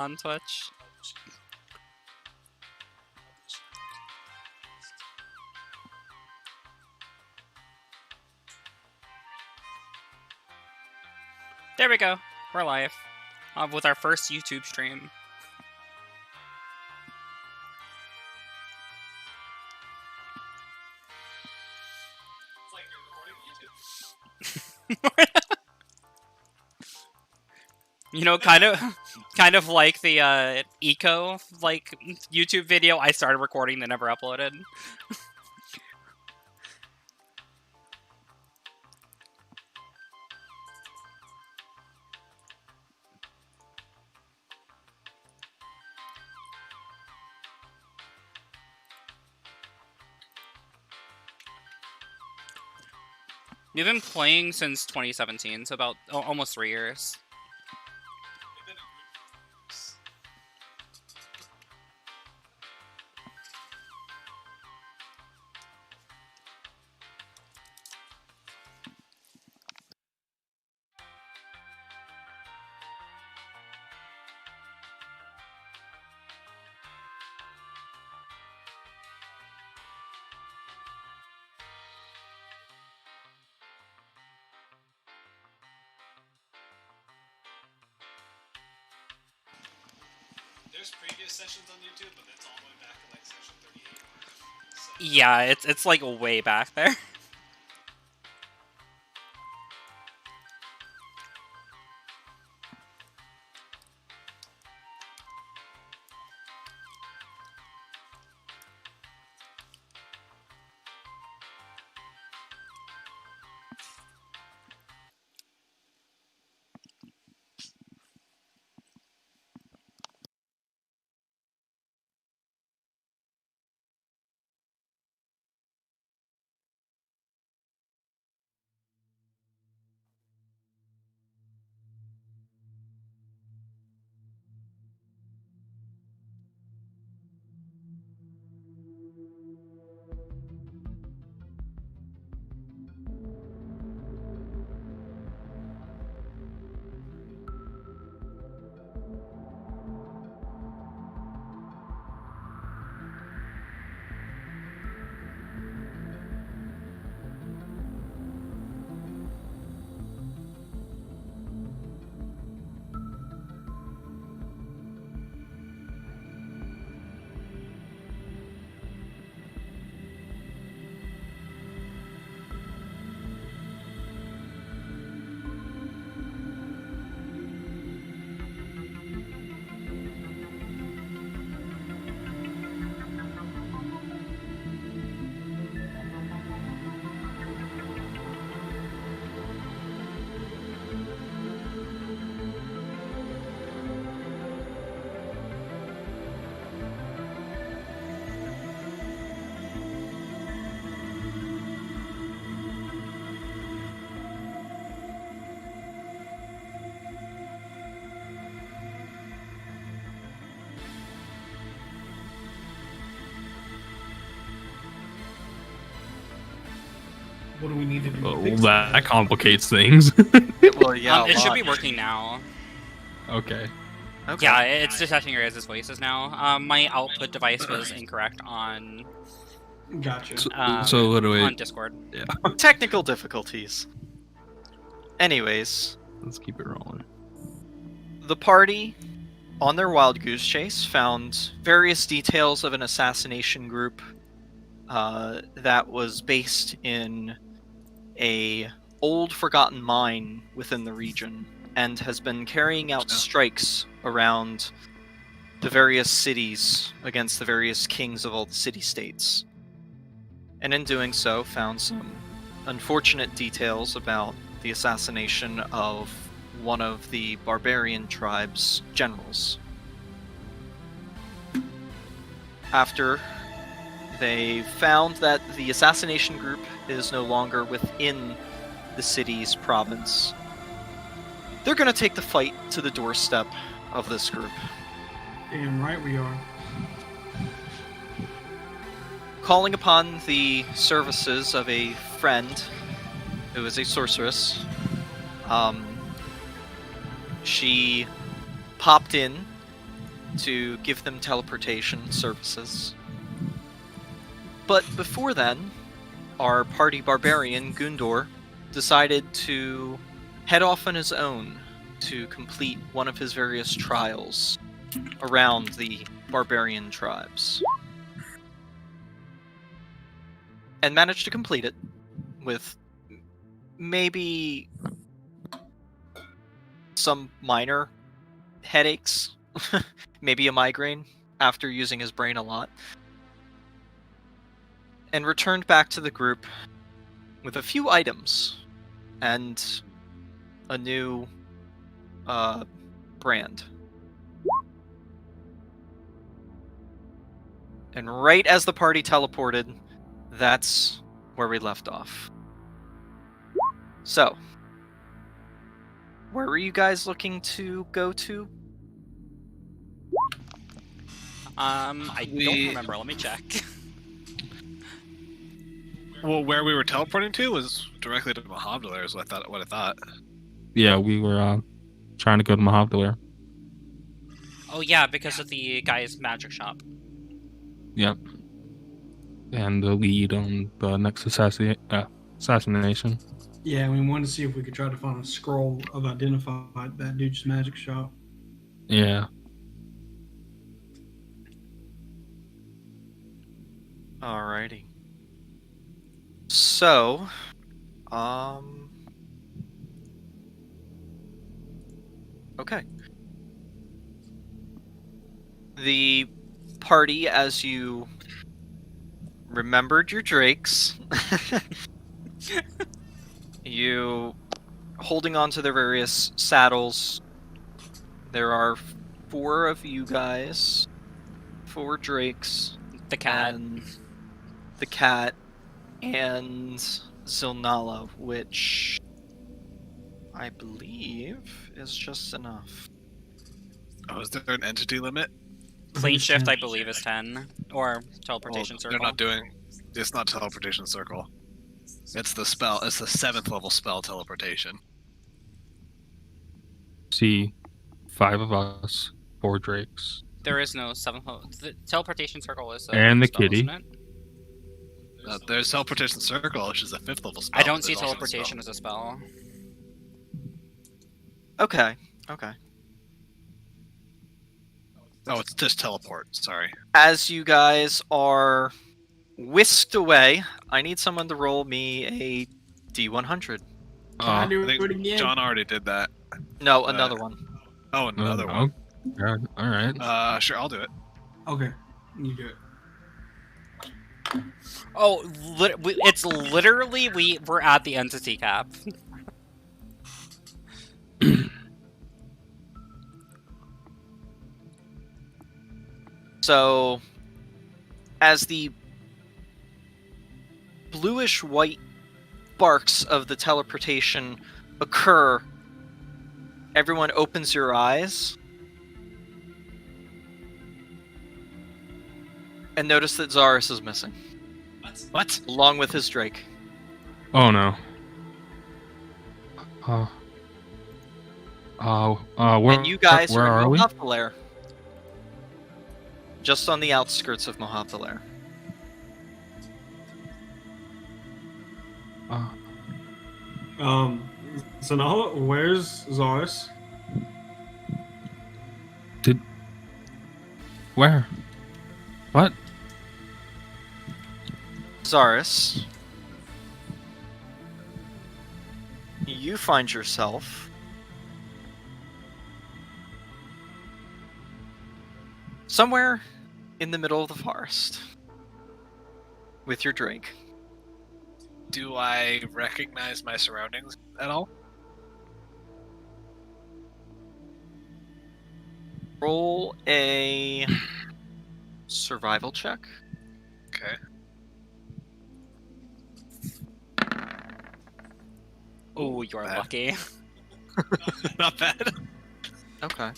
on Twitch. There we go. We're live with our first YouTube stream. It's like you're recording YouTube. You know, kind of like the eco YouTube video I started recording that never uploaded. We've been playing since 2017, so about almost 3 years. There's previous sessions on YouTube, but that's all the way back to like session 38. So. Yeah, it's like way back there. What do we need to do? Well, that complicates things. Well, yeah. It should be working now. Okay. Okay. Yeah, it's detecting your guys' voices now. My output device was incorrect on Gotcha. So literally, on Discord. yeah. Technical difficulties. Anyways, Let's keep it rolling. the party, on their wild goose chase, found various details of an assassination group that was based in a old forgotten mine within the region and has been carrying out strikes around the various cities against the various kings of all the city-states. And in doing so, found some unfortunate details about the assassination of one of the barbarian tribe's generals. After they found that the assassination group is no longer within the city's province, they're going to take the fight to the doorstep of this group. Damn right we are. Calling upon the services of a friend who is a sorceress, she popped in to give them teleportation services. But before then, our party barbarian, Gundor, decided to head off on his own to complete one of his various trials around the barbarian tribes. And managed to complete it with maybe some minor headaches, maybe a migraine after using his brain a lot, and returned back to the group with a few items and a new brand. And right as the party teleported, that's where we left off. So, where were you guys looking to go to? I don't remember. Let me check. Well, where we were teleporting to was directly to Mahavdalar, is what I thought. Yeah, we were trying to go to Mahavdalar. Oh yeah, because of the guy's magic shop. Yep. And the lead on the next assassination. Yeah, we wanted to see if we could try to find a scroll of identify that dude's magic shop. Yeah. Alrighty. So, okay. The party, as you remembered your drakes, you holding on to their various saddles. There are 4 of you guys, 4 drakes, The cat. and the cat, and Zilnala, which I believe is just enough. Oh, is there an entity limit? Plane shift, I believe, is 10. Or teleportation They're circle. not doing. It's not teleportation circle. It's the spell. It's the 7th level spell teleportation. See, 5 of us, 4 drakes. There is no 7th level. The teleportation circle is And the spell, kitty. isn't it? There's teleportation circle, which is a 5th level spell. I don't but see there's also a teleportation as a spell. Okay. Oh, it's just teleport. Sorry. As you guys are whisked away, I need someone to roll me a D100. Can I do I think it again? John already did that. No, another one. Oh, another one. God, all right. Sure, I'll do it. Okay, you do it. Oh, it's literally we're at the entity cap. So, as the bluish-white sparks of the teleportation occur, everyone opens your eyes and notice that Zarus is missing, What? along with his Drake. Oh no. Where, And you guys where are are in we? Mohathalair. Just on the outskirts of Mohathalair. So now, where's Zarus? Where? What? Zarus, you find yourself somewhere in the middle of the forest with your Drake. Do I recognize my surroundings at all? Roll a survival check. Okay. Oh, you're Bad. lucky. Not bad. Okay.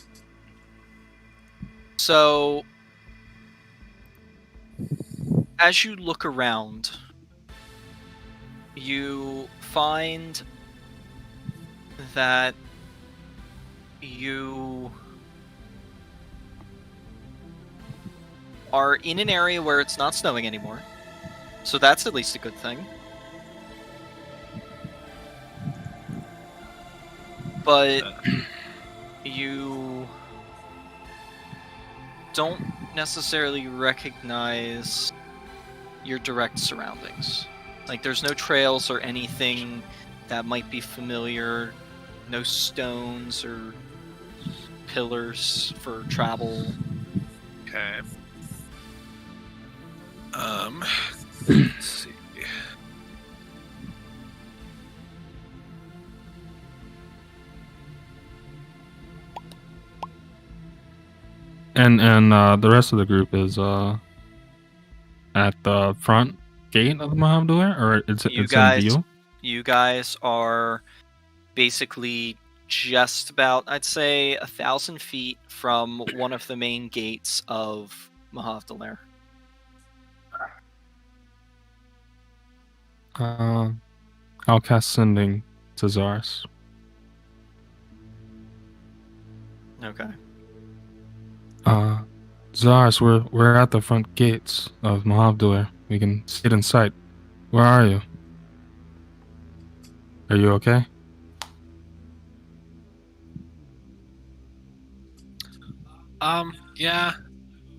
So, as you look around, you find that you are in an area where it's not snowing anymore. So that's at least a good thing. But you don't necessarily recognize your direct surroundings. Like, there's no trails or anything that might be familiar, no stones or pillars for travel. Okay. Let's see. And the rest of the group is at the front gate of the Mahavdouar, or it's in view? You guys are basically just about, I'd say, 1,000 feet from one of the main gates of Mahavdouar. I'll cast Sending to Zaris. Okay. Zaris, we're at the front gates of Mahavdouar. We can see it in sight. Where are you? Are you okay? Yeah,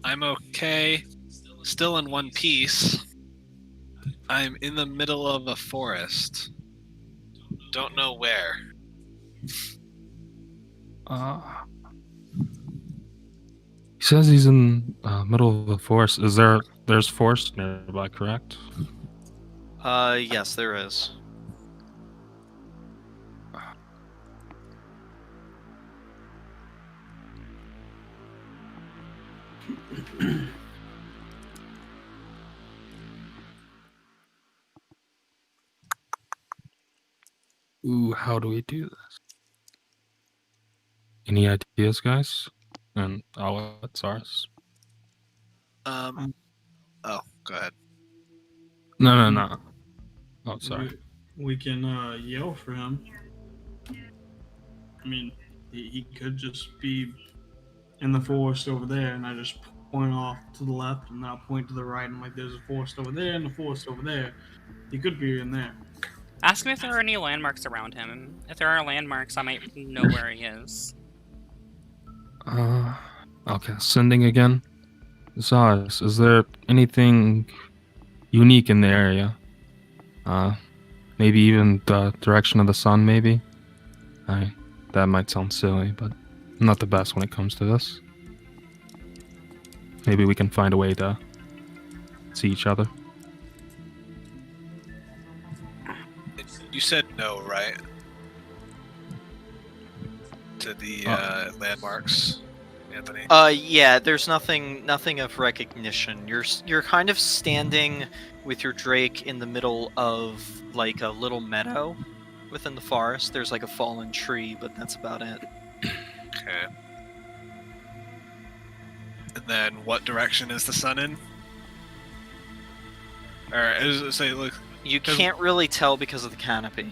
I'm okay. Still in one piece. I'm in the middle of a forest. Don't know where. He says he's in middle of the forest. There's forest nearby, correct? Yes, there is. Ooh, how do we do this? Any ideas, guys? And I'll let Zaris. Oh, go ahead. No. Oh, sorry. We can yell for him. I mean, he could just be in the forest over there, and I just point off to the left, and I'll point to the right, and like, there's a forest over there, and a forest over there. He could be in there. Ask him if there are any landmarks around him. If there are landmarks, I might know where he is. Okay, Sending again. Zaris, is there anything unique in the area? Maybe even the direction of the sun, maybe? That might sound silly, but I'm not the best when it comes to this. Maybe we can find a way to see each other. You said no, right? To the landmarks, Anthony. Yeah, there's nothing of recognition. You're kind of standing with your Drake in the middle of like a little meadow within the forest. There's like a fallen tree, but that's about it. Okay. And then what direction is the sun in? Or say, look. You can't really tell because of the canopy.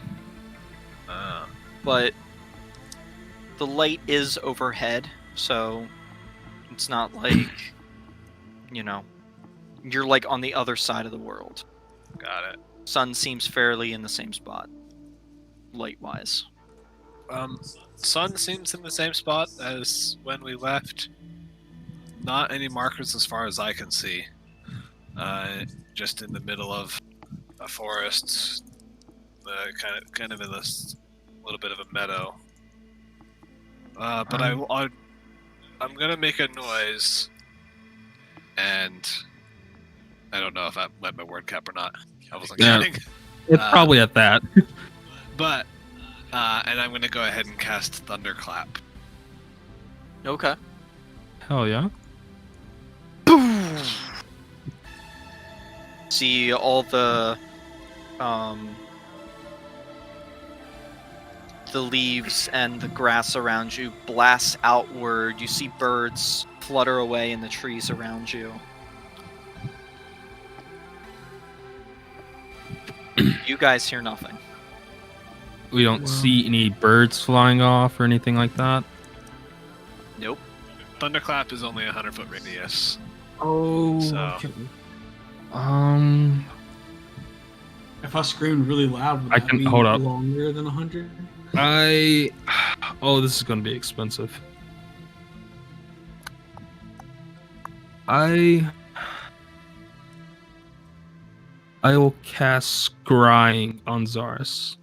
But the light is overhead, so it's not like, you're like on the other side of the world. Got it. Sun seems fairly in the same spot, light-wise. Sun seems in the same spot as when we left. Not any markers as far as I can see. Just in the middle of a forest, kind of in this little bit of a meadow. But I'm gonna make a noise, and I don't know if I met my word cap or not. I wasn't counting. It's probably at that. But and I'm gonna go ahead and cast Thunderclap. Okay. Hell yeah. See all the leaves and the grass around you blast outward. You see birds flutter away in the trees around you. You guys hear nothing. We don't see any birds flying off or anything like that. Nope. Thunderclap is only a 100-foot radius. Oh. So- Okay. If I screamed really loud, would I that can- be hold up. longer than 100? Oh, this is gonna be expensive. I will cast Scrying on Zaris.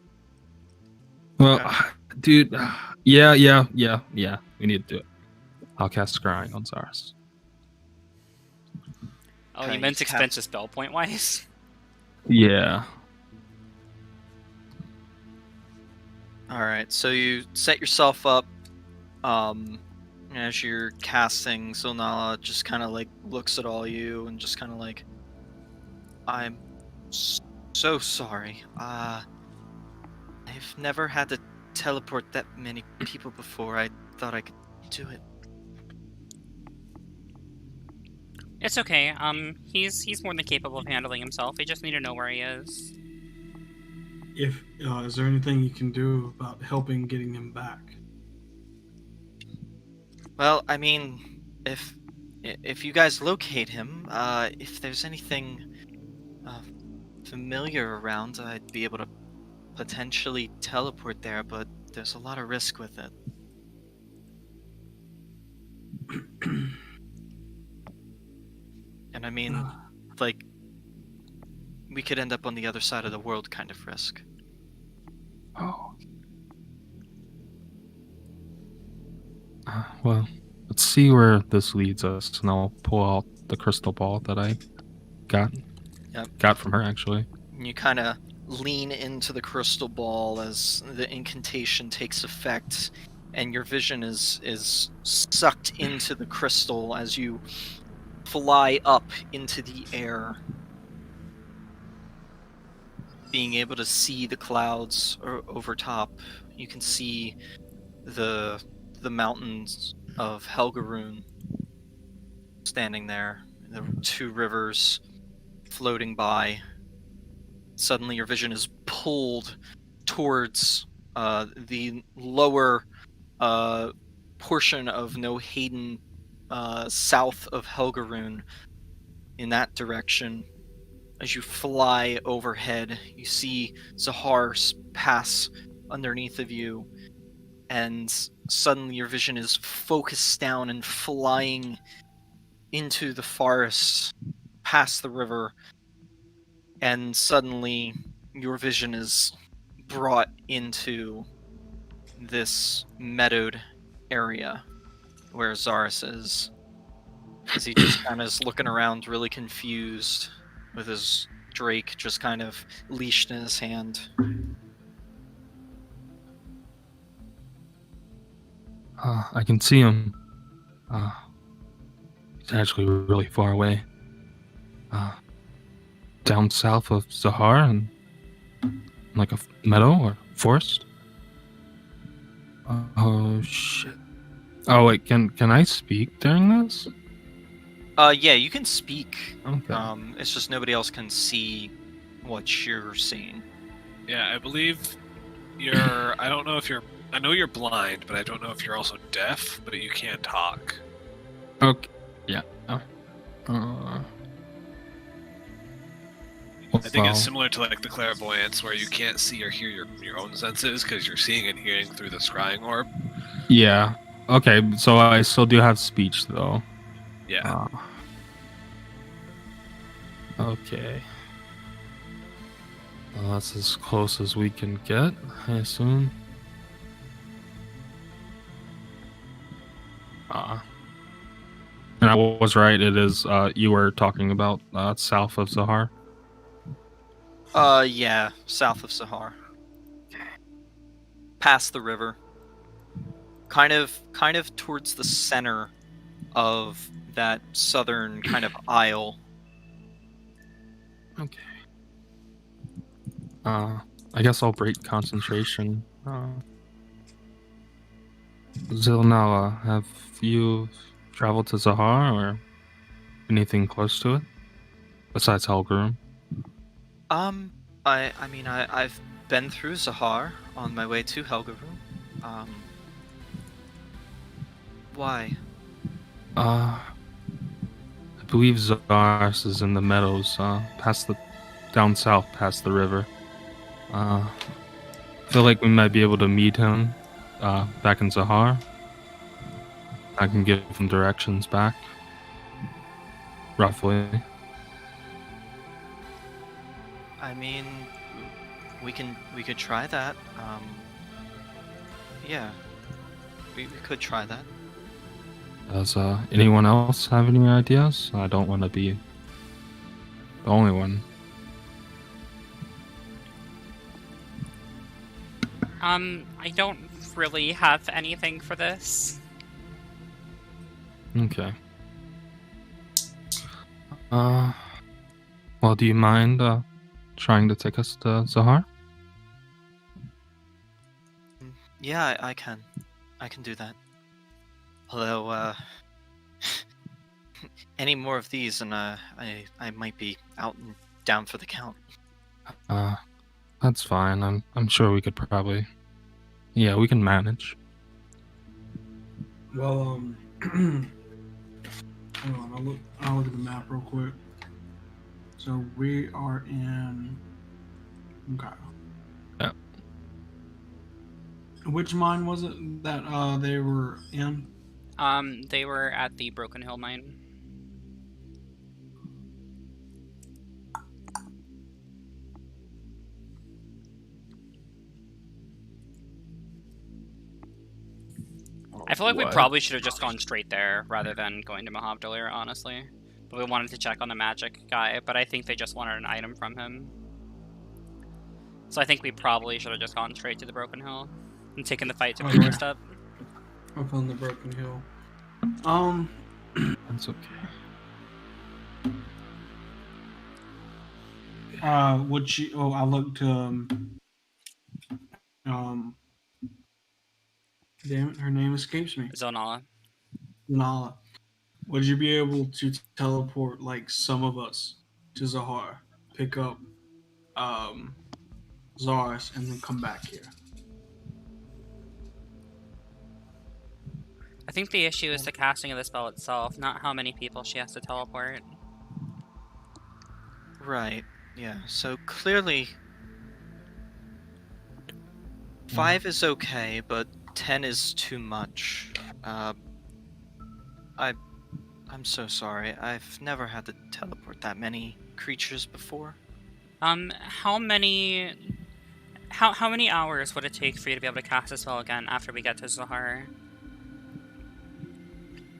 Well, Okay. dude, yeah. We need to do it. I'll cast Scrying on Zaris. Oh, Okay, you meant you expensive spell point wise? Yeah. All right, so you set yourself up. As you're casting, Zonala just kind of like looks at all you and just kind of like, I'm so sorry. I've never had to teleport that many people before. I thought I could do it. It's okay. He's more than capable of handling himself. We just need to know where he is. Is there anything you can do about helping getting him back? Well, I mean, if you guys locate him, if there's anything familiar around, I'd be able to potentially teleport there, but there's a lot of risk with it. And I mean, like, we could end up on the other side of the world kind of risk. Oh. Well, let's see where this leads us, and I'll pull out the crystal ball that I got. Yep. Got from her, actually. And you kind of lean into the crystal ball as the incantation takes effect, and your vision is sucked into the crystal as you fly up into the air, being able to see the clouds over top. You can see the mountains of Helgaroon standing there, the two rivers floating by. Suddenly your vision is pulled towards the lower portion of No Hayden, south of Helgaroon. In that direction, as you fly overhead, you see Zahar pass underneath of you, and suddenly your vision is focused down and flying into the forest, past the river, and suddenly your vision is brought into this meadowed area where Zaris is. As he just kind of is looking around really confused with his drake just kind of leashed in his hand. I can see him. He's actually really far away. Down south of Zahar and like a meadow or forest. Oh shit. Oh wait, can I speak during this? Yeah, you can speak. Okay. It's just nobody else can see what you're seeing. Yeah, I believe you're. I don't know if you're. I know you're blind, but I don't know if you're also deaf. But you can talk. Okay. Yeah. I think it's similar to like the clairvoyance, where you can't see or hear your own senses because you're seeing and hearing through the scrying orb. Yeah. Okay. So I still do have speech though. Yeah. Okay. Well, that's as close as we can get, I assume. And I was right. It is. You were talking about south of Zahar. Yeah, south of Zahar. Past the river. Kind of towards the center of that southern kind of isle. Okay. I guess I'll break concentration. Zilnala, have you traveled to Zahar or anything close to it besides Helgrim? I mean, I've been through Zahar on my way to Helgaroon. Why? believe Zars is in the meadows, down south past the river. Feel like we might be able to meet him, back in Zahar. I can give him directions back, roughly. I mean, we could try that. Yeah, we could try that. Does anyone else have any ideas? I don't want to be the only one. I don't really have anything for this. Okay. Well, do you mind trying to take us to Zahar? Yeah, I can do that. Although, any more of these, and I might be out and down for the count. That's fine. I'm sure we could probably. Yeah, we can manage. Well, hold on. I'll look at the map real quick. So we are in. Okay. Yeah. Which mine was it that they were in? They were at the Broken Hill mine. I feel like we probably should have just gone straight there rather than going to Mahavdalir, honestly. But we wanted to check on the magic guy, but I think they just wanted an item from him. So I think we probably should have just gone straight to the Broken Hill and taken the fight to my doorstep. Up on the Broken Hill. That's okay. Would she? Oh, I looked. Damn it, her name escapes me. Zonala. Nala. Would you be able to teleport like some of us to Zahar, pick up Zars, and then come back here? I think the issue is the casting of the spell itself, not how many people she has to teleport. Right. Yeah. So clearly, 5 is okay, but 10 is too much. I'm so sorry. I've never had to teleport that many creatures before. How many hours would it take for you to be able to cast a spell again after we get to Zahar?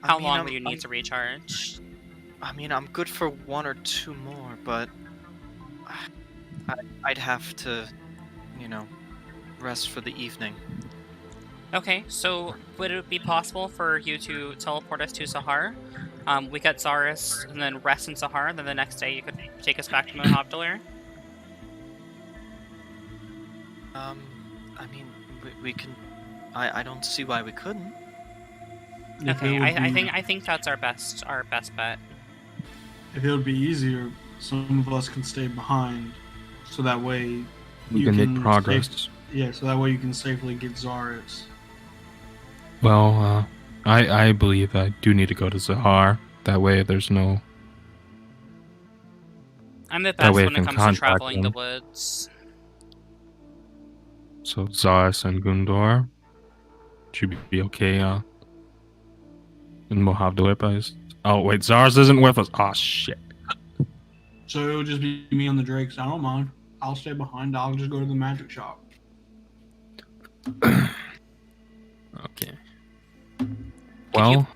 How long will you need to recharge? I mean, I'm good for 1 or 2 more, but I'd have to, rest for the evening. Okay, so would it be possible for you to teleport us to Zahar? We get Zaris and then rest in Zahar, then the next day you could take us back to Mahavdalir? I mean, we can. I don't see why we couldn't. Okay, I think that's our best bet. If it would be easier, some of us can stay behind, so that way We can make progress. So that way you can safely get Zaris. Well, I believe I do need to go to Zahar. That way there's no... I'm the best way I when it can comes to contact traveling the them. woods. So Zaris and Gundor, should be okay, in Mahavdalir, please. Oh, wait, Zaris isn't with us. Oh, shit. So it'll just be me and the Drakes. I don't mind. I'll stay behind. I'll just go to the magic shop. Okay. Well,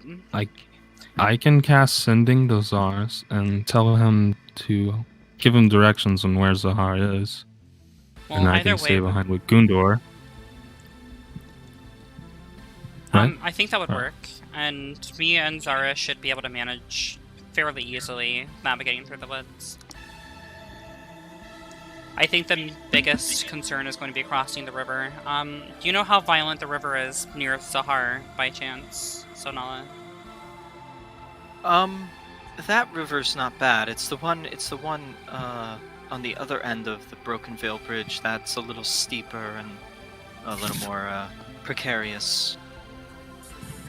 I can cast Sending to Zaris and tell him to give him directions on where Zahar is. Well, and I either can way, stay behind with Gundor. Right? I think that would work, and me and Zara should be able to manage fairly easily navigating through the woods. I think the biggest concern is going to be crossing the river. Do you know how violent the river is near Zahar, by chance, Sonala? That river's not bad. It's the one on the other end of the Broken Veil Bridge that's a little steeper and a little more precarious.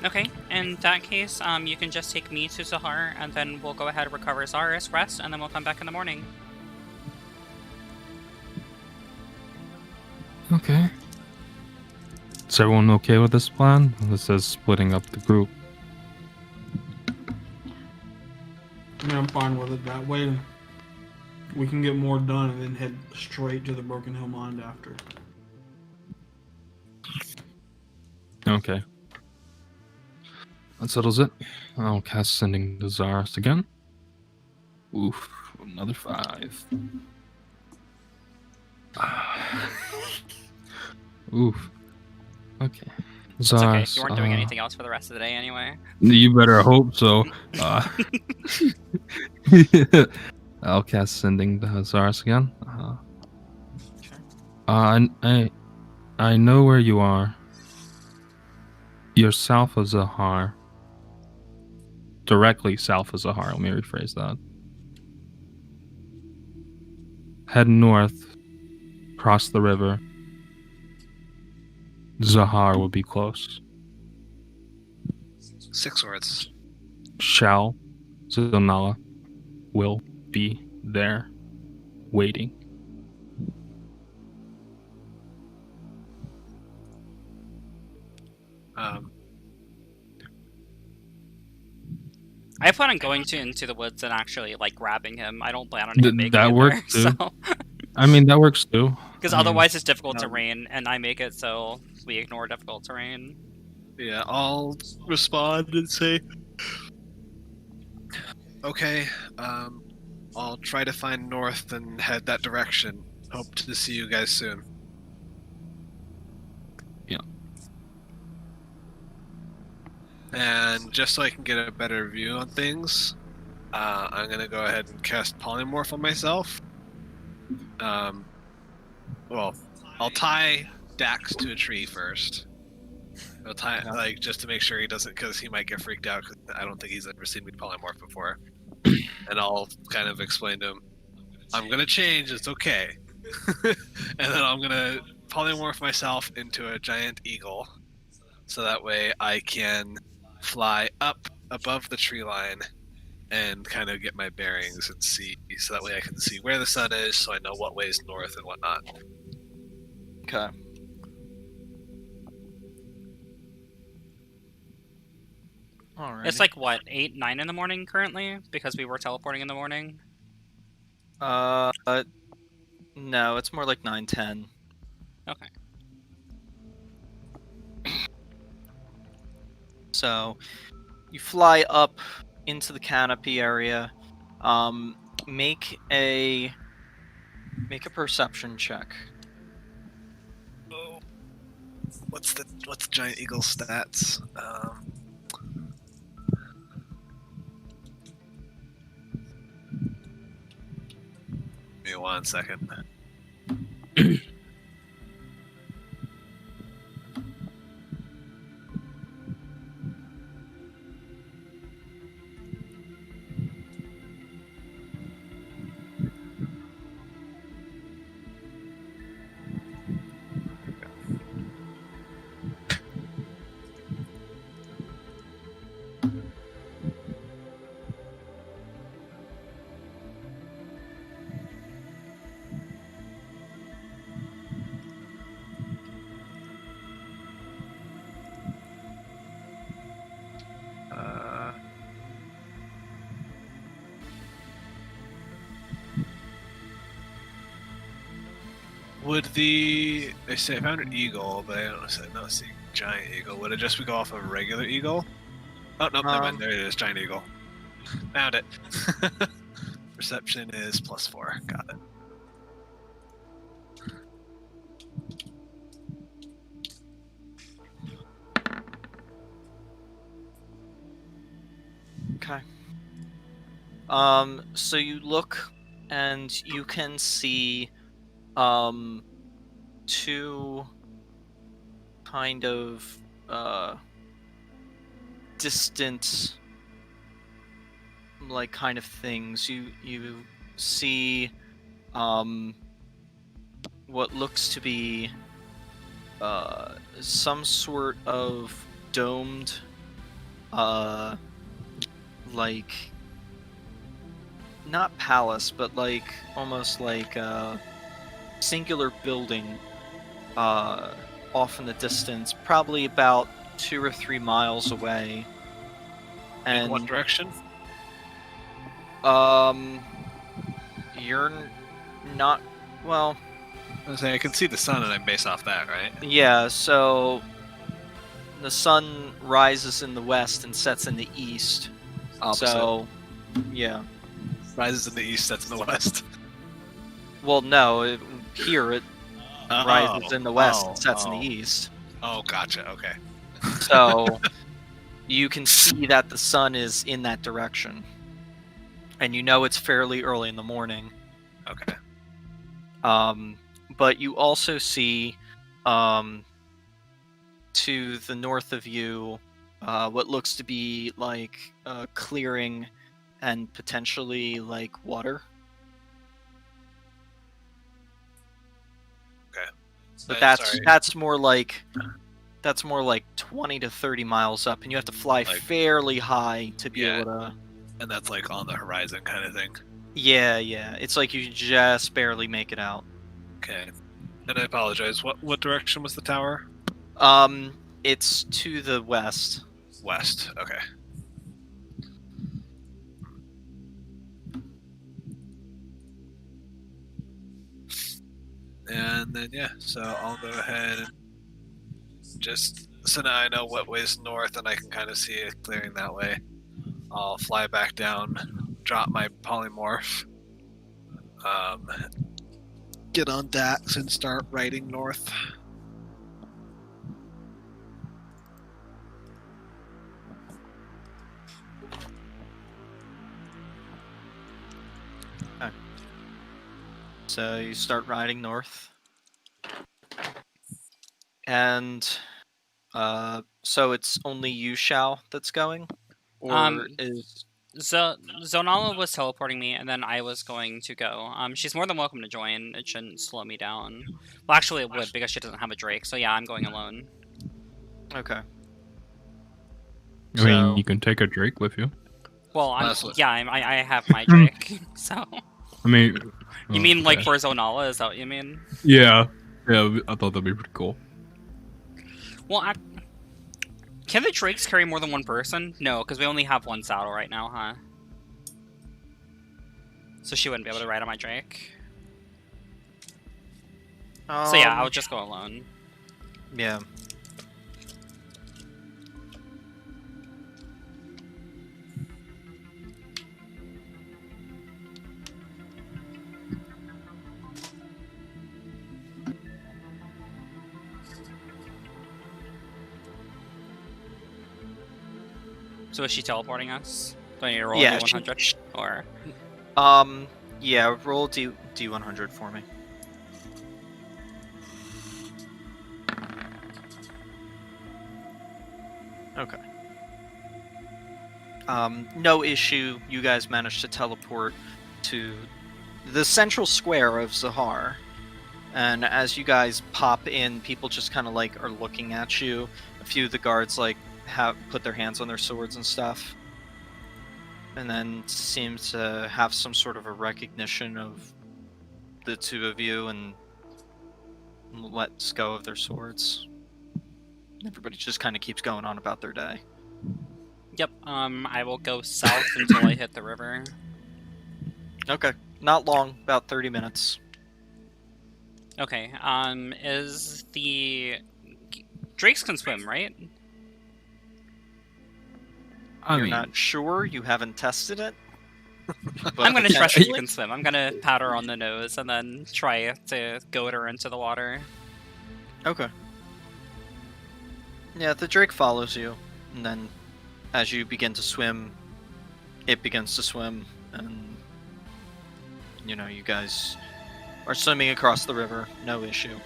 Okay, in that case, you can just take me to Zahar, and then we'll go ahead and recover Zaris, rest, and then we'll come back in the morning. Okay. Is everyone okay with this plan? This is splitting up the group. I mean, I'm fine with it that way. We can get more done and then head straight to the Broken Hill Mine after. Okay. That settles it. I'll cast Sending to Zaris again. Oof, another 5. Oof. Okay. It's okay. Zaris, You weren't doing anything else for the rest of the day anyway. You better hope so. I'll cast Sending to Zaris again. I know where you are. You're south of Zahar. Directly south of Zahar. Let me rephrase that. Head north, cross the river. Zahar will be close. 6 words. Shall Zonala will be there, waiting. I plan on going into the woods and actually like grabbing him. I don't plan on him making that it works there, too. so I mean, that works too. because otherwise it's difficult terrain, and I make it so we ignore difficult terrain. Yeah, I'll respond and say, okay, I'll try to find north and head that direction. Hope to see you guys soon. Yeah. And just so I can get a better view on things, I'm gonna go ahead and cast Polymorph on myself. Well, I'll tie Dax to a tree first. I'll tie like just to make sure he doesn't, because he might get freaked out. Cause I don't think he's ever seen me polymorph before. And I'll kind of explain to him, I'm gonna change. It's okay. And then I'm gonna polymorph myself into a giant eagle, so that way I can fly up above the tree line and kind of get my bearings and see, so that way I can see where the sun is, so I know what way is north and whatnot. Okay. Alright. It's like what 8, 9 in the morning currently because we were teleporting in the morning. No, it's more like 9, 10. Okay. So, you fly up into the canopy area. Make a perception check. Oh, what's the giant eagle stats? Give me 1 second. Would they say I found an eagle, but I don't see giant eagle. Would it just go off of a regular eagle? Oh no, never mind. There it is, giant eagle. Found it. Perception is +4. Got it. Okay. So you look and you can see, 2 kind of, distant, like, kind of things. You see, what looks to be, some sort of domed like not palace, but like almost like a singular building off in the distance, probably about 2 or 3 miles away. In what And direction? you're not well. I was saying I can see the sun, and I base off that, right? Yeah, so the sun rises in the west and sets in the east. Opposite. So, yeah. Rises in the east, sets in the west. Well, no, here it rises in the west and sets in the east. Oh, gotcha. Okay. So you can see that the sun is in that direction, and you know it's fairly early in the morning. Okay. But you also see, to the north of you, what looks to be like a clearing and potentially like water. Okay. But Sorry. that's more like 20 to 30 miles up, and you have to fly Like- fairly high to be Yeah. able to. And that's like on the horizon kind of thing. Yeah, it's like you just barely make it out. Okay. And I apologize. What direction was the tower? It's to the west. West. Okay. And then yeah, so I'll go ahead and just so now I know what way's north and I can kind of see it clearing that way. I'll fly back down, drop my polymorph, get on Dax and start riding north. So you start riding north. And so it's only you, Shao, that's going? Or is Zonala was teleporting me, and then I was going to go. She's more than welcome to join. It shouldn't slow me down. Well, actually, it would because she doesn't have a Drake. So yeah, I'm going alone. okay. I mean, So- you can take a Drake with you. Well, Honestly. I have my Drake. So I mean, you mean like okay. for Zonala? Is that what you mean? Yeah, I thought that'd be pretty cool. Well, can the Drakes carry more than one person? No, because we only have one saddle right now, huh? So she wouldn't be able to ride on my Drake. So yeah, I would just go alone. Yeah. So is she teleporting us? Do I need to roll Yeah, a D100? Or Yeah, roll D100 for me. Okay. No issue. You guys managed to teleport to the central square of Zahar. And as you guys pop in, people just kind of like are looking at you. A few of the guards like have put their hands on their swords and stuff. And then seem to have some sort of a recognition of the two of you and lets go of their swords. Everybody just kind of keeps going on about their day. yep, I will go south until I hit the river. Okay, not long, about 30 minutes. Okay, is the Drakes can swim, right? I You're mean, not sure? You haven't tested it? I'm gonna trust she potentially? can swim. I'm gonna pat her on the nose and then try to goad her into the water. Okay. Yeah, the Drake follows you, and then as you begin to swim, it begins to swim, and you know, you guys are swimming across the river, no issue.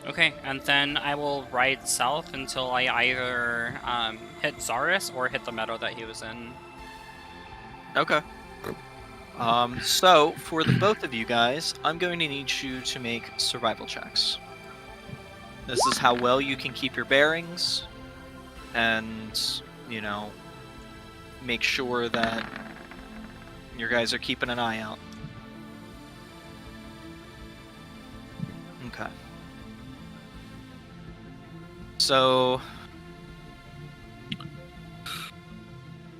Okay, and then I will ride south until I either hit Zaris or hit the meadow that he was in. Okay. So for the both of you guys, I'm going to need you to make survival checks. This is how well you can keep your bearings. and, make sure that your guys are keeping an eye out. Okay. So,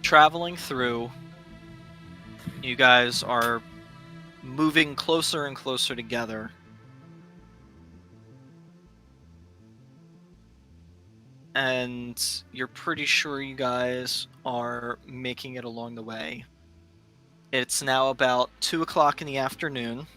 traveling through, you guys are moving closer and closer together. And you're pretty sure you guys are making it along the way. It's now about 2 o'clock in the afternoon.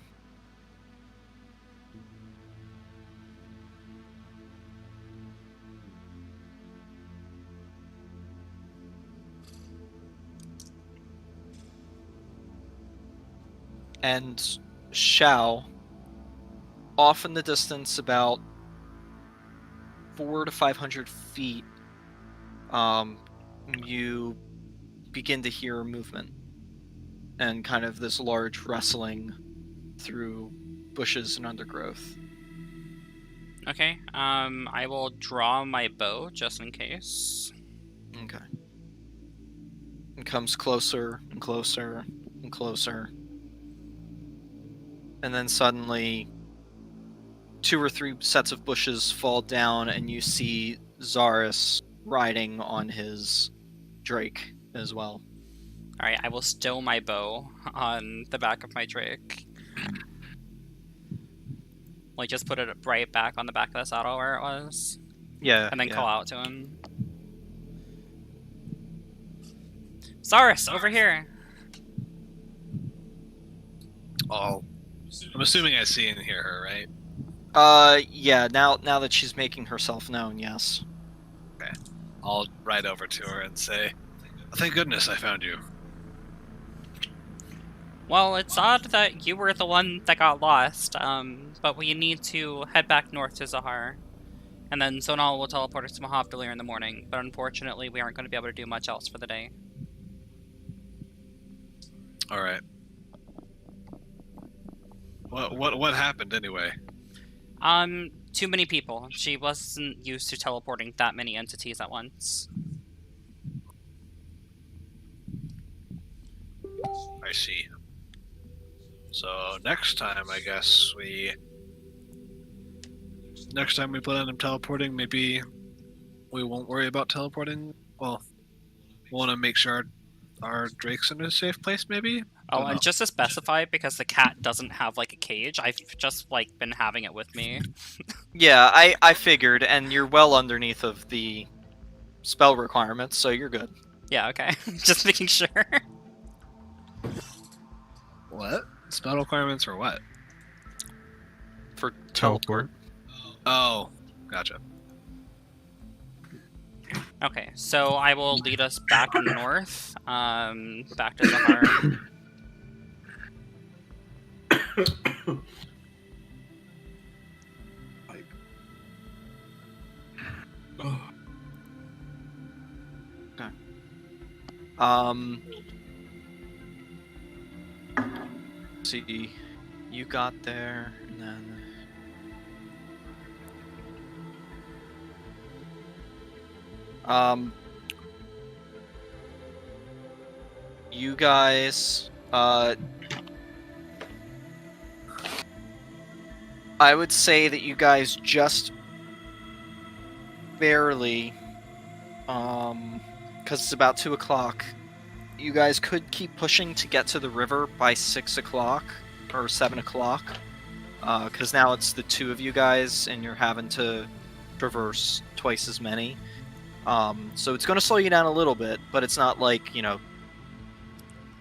And Shao, off in the distance, about 400 to 500 feet, you begin to hear movement and kind of this large rustling through bushes and undergrowth. Okay, I will draw my bow just in case. Okay. It comes closer and closer and closer. And then suddenly, 2 or 3 sets of bushes fall down, and you see Zaris riding on his drake as well. Alright, I will stow my bow on the back of my drake. Like, just put it right back on the back of the saddle where it was. Yeah. And then call out to him. Zaris, over here! Oh, I'm assuming I see and hear her, right? Yeah, now that she's making herself known, yes. Okay. I'll ride over to her and say, thank goodness I found you. Well, it's odd that you were the one that got lost, but we need to head back north to Zahar. And then Zonal will teleport us to Mahavdalir in the morning, but unfortunately we aren't going to be able to do much else for the day. Alright. What happened anyway? Too many people. She wasn't used to teleporting that many entities at once. I see. So next time, I guess next time we plan on teleporting, maybe we won't worry about teleporting. Well, we want to make sure our drake's in a safe place, maybe? Oh, Don't and know. just to specify, because the cat doesn't have, like, a cage, I've just, like, been having it with me. Yeah, I figured, and you're well underneath of the spell requirements, so you're good. Yeah, okay. Just making sure. What? Spell requirements for what? For Teleport. Oh, gotcha. Okay, so I will lead us back north, back to Zahar. See, you got there, and then you guys, I would say that you guys just barely, because it's about 2 o'clock, you guys could keep pushing to get to the river by 6 o'clock or 7 o'clock, because now it's the 2 of you guys and you're having to traverse twice as many. So it's going to slow you down a little bit, but it's not like,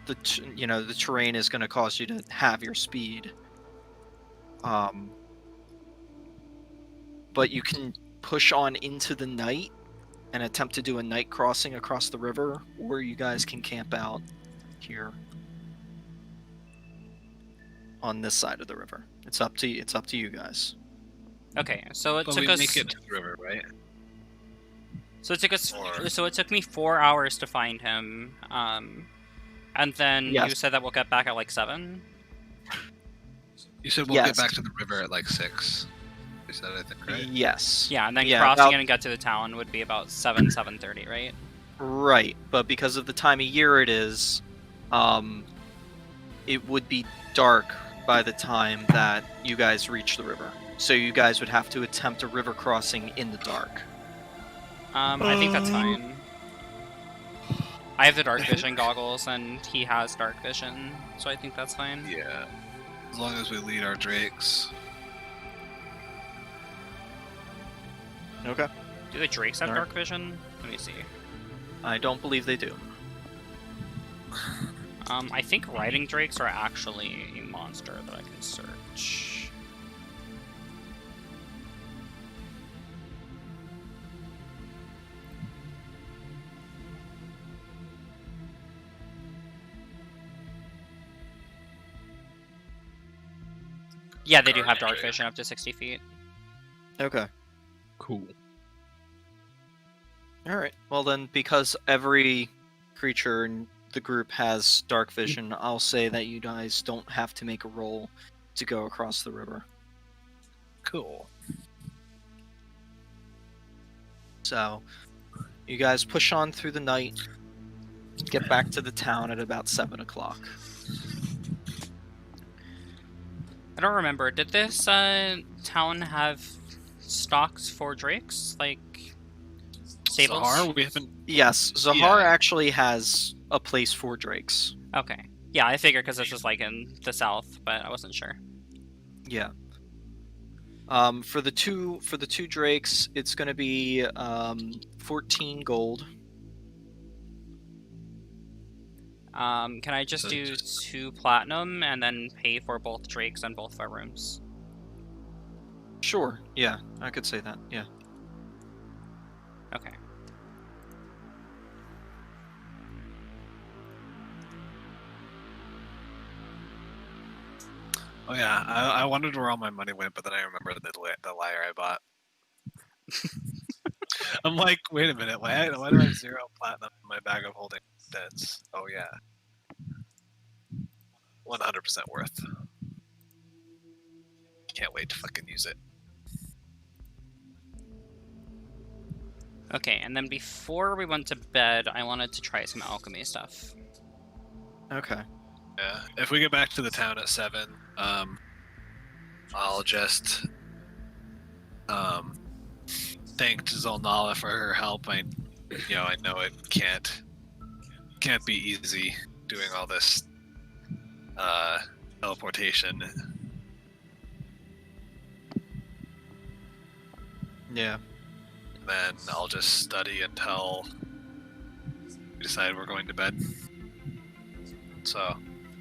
the terrain is going to cause you to have your speed. But you can push on into the night and attempt to do a night crossing across the river, or you guys can camp out here on this side of the river. It's up to you guys. Okay, so it But took we us. make it to the river, right? So it took us. Or- So it took me 4 hours to find him. And then Yes. you said that we'll get back at like 7. You said we'll Yes. get back to the river at like 6. You said, I think, right? Yes. Yeah, and then Yeah, crossing about- it and get to the town would be about 7:30, right? Right, but because of the time of year it is, it would be dark by the time that you guys reach the river. So you guys would have to attempt a river crossing in the dark. I think that's fine. I have the dark vision goggles, and he has dark vision, so I think that's fine. Yeah. As long as we lead our drakes. Okay. Do the drakes have Alright. dark vision? Let me see. I don't believe they do. I think riding drakes are actually a monster that I can search. Yeah, they do have dark vision up to 60 feet. Okay. Cool. Alright. Well then, because every creature in the group has dark vision, I'll say that you guys don't have to make a roll to go across the river. Cool. So, you guys push on through the night, get back to the town at about 7 o'clock. I don't remember. Did this town have stocks for drakes? Like stables? Zahar, we haven't. Yes, Zahar Yeah. actually has a place for drakes. Okay. Yeah, I figured because this was like in the south, but I wasn't sure. Yeah. For the two drakes, it's going to be 14 gold. Can I just So do just- 2 platinum and then pay for both drakes and both of our rooms? Sure. Yeah, I could say that. Yeah. Okay. Oh yeah, I wondered where all my money went, but then I remembered the liar I bought. I'm like, wait a minute, why do I have 0 platinum in my bag of holding debts? Oh yeah, 100% worth. Can't wait to fucking use it. Okay, and then before we went to bed, I wanted to try some alchemy stuff. Okay. Yeah, if we get back to the town at 7, I'll just thank Zolnala for her help. I know it can't be easy doing all this teleportation. Yeah. Then I'll just study until we decide we're going to bed. So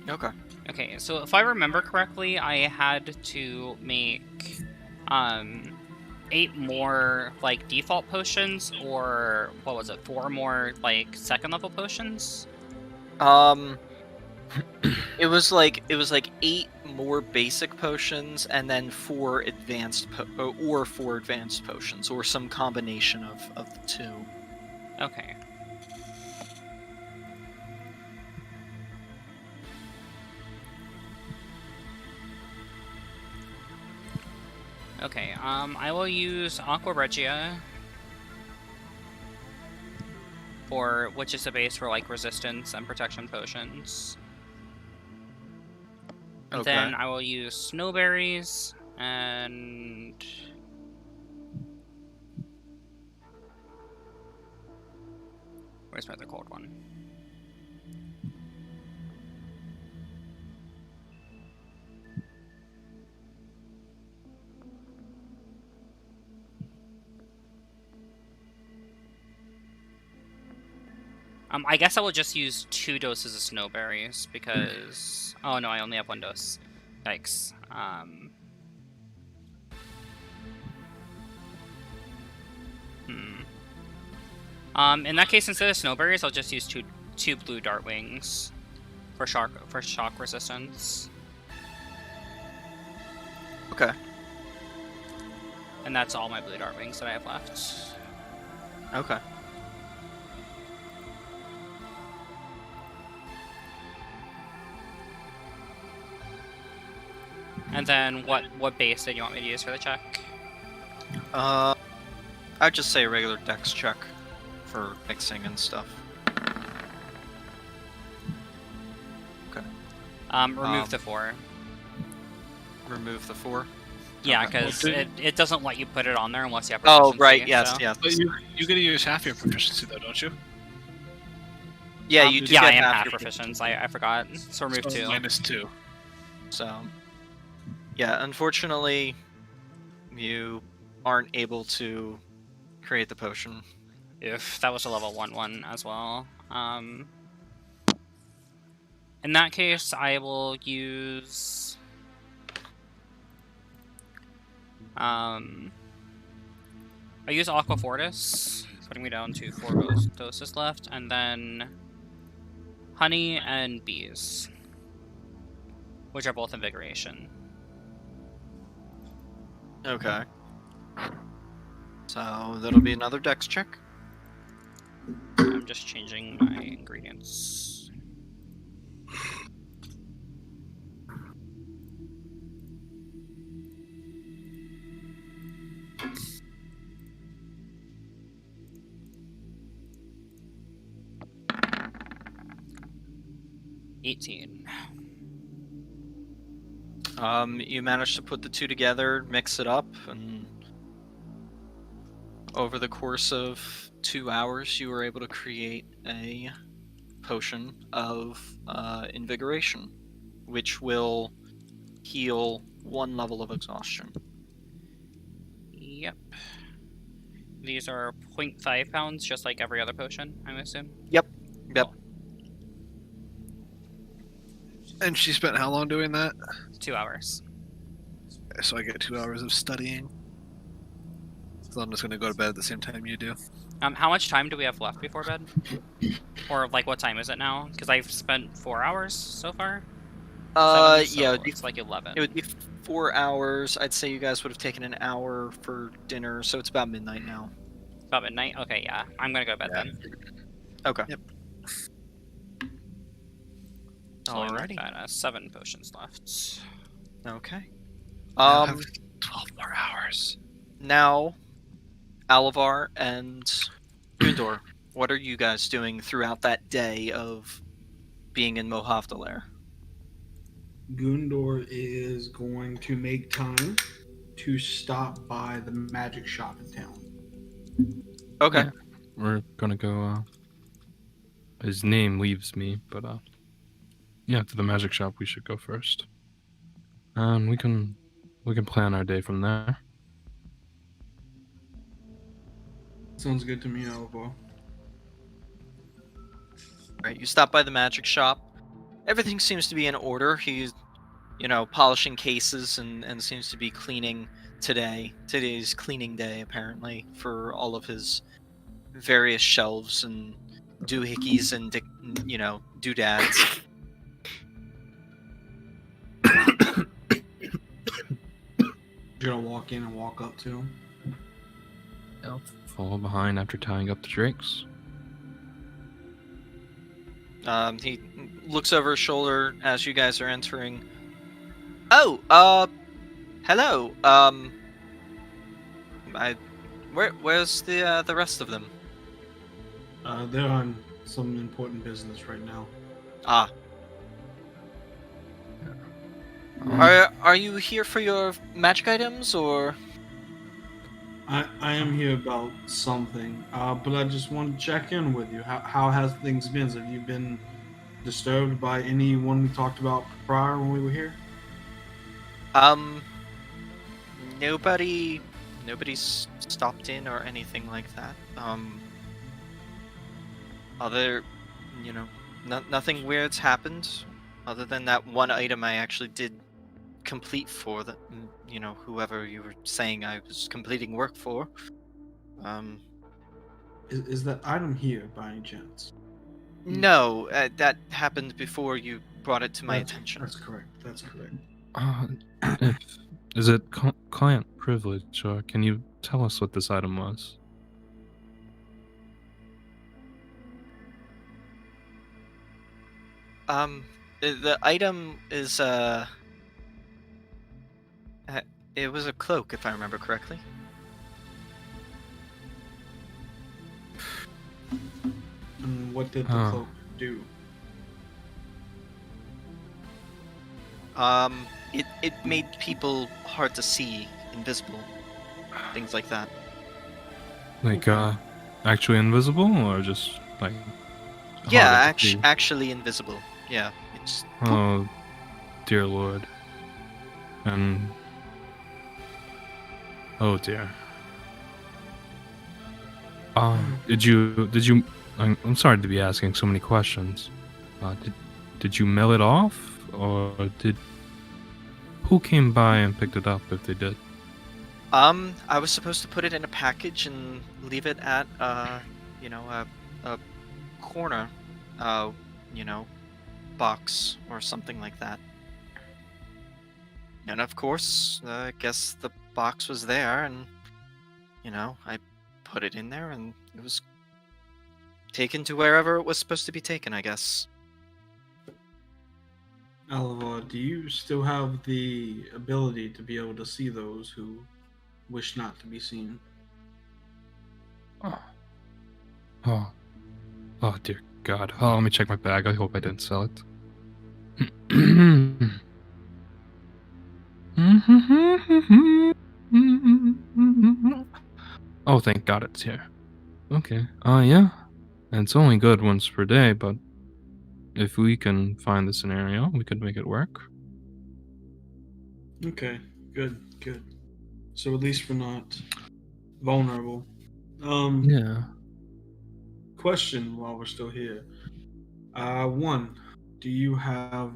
Okay. Okay, so if I remember correctly, I had to make 8 more like default potions, or what was it, 4 more like second level potions? It was like 8 more basic potions and then 4 advanced potions, or some combination of the two. Okay. Okay, I will use Aqua Regia which is the base for like resistance and protection potions. And Okay. then I will use snowberries and where's my other cold one? I guess I will just use 2 doses of snowberries because oh no, I only have 1 dose. Yikes. In that case, instead of snowberries, I'll just use two blue dart wings for shock resistance. Okay. And that's all my blue dart wings that I have left. Okay. And then what base did you want me to use for the check? I'd just say a regular dex check for mixing and stuff. Okay. Remove the 4. Remove the 4. Yeah, Okay. because it doesn't let you put it on there unless you have Oh, proficiency. right. Yes. So. Yes. But you get to use half your proficiency though, don't you? Yeah, you do Yeah, get I am half half your proficient. I forgot. So remove 2. -2. So, yeah, unfortunately, you aren't able to create the potion. If that was a level 1 as well. In that case, I will use. I use Aqua Fortis, putting me down to 4 doses left, and then honey and bees, which are both invigoration. Okay. So that'll be another dex check. I'm just changing my ingredients. $18. You managed to put the 2 together, mix it up, and over the course of 2 hours, you were able to create a potion of invigoration, which will heal 1 level of exhaustion. Yep. These are 0.5 pounds, just like every other potion, I'm assuming. Yep. And she spent how long doing that? 2 hours. So I get 2 hours of studying. So I'm just gonna go to bed at the same time you do. How much time do we have left before bed? Or, like, what time is it now? Because I've spent 4 hours so far. 7, so Yeah, it'd be, it's like 11. it would be 4 hours. I'd say you guys would have taken an hour for dinner, so it's about midnight now. About midnight? Okay, yeah. I'm gonna go to bed then. Okay. Yep. So Alrighty. I've got 7 potions left. Okay. Now I have 12 more hours. Now, Alavar and Gundor, what are you guys doing throughout that day of being in Mohavdalair? Gundor is going to make time to stop by the magic shop in town. Okay. Yeah. We're gonna go. His name leaves me, but yeah, to the magic shop we should go first, and we can plan our day from there. Sounds good to me, Alvo. Right, you stop by the magic shop. Everything seems to be in order. He's, polishing cases and seems to be cleaning today. Today's cleaning day, apparently, for all of his various shelves and doohickeys and, doodads. You're gonna walk in and walk up to him. I'll follow behind after tying up the drakes. He looks over his shoulder as you guys are entering. Oh, hello. Where's the rest of them? They're on some important business right now. Ah. Are you here for your magic items, or? I am here about something, but I just want to check in with you. How has things been? Have you been disturbed by anyone we talked about prior when we were here? Nobody's stopped in or anything like that. Nothing weird's happened, other than that one item I actually did complete for the, whoever you were saying I was completing work for. Is that item here by any chance? No, that happened before you brought it to my attention. That's correct. That's correct. Is it client privilege, or can you tell us what this item was? The item is it was a cloak, if I remember correctly. And what did the Huh. cloak do? It made people hard to see, invisible, things like that. Like, actually invisible or just like Yeah, harder to see? actually invisible. Yeah, it's Oh, dear Lord. And oh dear. Did you? I'm sorry to be asking so many questions. Did you mail it off, or did who came by and picked it up? If they did. I was supposed to put it in a package and leave it at you know, a corner, you know, box or something like that. And of course, I guess the box was there, and you know, I put it in there, and it was taken to wherever it was supposed to be taken, I guess. Alva, do you still have the ability to be able to see those who wish not to be seen? Oh, oh, oh dear God. Oh, let me check my bag. I hope I didn't sell it. Oh, thank God it's here. Okay. Yeah. And it's only good once per day, but if we can find the scenario, we could make it work. Okay, good. So at least we're not vulnerable. Yeah. Question while we're still here. One, do you have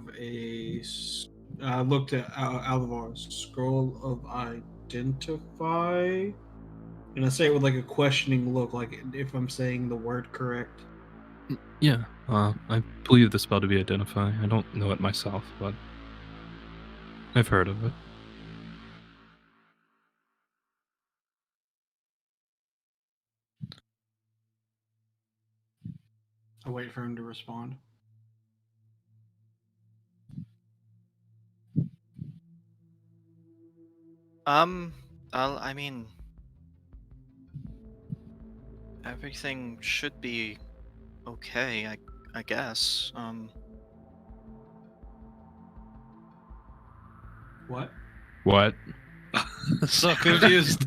looked at Alvar's scroll of identify? And I say it with like a questioning look, like if I'm saying the word correct. Yeah. I believe the spell to be identify. I don't know it myself, but I've heard of it. I wait for him to respond. I mean, everything should be okay, I guess. What? What? So confused.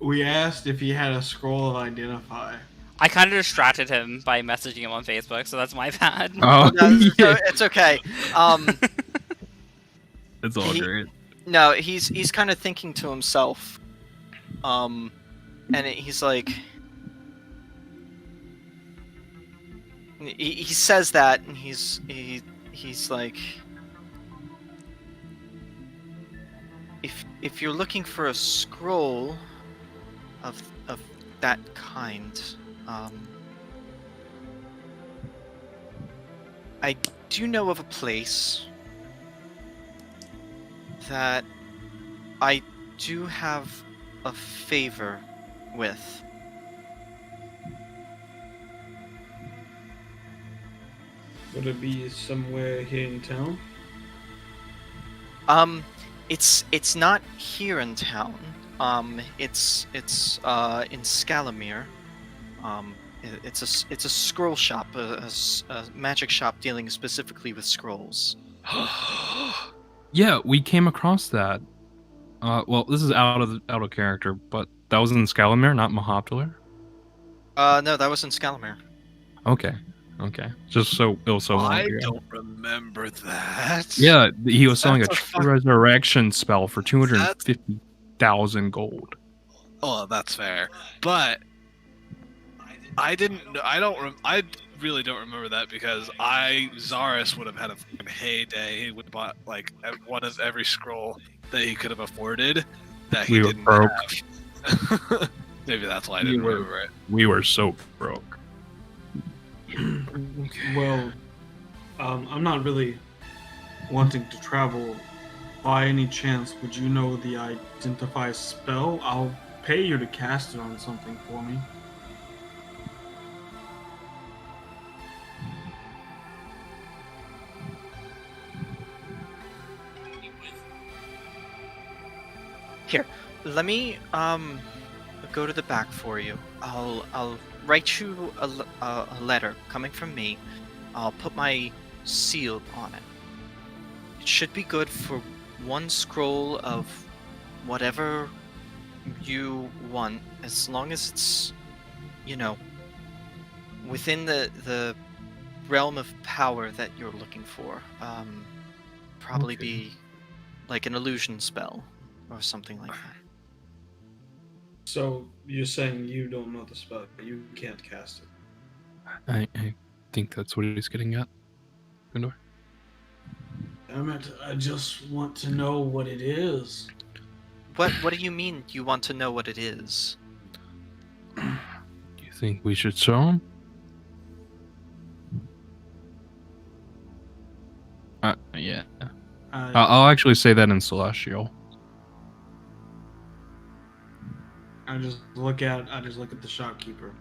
We asked if he had a scroll of identify. I kind of distracted him by messaging him on Facebook, so that's my bad. Oh, yeah. It's okay. It's all he- great. No, he's kind of thinking to himself. He's like, he says that, and he's like, if you're looking for a scroll of that kind, I do know of a place that I do have a favor with. Would it be somewhere here in town? It's not here in town. It's in Scalamere. It's a scroll shop, a magic shop dealing specifically with scrolls. Yeah, we came across that. Well, this is out of character, but that was in Scalamere, not Mahoptiler. No, that was in Scalamere. Okay. Just so it was so long I ago. don't remember that. Yeah, he was selling a That's a true resurrection spell for 250,000 gold. Oh, that's fair. But I didn't. I don't. I really don't remember that because Zaris would have had a fucking heyday. He would have bought like one of every scroll that he could have afforded that he We were didn't broke. have. Maybe that's why I didn't remember it. We were so broke. Well, I'm not really wanting to travel. By any chance, would you know the identify spell? I'll pay you to cast it on something for me. Here, let me go to the back for you. I'll write you a letter coming from me. I'll put my seal on it. It should be good for one scroll of whatever you want, as long as it's, within the realm of power that you're looking for. Probably Okay. be like an illusion spell or something like that. So you're saying you don't know the spell, you can't cast it. I think that's what he's getting at. Gundor? Damn it! I just want to know what it is. What do you mean you want to know what it is? You think we should show him? Yeah. I'll actually say that in Celestial. I just look at the shopkeeper.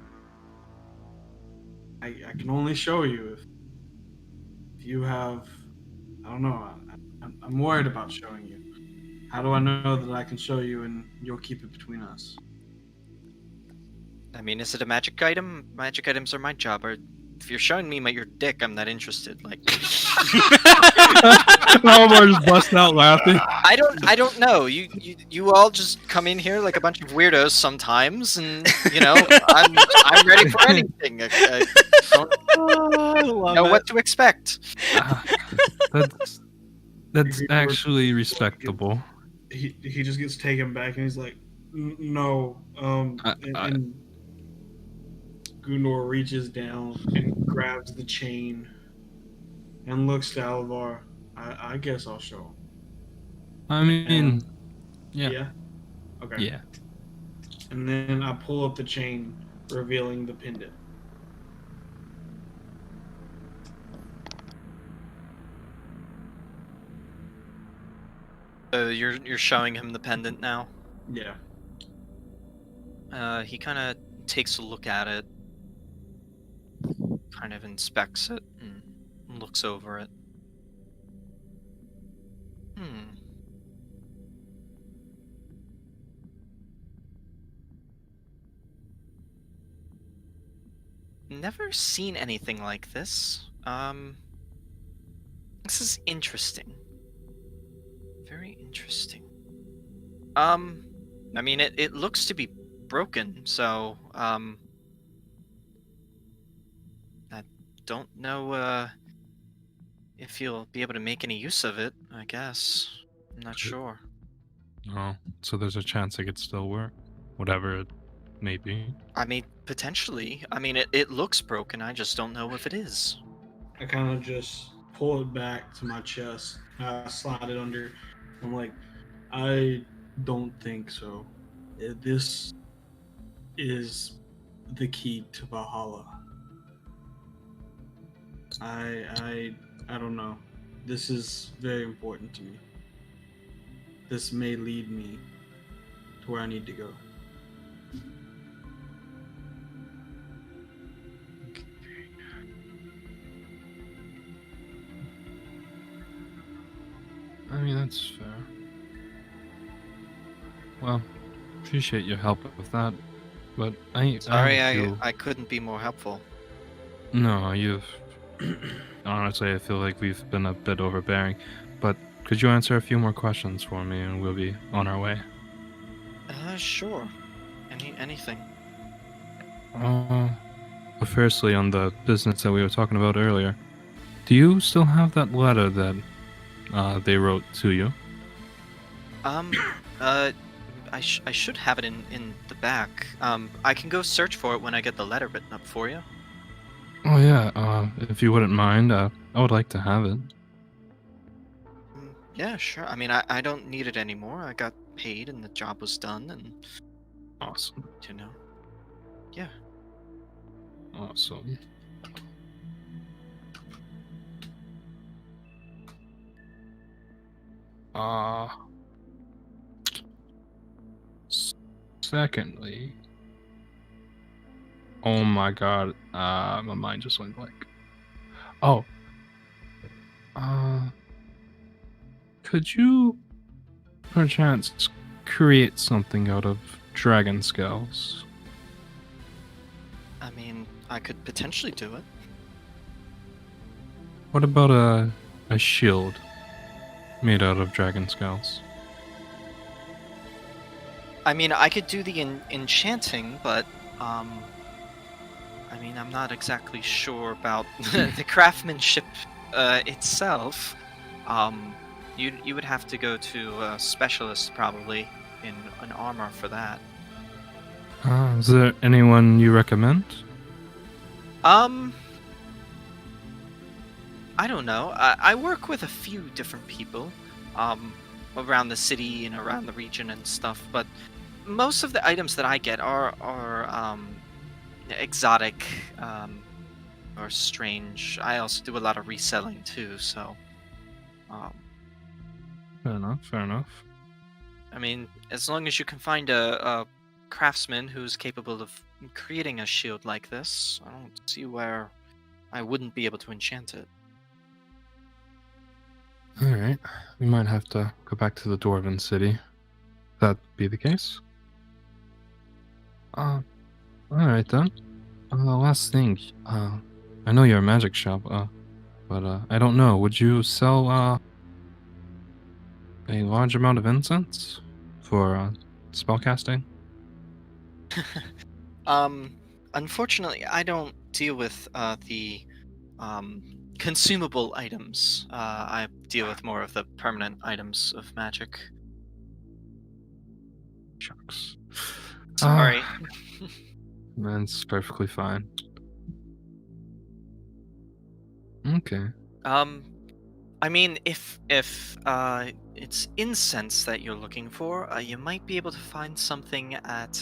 I can only show you if you have. I don't know. I'm worried about showing you. How do I know that I can show you and you'll keep it between us? I mean, is it a magic item? Magic items are my job. Or if you're showing me your dick, I'm not interested. Like, Omar just busting out laughing. I don't know. You all just come in here like a bunch of weirdos sometimes, and I'm ready for anything. I don't know what to expect. That's actually respectable. He just gets taken back and he's like, no. And Gunor reaches down and grabs the chain and looks to Alvar. I guess I'll show him. I mean, yeah. Yeah? Okay. Yeah. And then I pull up the chain, revealing the pendant. So you're showing him the pendant now. Yeah. He kind of takes a look at it, kind of inspects it, and looks over it. Never seen anything like this. This is interesting. Very interesting. I mean, it looks to be broken, so, I don't know, if you'll be able to make any use of it, I guess. I'm not sure. Oh, so there's a chance it could still work, whatever it may be. I mean, potentially. I mean, it looks broken, I just don't know if it is. I kind of just pull it back to my chest. I slide it under. I'm like, I don't think so. This is the key to Valhalla. I don't know. This is very important to me. This may lead me to where I need to go. I mean, that's fair. Well, appreciate your help with that, but Sorry, feel... I couldn't be more helpful. No, you've... Honestly, I feel like we've been a bit overbearing, but could you answer a few more questions for me and we'll be on our way? Sure. Anything. But firstly, on the business that we were talking about earlier, do you still have that letter that they wrote to you? I should have it in the back. I can go search for it when I get the letter written up for you. Oh yeah, if you wouldn't mind, I would like to have it. Yeah, sure. I mean, I don't need it anymore. I got paid and the job was done, and Awesome. Yeah. Awesome. Secondly, oh my god, my mind just went blank. Oh, could you perchance create something out of dragon scales? I mean, I could potentially do it. What about a shield made out of dragon scales? I mean, I could do the enchanting, but I mean, I'm not exactly sure about the craftsmanship itself. You would have to go to a specialist probably in armor for that. Is there anyone you recommend? Um, I don't know. I work with a few different people, around the city and around the region and stuff. But most of the items that I get are exotic, or strange. I also do a lot of reselling too. So, um, Fair enough. Fair enough. I mean, as long as you can find a craftsman who's capable of creating a shield like this, I don't see where I wouldn't be able to enchant it. All right. We might have to go back to the Dwarven city. That be the case? All right then. Last thing. I know you're a magic shop. But I don't know. Would you sell a large amount of incense for spellcasting? Unfortunately, I don't deal with the consumable items. I deal with more of the permanent items of magic. Shucks. Sorry. That's perfectly fine. Okay. I mean, if it's incense that you're looking for, you might be able to find something at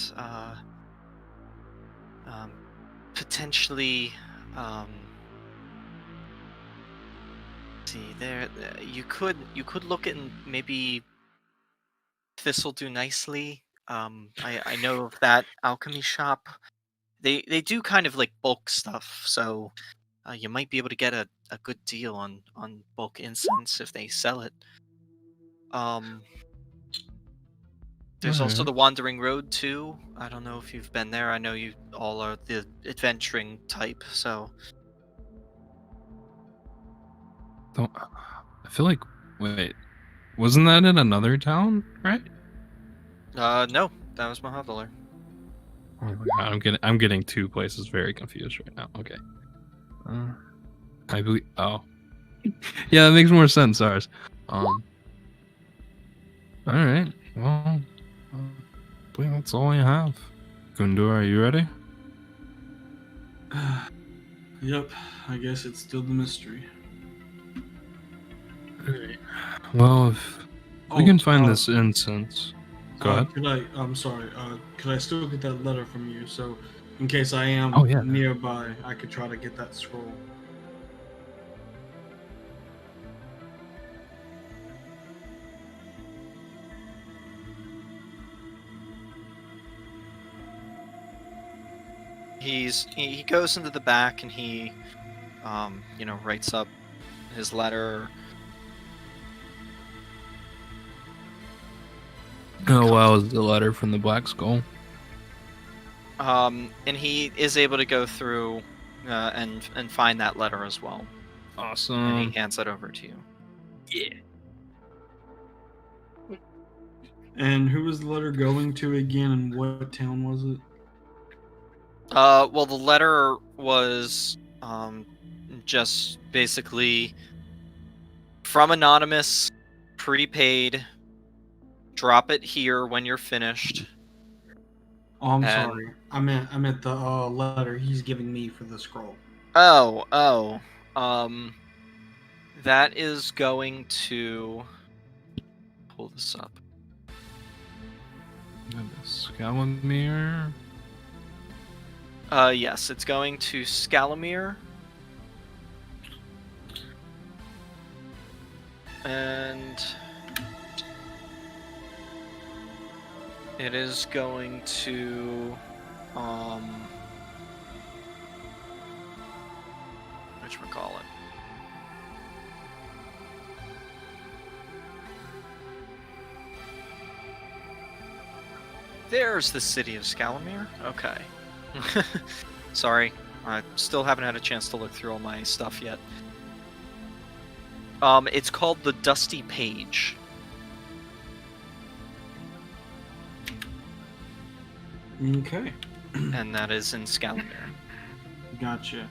potentially. See there, you could look at maybe This'll do nicely. I know of that alchemy shop. They do kind of like bulk stuff, so you might be able to get a good deal on bulk incense if they sell it. There's also Alright. the Wandering Road too. I don't know if you've been there. I know you all are the adventuring type, so Don't. I feel like. Wait. Wasn't that in another town, right? no, that was Mahavdalr. Oh my god, I'm getting two places very confused right now. Okay. I believe. Oh. Yeah, that makes more sense. Ours. All right. Well, I believe that's all I have. Gundur, are you ready? Yep, I guess it's still the mystery. Alright. Well, if we can find this incense. Go ahead. I'm sorry. Could I still get that letter from you? So, in case I am Oh, yeah. nearby, I could try to get that scroll. He goes into the back and he writes up his letter. Oh, wow, is the letter from the Black Skull? And he is able to go through and find that letter as well. And Awesome. he hands it over to you. Yeah. And who was the letter going to again, and what town was it? Well, the letter was just basically from Anonymous, prepaid. Drop it here when you're finished. Oh, I'm And- sorry. I meant the letter he's giving me for the scroll. Oh. That is going to pull this up. Scalamir. Yes, it's going to Scalamir. And it is going to whatchamacallit? There's the city of Scalamere. Okay. Sorry, I still haven't had a chance to look through all my stuff yet. It's called the Dusty Page. Okay. And that is in Scalamere. Gotcha.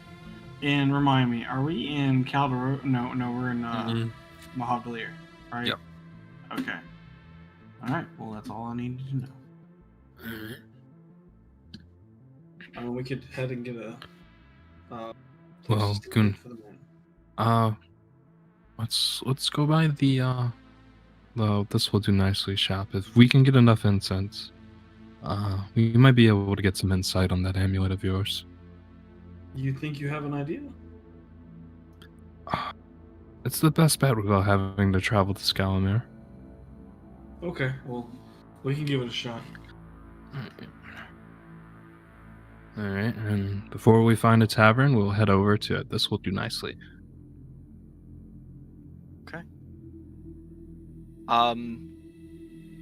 And remind me, are we in Caldero? No, we're in Mahavdalir, right? Yep. Okay. All right. Well, that's all I needed to know. We could head and get a. Well, Goon. Let's go by the this will do nicely shop. If we can get enough incense, we might be able to get some insight on that amulet of yours. You think you have an idea? It's the best bet without having to travel to Scalamere. Okay. Well, we can give it a shot. Alright, and before we find a tavern, we'll head over to it. This will do nicely. Okay.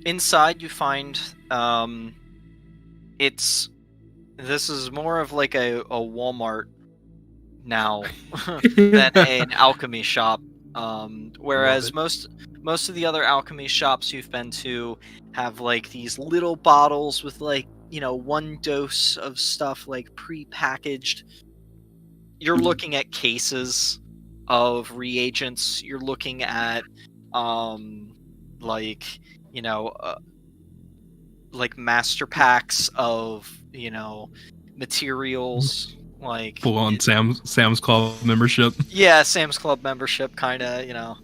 Inside you find this is more of like a Walmart now than an alchemy shop. Whereas most of the other alchemy shops you've been to have like these little bottles with like, you know, one dose of stuff like pre-packaged. You're looking at cases of reagents. You're looking at like, you know, like master packs of, you know, materials, like Full on Sam's Club membership. Yeah, Sam's Club membership, kind of, you know.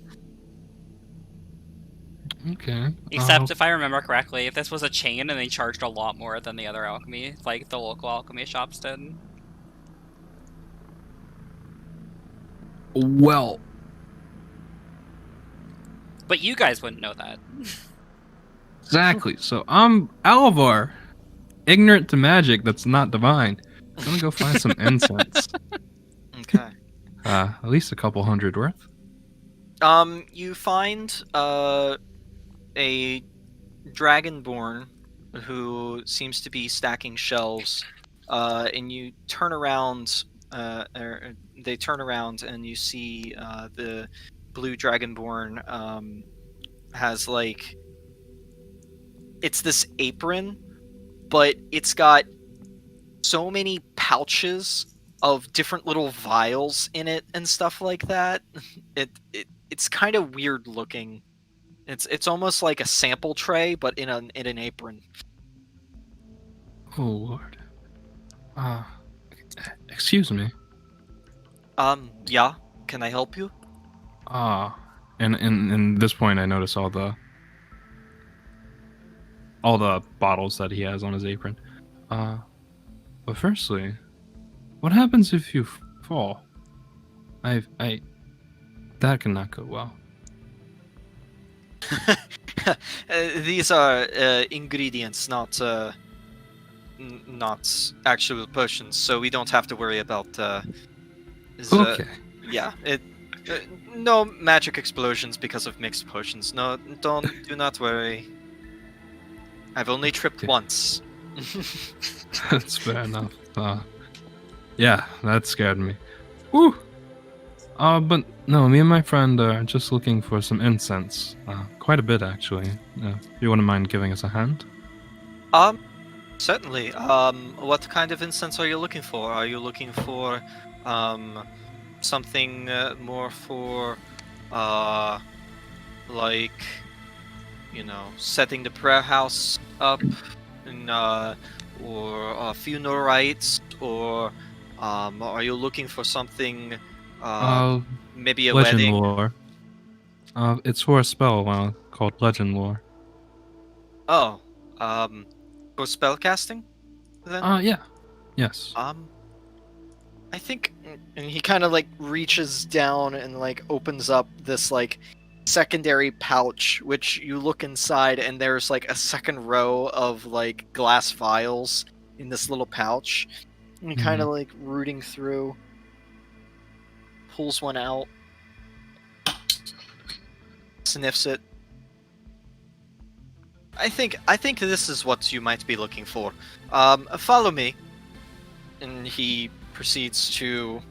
Okay. Except if I remember correctly, if this was a chain and they charged a lot more than the other alchemy, like the local alchemy shops did. Well, but you guys wouldn't know that. Exactly. So I'm Alvar, ignorant to magic that's not divine. I'm gonna go find some incense. Okay. At least a couple hundred worth. You find a dragonborn who seems to be stacking shelves, and you turn around. They turn around and you see the blue dragonborn has like, it's this apron, but it's got so many pouches of different little vials in it and stuff like that. It's kind of weird looking. It's almost like a sample tray, but in an apron. Oh Lord. Excuse me. Yeah. Can I help you? And in this point, I notice all the bottles that he has on his apron. But firstly, what happens if you fall? That cannot go well. These are ingredients, not actual potions, so we don't have to worry about. Okay. Yeah. No magic explosions because of mixed potions. No, do not worry. I've only tripped Okay. once. That's fair enough. Yeah, that scared me. Woo! But no, me and my friend are just looking for some incense. Quite a bit, actually. If you wouldn't mind giving us a hand? Certainly. What kind of incense are you looking for? Are you looking for, something more for, like, you know, setting the prayer house up, and, or funeral rites, or are you looking for something, maybe a Legend wedding? lore. It's for a spell called Legend lore. Oh, for spellcasting, then? Yeah. Yes. I think, and he kind of like reaches down and like opens up this like secondary pouch, which you look inside and there's like a second row of like glass vials in this little pouch. And he kind of like rooting through, pulls one out, sniffs it. I think this is what you might be looking for. Follow me. And he proceeds to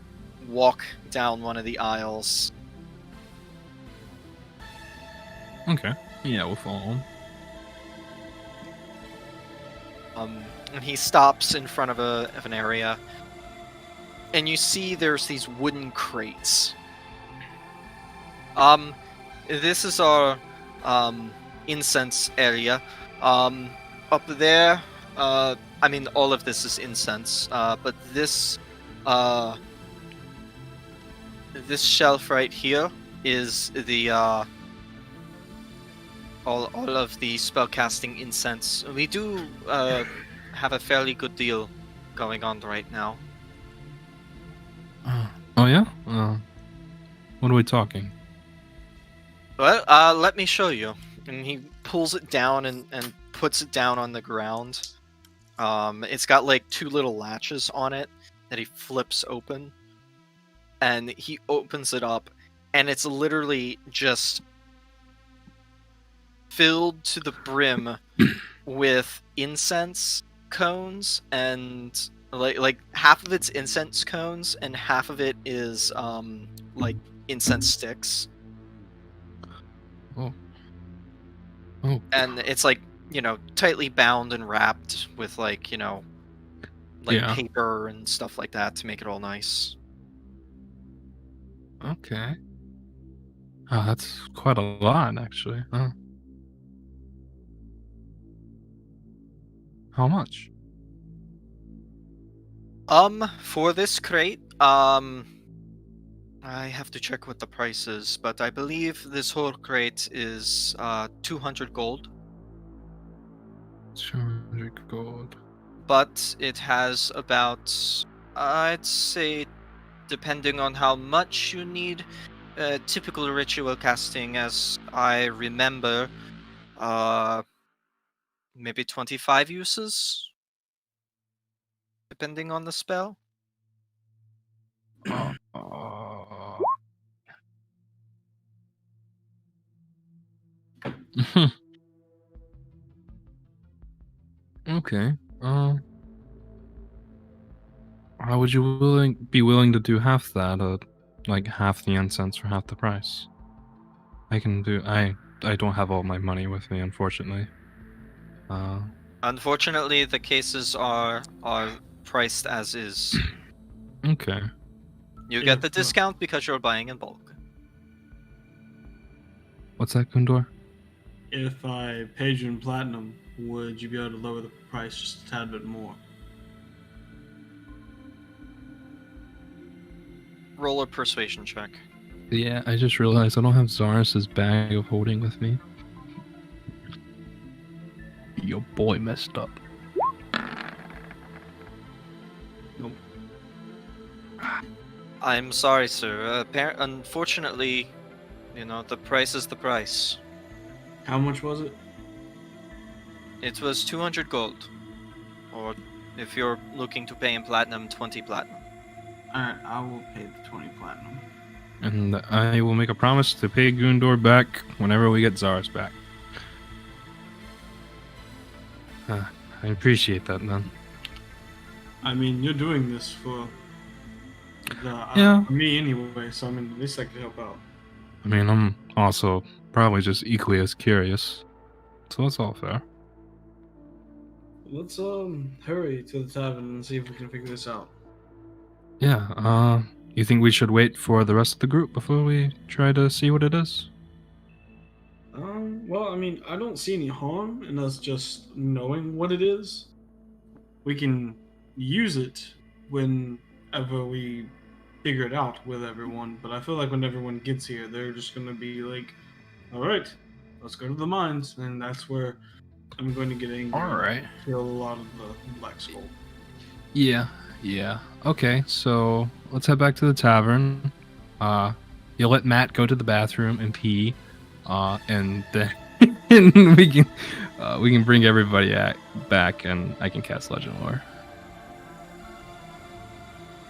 walk down one of the aisles. Okay. Yeah, we'll follow him. And he stops in front of an area, and you see there's these wooden crates. This is our incense area. Up there, I mean, all of this is incense, but this shelf right here is the all of the spellcasting incense. We do have a fairly good deal going on right now. Oh yeah? What are we talking? Well, let me show you. And he pulls it down and puts it down on the ground. It's got like 2 little latches on it that he flips open. And he opens it up, and it's literally just filled to the brim with incense cones, and like half of it's incense cones and half of it is like incense sticks. Oh. And it's like, tightly bound and wrapped with like Yeah. paper and stuff like that to make it all nice. Okay. Oh, that's quite a lot, actually. Huh. How much? For this crate, I have to check what the price is, but I believe this whole crate is 200 gold. 200 gold. But it has about, I'd say, depending on how much you need, typical ritual casting, as I remember, maybe 25 uses, depending on the spell. Okay. How would you be willing to do half that? Like half the incense for half the price? I can do. I don't have all my money with me, unfortunately. Unfortunately, the cases are priced as is. Okay. You get the discount because you're buying in bulk. What's that, Kundor? If I paid you in platinum, would you be able to lower the price just a tad bit more? Roll a persuasion check. Yeah, I just realized I don't have Zaris's bag of holding with me. Your boy messed up. I'm sorry, sir. Unfortunately, the price is the price. How much was it? It was 200 gold. Or, if you're looking to pay in platinum, 20 platinum. Alright, I will pay the 20 platinum. And I will make a promise to pay Gundor back whenever we get Zaris back. I appreciate that, man. I mean, you're doing this for Yeah. me anyway, so I mean, at least I could help out. I mean, I'm also probably just equally as curious. So it's all fair. Let's hurry to the tavern and see if we can figure this out. Yeah, you think we should wait for the rest of the group before we try to see what it is? Well, I mean, I don't see any harm in us just knowing what it is. We can use it whenever we figure it out with everyone, but I feel like when everyone gets here, they're just going to be like, alright, let's go to the mines, and that's where I'm going to get angry. Alright. Kill a lot of the Black Skull. Yeah. Okay, so let's head back to the tavern. You'll let Matt go to the bathroom and pee, and then we can bring everybody back, and I can cast Legend Lore.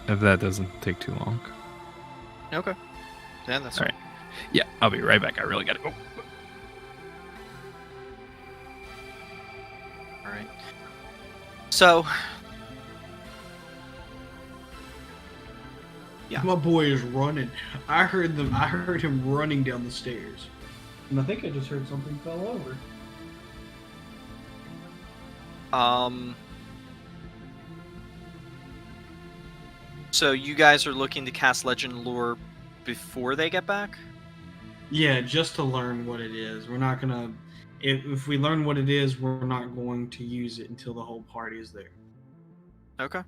If that doesn't take too long. Okay. Yeah, that's all right. Yeah, I'll be right back. I really gotta go. All right. So, yeah. My boy is running. I heard him running down the stairs. And I think I just heard something fell over. So you guys are looking to cast Legend Lore before they get back? Yeah, just to learn what it is. We're not gonna. If we learn what it is, we're not going to use it until the whole party is there. Okay.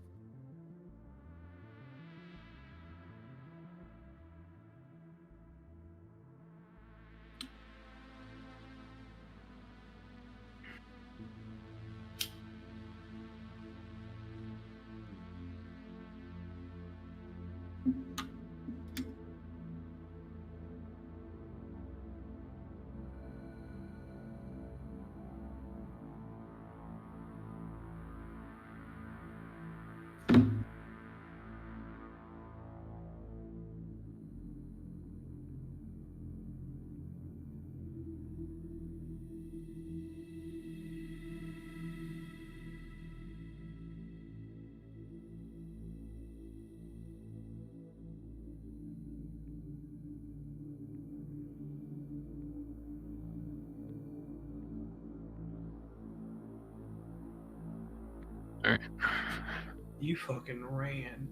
You fucking ran.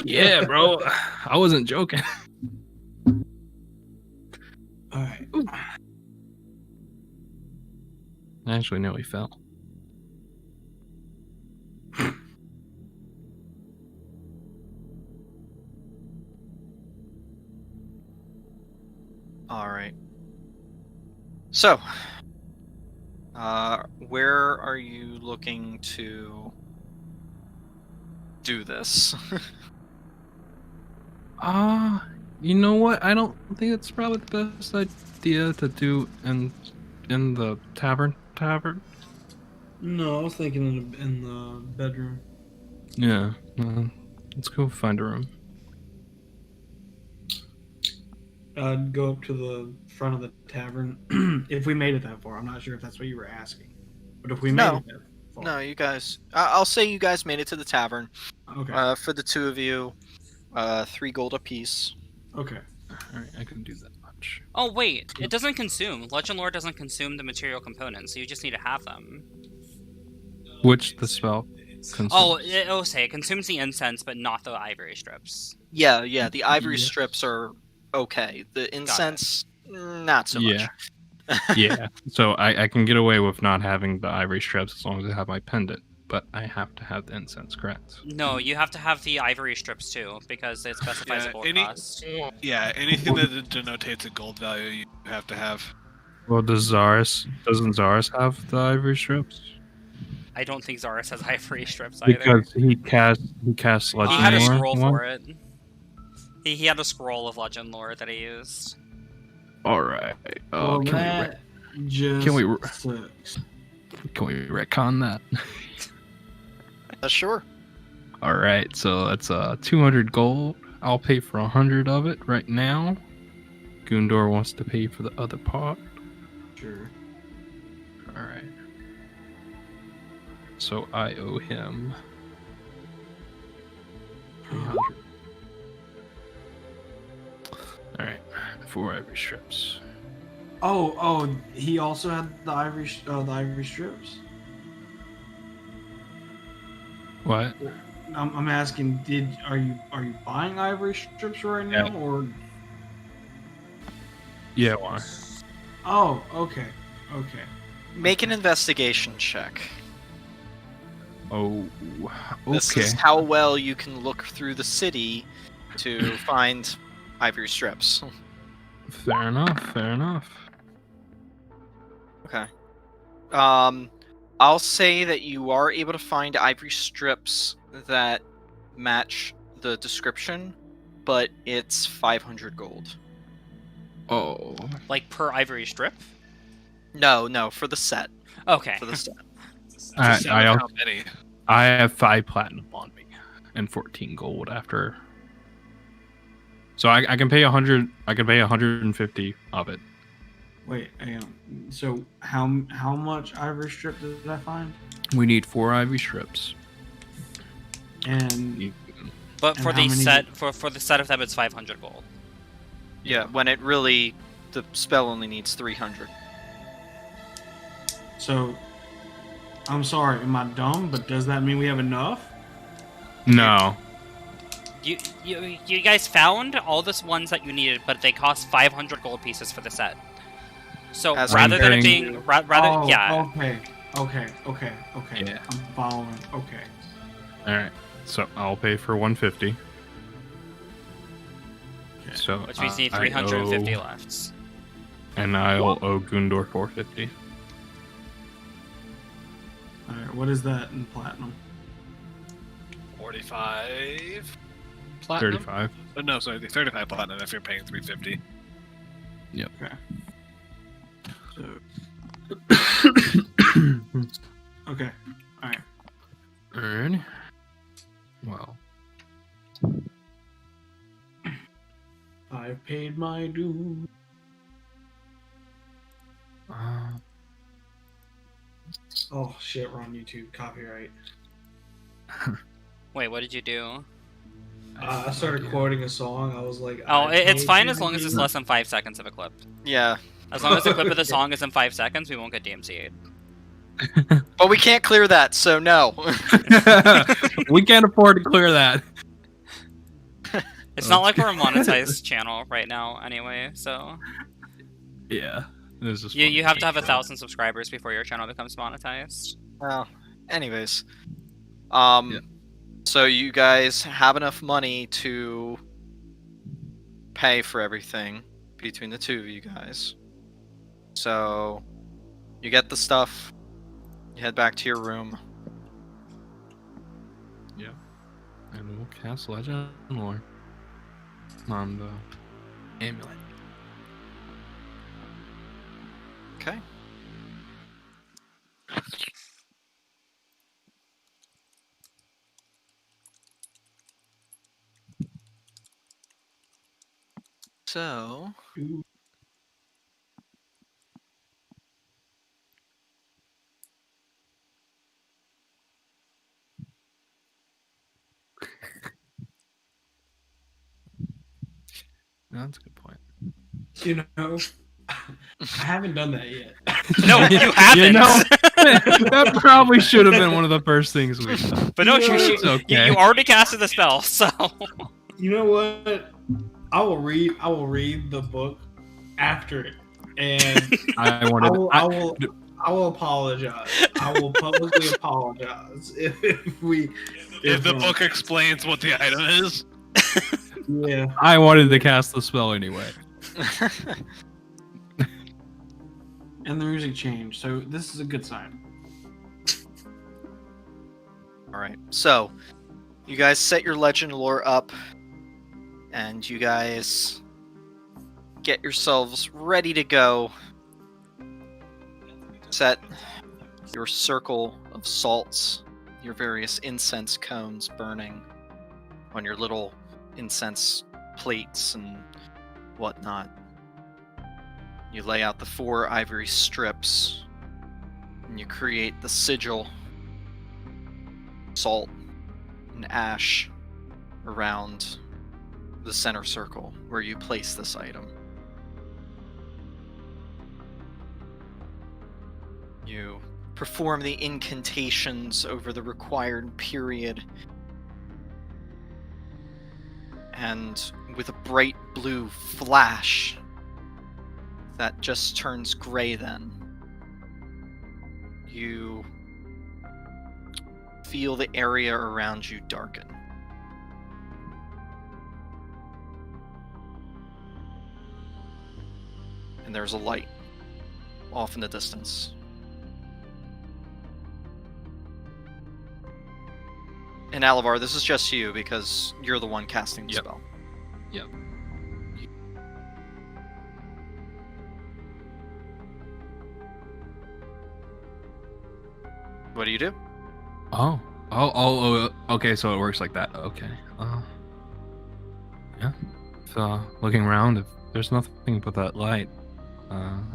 Yeah, bro. I wasn't joking. Alright. Actually, no, he fell. All right. So, where are you looking to do this? You know what? I don't think it's probably the best idea to do in the tavern. No, I was thinking in the bedroom. Yeah. Let's go find a room. I'd go up to the front of the tavern. If we made it that far, I'm not sure if that's what you were asking. But if we made No. it that far. No, you guys. I'll say you guys made it to the tavern. Okay. For the two of you, 3 gold apiece. Okay. Alright, I can do that much. Oh wait, it doesn't consume. Legend Lore doesn't consume the material components, so you just need to have them. Which the spell consumes. Oh, it'll say it consumes the incense, but not the ivory strips. Yeah. The ivory Yes. strips are okay. The incense, not so Yeah. much. Yeah. So I can get away with not having the ivory strips as long as I have my pendant, but I have to have the incense, correct? No, you have to have the ivory strips too, because it specifies a gold cost. Yeah, anything that denotates a gold value, you have to have. Well, doesn't Zaris have the ivory strips? I don't think Zaris has ivory strips either. Because he cast He Legend had a Lore scroll one? for it. He had a scroll of Legend Lore that he used. Alright. Well, Can that just can we- sucks. we retcon that? Sure. Alright, so that's 200 gold. I'll pay for 100 of it right now. Gundor wants to pay for the other part. Sure. Alright. So I owe him 300. Alright, 4 ivory strips. Oh, he also had the ivory strips. What? I'm asking, are you buying ivory strips right now, Yeah. or? Yeah, why? Oh, okay. Make an investigation check. Oh, This okay. is how well you can look through the city to find ivory strips. Fair enough. Okay. I'll say that you are able to find ivory strips that match the description, but it's 500 gold. Oh. Like per ivory strip? No, for the set. Okay. For the set. Just I how many? I have 5 platinum on me and 14 gold after. So I can pay 100. I can pay 150 of it. Wait, hang on. So how much ivory strip did I find? We need 4 ivory strips. And But And for how the many- set for the set of them, it's 500 gold. Yeah, when it really the spell only needs 300. so, I'm sorry, am I dumb? But does that mean we have enough? No. You guys found all the ones that you needed, but they cost 500 gold pieces for the set. So As rather than it rendering- being rather yeah. Okay. Yeah. I'm following. Okay. All right. So I'll pay for 150. Okay. So Which means you need I 350 owe- left. And I'll owe Gundor 450. All right. What is that in platinum? 45 platinum. 35. No, sorry, 35 platinum if you're paying 350. Okay. So. Okay. All right. Alright. Well. I've paid my due. Oh shit! We're on YouTube. Copyright. Wait, what did you do? I started quoting a song. I was like, Oh, I it's paid fine my as long as it's due. less than 5 seconds of a clip. Yeah, As long as the clip of the song is in 5 seconds, we won't get DMCA'd. but we can't clear that, so no. We can't afford to clear that. It's not like we're a monetized channel right now, anyway. So Yeah. This is you have to have funny. 1,000 subscribers before your channel becomes monetized. Well, anyways, Yeah. so you guys have enough money to pay for everything between the two of you guys. So you get the stuff, you head back to your room. And we'll cast Legend Lore on the amulet. Okay. So, That's a good point. You know, I haven't done that yet. No, you haven't. You know, that probably should have been one of the first things we done. But no, You know, it's okay. you already casted the spell, so You know what? I will read the book after it, and I wanted. I will apologize. I will publicly apologize if If the book explains what the item is. Yeah. I wanted to cast the spell anyway. And the music changed, so this is a good sign. all right. So, you guys set your legend lore up, and you guys get yourselves ready to go. Set your circle of salts, your various incense cones burning on your little incense plates and whatnot. You lay out the 4 ivory strips, and you create the sigil, salt and ash around the center circle where you place this item. You perform the incantations over the required period, and with a bright blue flash that just turns gray, then you feel the area around you darken. And there's a light off in the distance. And Alavar, this is just you because you're the one casting the Yep. spell. Yep. What do you do? Oh, okay, so it works like that. Okay. Yeah. So, looking around, if there's nothing but that light,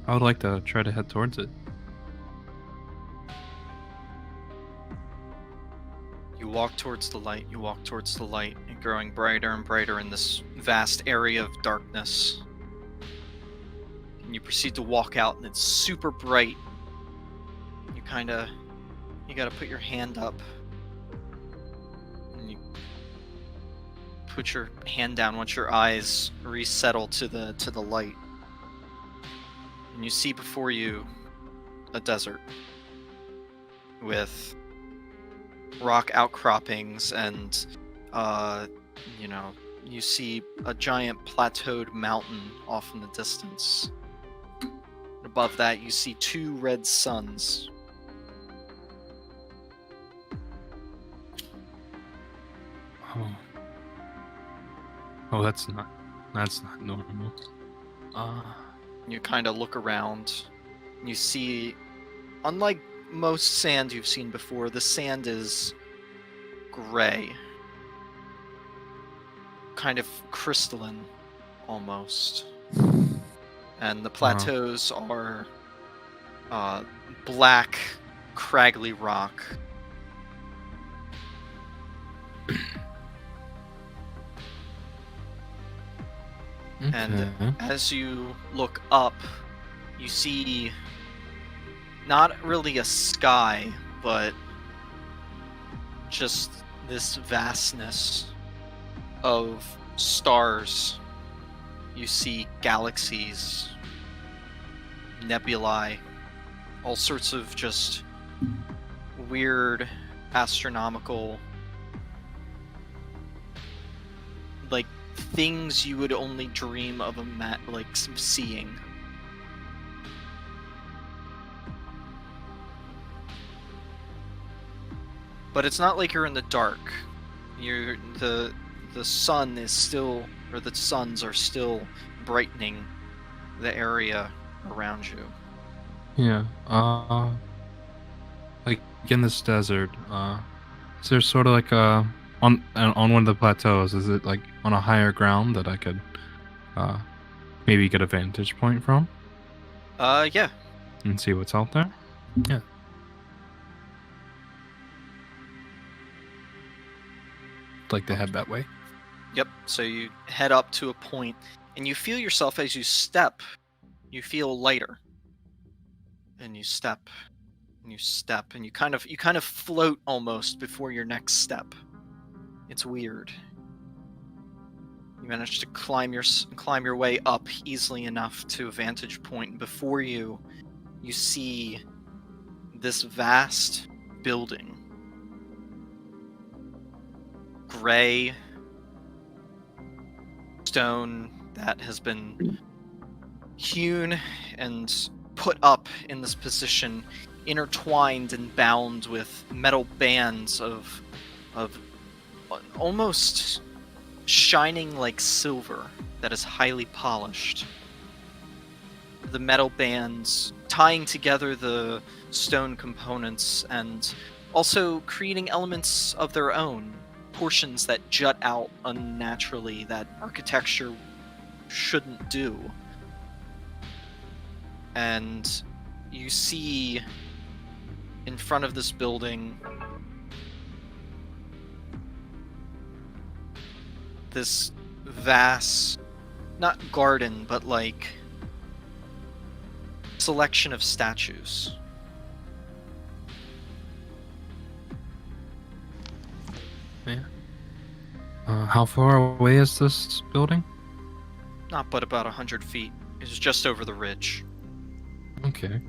I would like to try to head towards it. You walk towards the light, you walk towards the light, and growing brighter and brighter in this vast area of darkness. And you proceed to walk out, and it's super bright. You gotta put your hand up. And you put your hand down once your eyes resettle to the light. And you see before you a desert with rock outcroppings and you see a giant plateaued mountain off in the distance. Above that you see 2 red suns. Oh, that's not normal. You kind of look around. You see, unlike most sand you've seen before, the sand is gray. Kind of crystalline, almost. And the plateaus are black, craggly rock. And as you look up, you see not really a sky, but just this vastness of stars. You see galaxies, nebulae, all sorts of just weird astronomical, like, things you would only dream of seeing. But it's not like you're in the dark. The sun is still, or the suns are still brightening the area around you. Yeah. Like in this desert, is there sort of like on one of the plateaus? Is it like on a higher ground that I could maybe get a vantage point from? Yeah. And see what's out there? Yeah. I'd like to head that way. Yep, so you head up to a point, and you feel yourself as you step, you feel lighter. And you step, and you step, and you kind of float almost before your next step. It's weird. You manage to climb your way up easily enough to a vantage point, and before you see this vast building. Gray stone that has been hewn and put up in this position, intertwined and bound with metal bands of almost shining like silver that is highly polished. The metal bands tying together the stone components and also creating elements of their own, portions that jut out unnaturally that architecture shouldn't do. And you see in front of this building this vast, not garden, but like selection of statues. Yeah. How far away is this building? Not but about 100 feet. It's just over the ridge. Okay.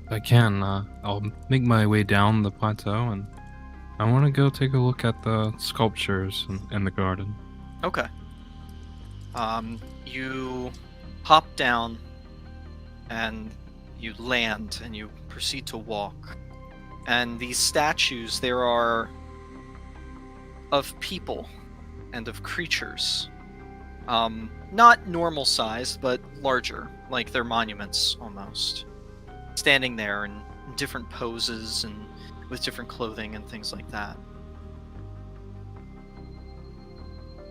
If I can, I'll make my way down the plateau, and I want to go take a look at the sculptures in the garden. Okay. You hop down, and you land, and you proceed to walk. And these statues, there are of people and of creatures. Not normal size, but larger, like they're monuments almost. Standing there in different poses and with different clothing and things like that.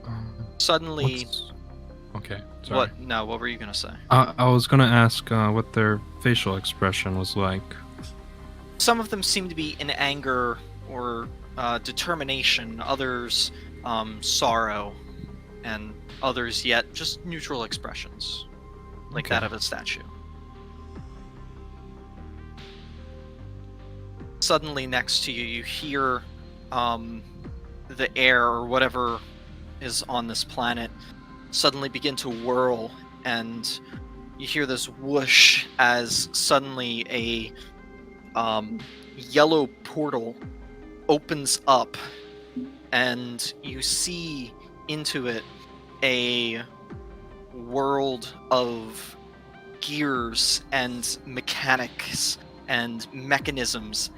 Um, Suddenly, Okay, sorry. What? No, what were you gonna say? I was gonna ask what their facial expression was like. Some of them seem to be in anger or determination. Others, sorrow, and others yet just neutral expressions, like Okay. that of a statue. Suddenly, next to you, you hear the air or whatever is on this planet suddenly begin to whirl, and you hear this whoosh as suddenly a yellow portal opens up, and you see into it a world of gears and mechanics and mechanisms,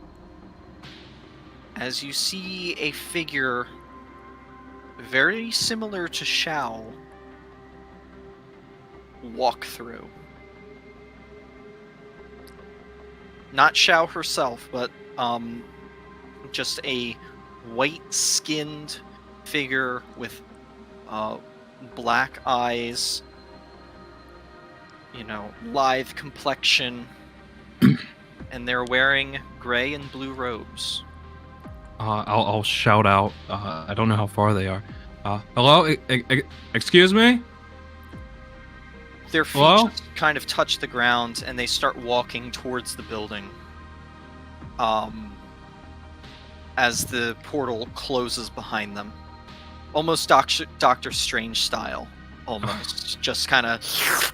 as you see a figure very similar to Shao walk through. Not Shao herself, but just a white-skinned figure with black eyes, lithe complexion, and they're wearing gray and blue robes. I'll shout out. I don't know how far they are. Hello? Excuse me? Their feet Hello? just kind of touch the ground, and they start walking towards the building. As the portal closes behind them. Almost Doctor Strange style. Almost. Just kind of...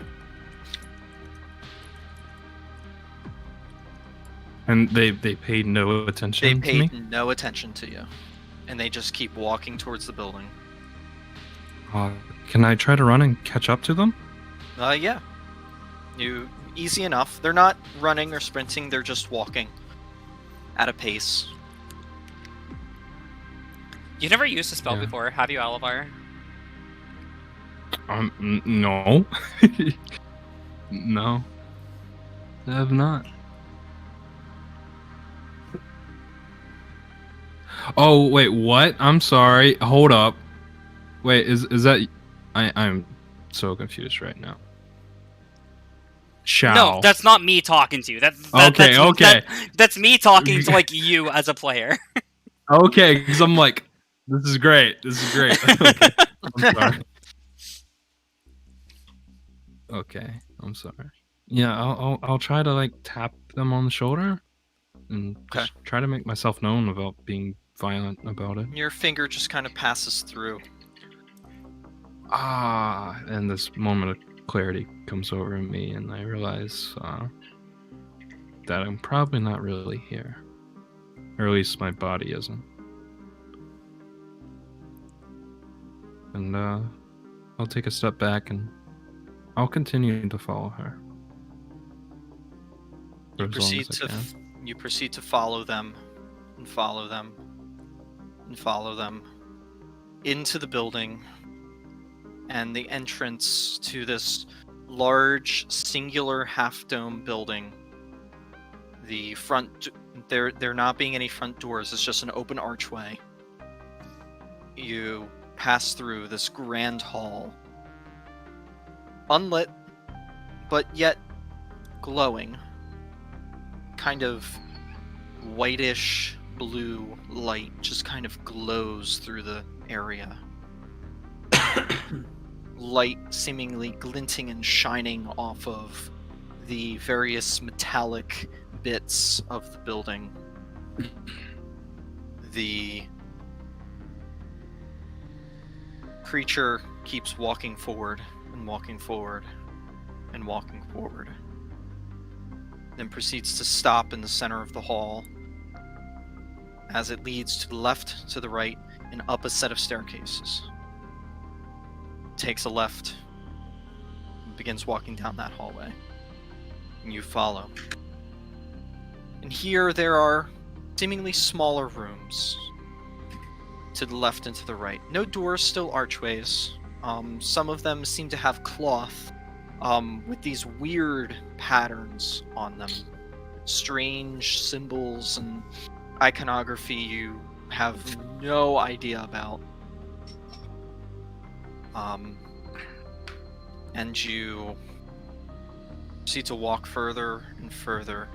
And they paid no attention They to me? paid no attention to you. And they just keep walking towards the building. Can I try to run and catch up to them? Yeah. Easy enough. They're not running or sprinting, they're just walking. At a pace. You never used a spell Yeah. before, have you, Alavar? No. No. I have not. Oh, wait, what? I'm sorry. Hold up. Wait, is that... I'm so confused right now. Shao. No, that's not me talking to you. That's me talking to, like, you as a player. Okay, because I'm like, this is great. This is great. Okay, I'm sorry. Okay, I'm sorry. Yeah, I'll try to like tap them on the shoulder and just try to make myself known without being violent about it. Your finger just kind of passes through. And this moment of clarity comes over me, and I realize that I'm probably not really here, or at least my body isn't. And I'll take a step back and I'll continue to follow her. You proceed to follow them, and follow them, and follow them into the building, and the entrance to this large, singular half-dome building. The front, there not being any front doors, it's just an open archway. You pass through this grand hall, unlit, but yet glowing. Kind of whitish blue light just kind of glows through the area. Light seemingly glinting and shining off of the various metallic bits of the building. The creature keeps walking forward and walking forward and walking forward. Then proceeds to stop in the center of the hall as it leads to the left, to the right, and up a set of staircases. Takes a left and begins walking down that hallway. And you follow. And here there are seemingly smaller rooms to the left and to the right. No doors, still archways. Some of them seem to have cloth with these weird patterns on them. Strange symbols and iconography you have no idea about. and you proceed to walk further and further.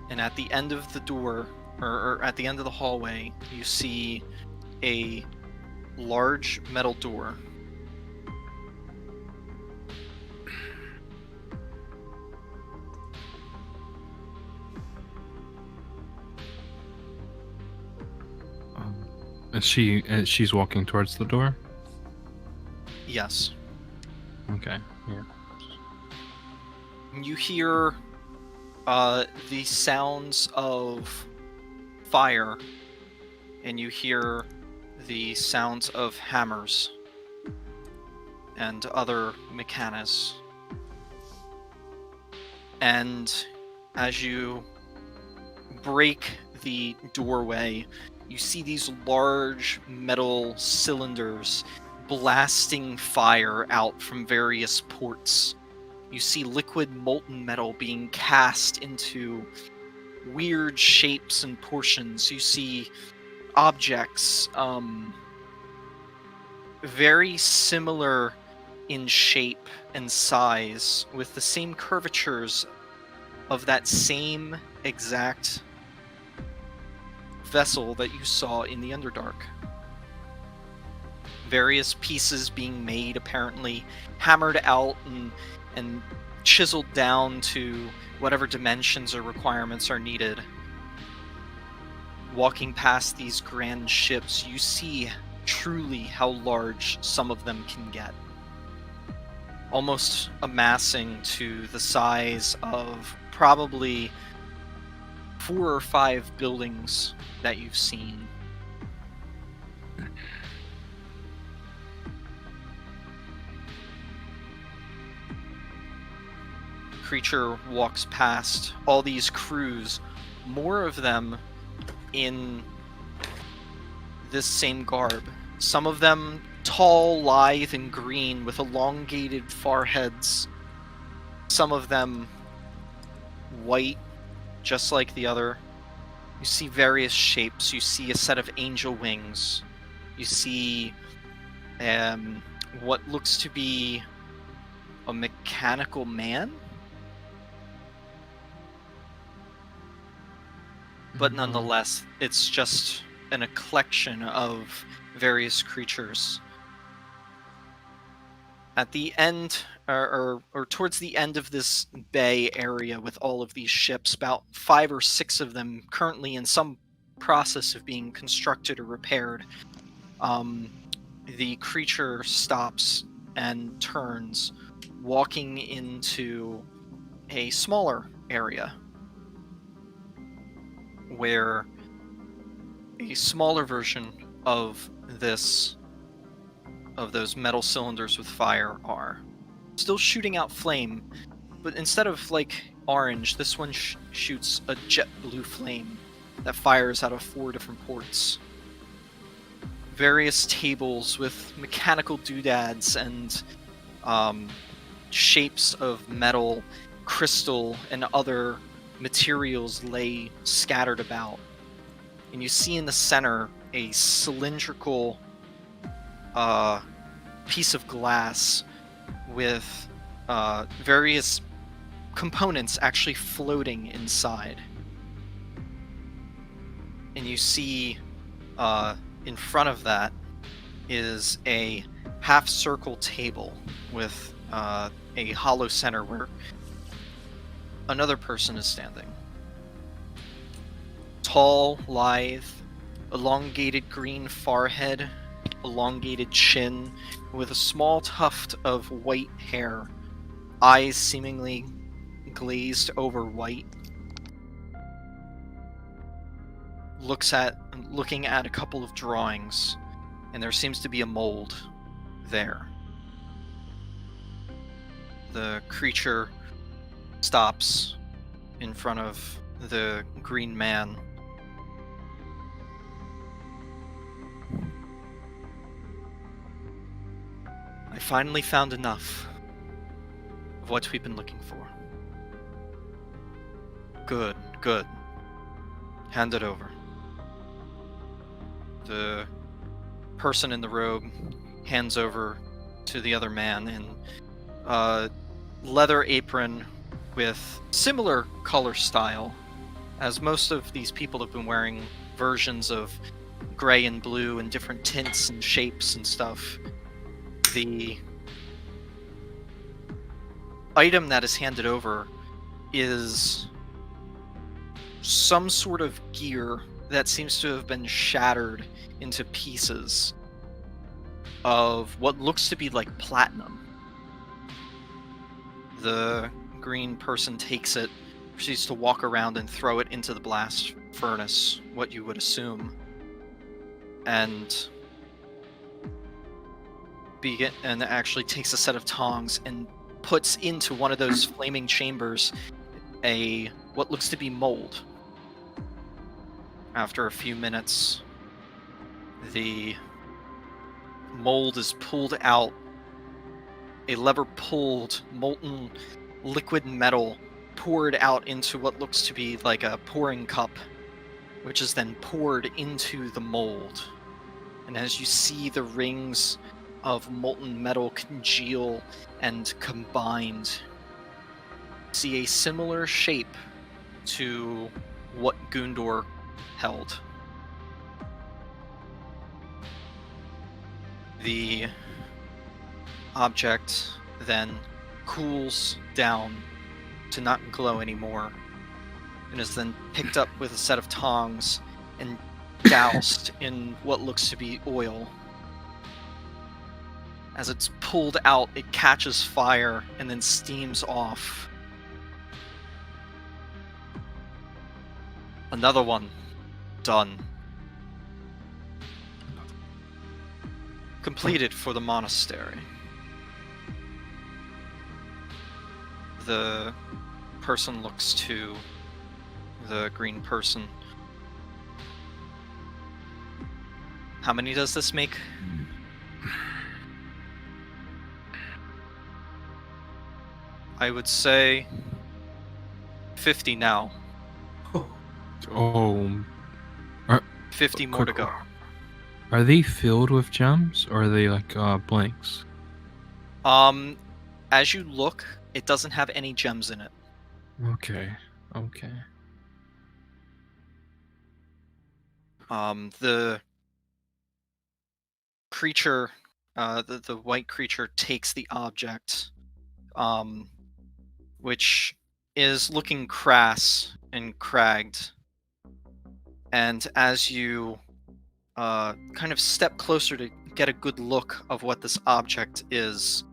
And at the end of the door, or at the end of the hallway, you see a large metal door. She's walking towards the door? Yes. Okay, yeah. You hear the sounds of fire, and you hear the sounds of hammers and other mechanis. And as you break the doorway, you see these large metal cylinders blasting fire out from various ports. You see liquid molten metal being cast into weird shapes and portions. You see objects very similar in shape and size, with the same curvatures of that same exact vessel that you saw in the Underdark. Various pieces being made, apparently hammered out and chiseled down to whatever dimensions or requirements are needed. Walking past these grand ships, you see truly how large some of them can get. Almost amassing to the size of probably 4 or 5 buildings that you've seen. Creature walks past all these crews, more of them in this same garb. Some of them tall, lithe, and green with elongated foreheads. Some of them white, just like the other. You see various shapes. You see a set of angel wings. You see what looks to be a mechanical man. But nonetheless, it's just a collection of various creatures. At the end, or towards the end of this bay area with all of these ships, about 5 or 6 of them currently in some process of being constructed or repaired, the creature stops and turns, walking into a smaller area where a smaller version of those metal cylinders with fire are still shooting out flame, but instead of like orange, this one shoots a jet blue flame that fires out of 4 different ports. Various tables with mechanical doodads and shapes of metal, crystal, and other materials lay scattered about. And you see in the center a cylindrical piece of glass with various components actually floating inside. And you see in front of that is a half-circle table with a hollow center where another person is standing. Tall, lithe, elongated green forehead, elongated chin, with a small tuft of white hair, eyes seemingly glazed over white. Looking at a couple of drawings, and there seems to be a mold there. The creature stops in front of the green man. I finally found enough of what we've been looking for. Good, good. Hand it over. The person in the robe hands over to the other man, and leather apron with similar color style, as most of these people have been wearing versions of gray and blue and different tints and shapes and stuff. The item that is handed over is some sort of gear that seems to have been shattered into pieces of what looks to be like platinum. The green person takes it, proceeds to walk around and throw it into the blast furnace, what you would assume, and actually takes a set of tongs and puts into one of those flaming chambers what looks to be mold. After a few minutes, the mold is pulled out. A lever pulled, molten liquid metal poured out into what looks to be like a pouring cup, which is then poured into the mold. And as you see the rings of molten metal congeal and combined, see a similar shape to what Gundor held. The object then cools down to not glow anymore, and is then picked up with a set of tongs and doused in what looks to be oil. As it's pulled out, it catches fire and then steams off. Another one. Done. Completed for the monastery. The person looks to the green person. How many does this make? I would say 50 now. Oh. 50 more to go. Are they filled with gems, or are they like blanks? As you look, it doesn't have any gems in it. Okay. The creature, the white creature takes the object, which is looking crass and cragged. And as you kind of step closer to get a good look of what this object is,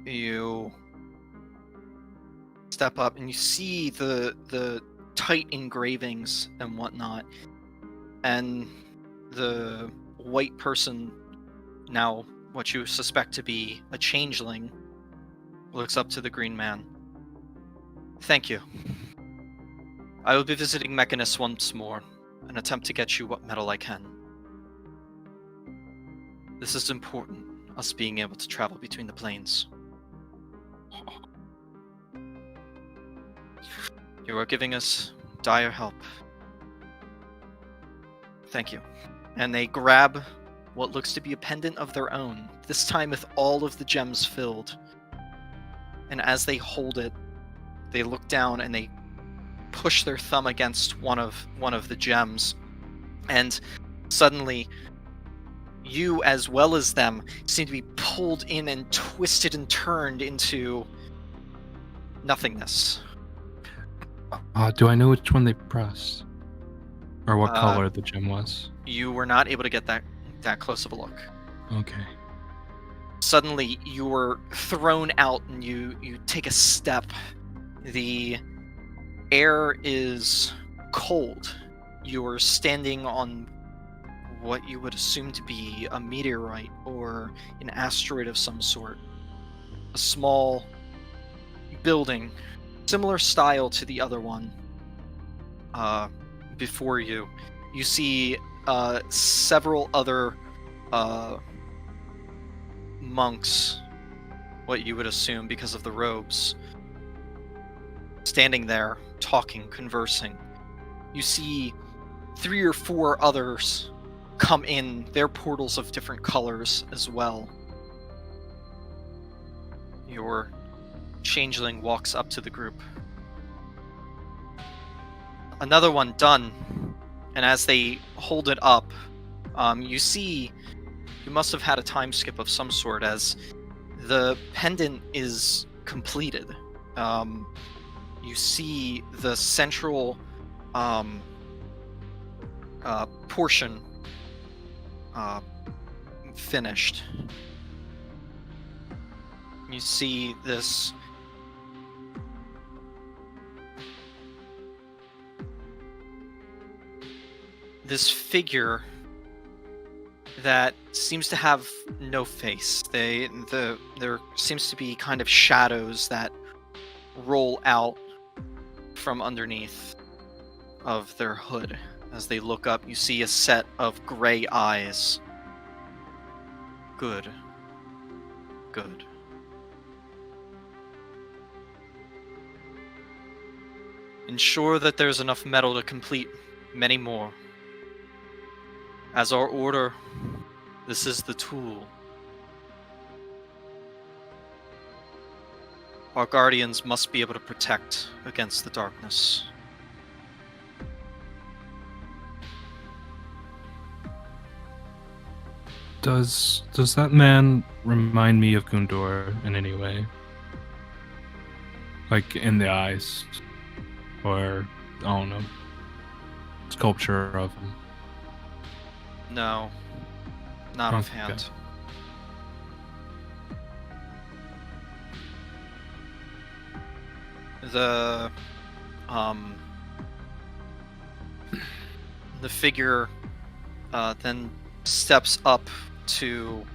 you step up and you see the tight engravings and whatnot, and the white person, now what you suspect to be a changeling, looks up to the green man. Thank you. I will be visiting Mechanus once more and attempt to get you what metal I can. This is important, us being able to travel between the planes. You are giving us dire help. Thank you. And they grab what looks to be a pendant of their own, this time with all of the gems filled. And as they hold it, they look down and they push their thumb against one of the gems, and suddenly you, as well as them, seem to be pulled in and twisted and turned into nothingness. Do I know which one they pressed? Or what color the gem was? You were not able to get that close of a look. Okay. Suddenly, you were thrown out and you take a step. The air is cold. You're standing on what you would assume to be a meteorite or an asteroid of some sort. A small building, similar style to the other one. Before you, you see several other monks, what you would assume because of the robes, standing there, talking, conversing. You see 3 or 4 others come in, their portals of different colors as well. your changeling walks up to the group. Another one done. And as they hold it up, you see you must have had a time skip of some sort as the pendant is completed. You see the central portion finished. You see this figure that seems to have no face. There seems to be kind of shadows that roll out from underneath of their hood. As they look up, you see a set of gray eyes. Good. Good. Ensure that there's enough metal to complete many more. As our order, this is the tool. Our guardians must be able to protect against the darkness. Does that man remind me of Gundor in any way? Like in the eyes? Or, I don't know, sculpture of him? No. Not offhand. Okay. The figure then steps up to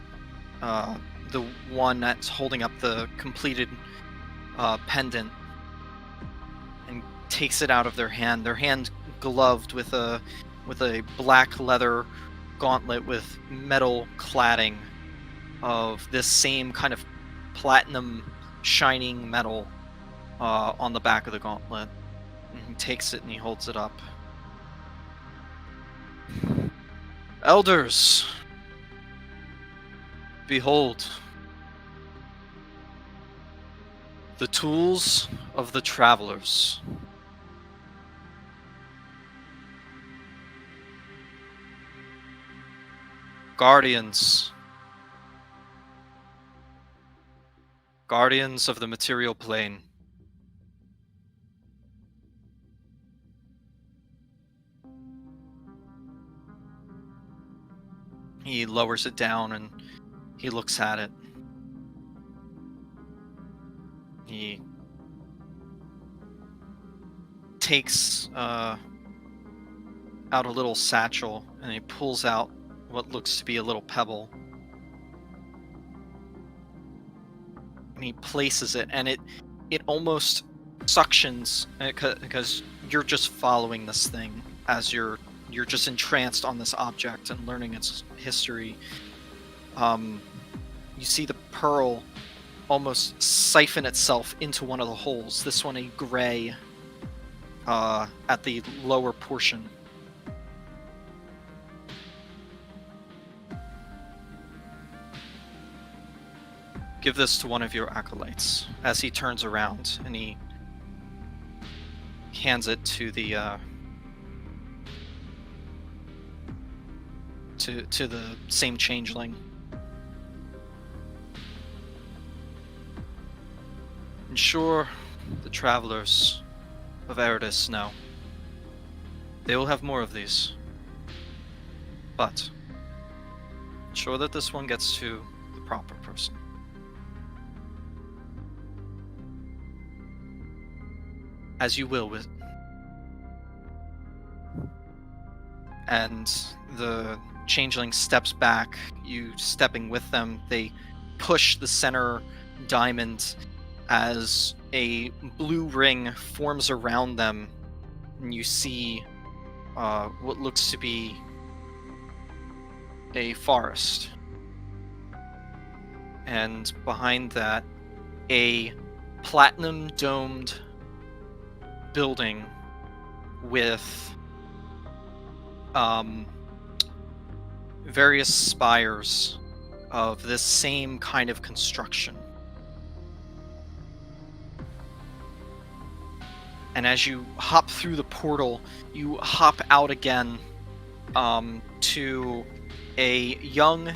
the one that's holding up the completed pendant and takes it out of their hand. Their hand gloved with a black leather gauntlet with metal cladding of this same kind of platinum shining metal on the back of the gauntlet. And he takes it and he holds it up. Elders, behold, the tools of the travelers. Guardians of the material plane. He lowers it down and he looks at it. He takes out a little satchel and he pulls out what looks to be a little pebble. And he places it, and it almost suctions because you're just following this thing as you're just entranced on this object and learning its history. You see the pearl almost siphon itself into one of the holes. This one a gray at the lower portion. Give this to one of your acolytes as he turns around and he hands it to the to the same changeling. Ensure the travelers of Erudis know. They will have more of these. But ensure that this one gets to the proper person. As you will with. And the changeling steps back, you stepping with them. They push the center diamond as a blue ring forms around them, and you see what looks to be a forest. And behind that, a platinum domed building with various spires of this same kind of construction. And as you hop through the portal, you hop out again to a young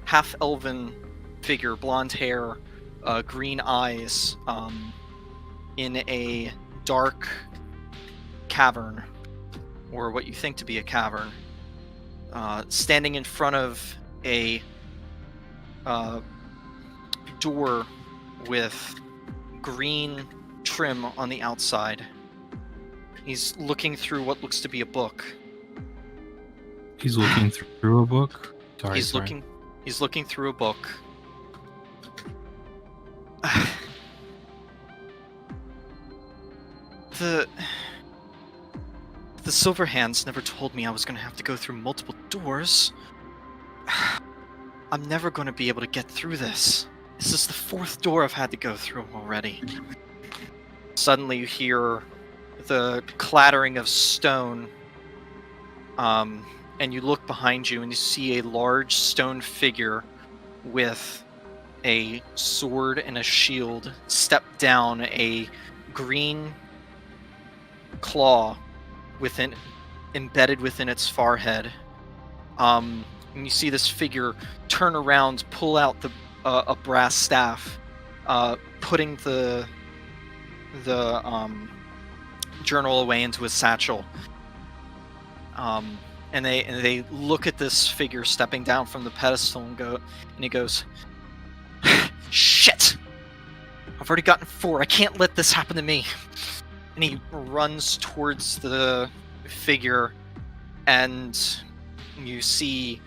half-elven figure, blonde hair, green eyes, in a dark cavern, or what you think to be a cavern, standing in front of a door with green trim on the outside. He's looking through what looks to be a book. He's looking through a book? Sorry. He's looking through a book. The Silver Hands never told me I was going to have to go through multiple doors. I'm never going to be able to get through this. This is the 4th door I've had to go through already. Suddenly you hear the clattering of stone, and you look behind you and you see a large stone figure with a sword and a shield step down a green claw embedded within its forehead. And you see this figure turn around, pull out a brass staff, putting the journal away into his satchel. And they look at this figure stepping down from the pedestal and he goes, "Shit! I've already gotten 4. I can't let this happen to me." And he runs towards the figure, and you see,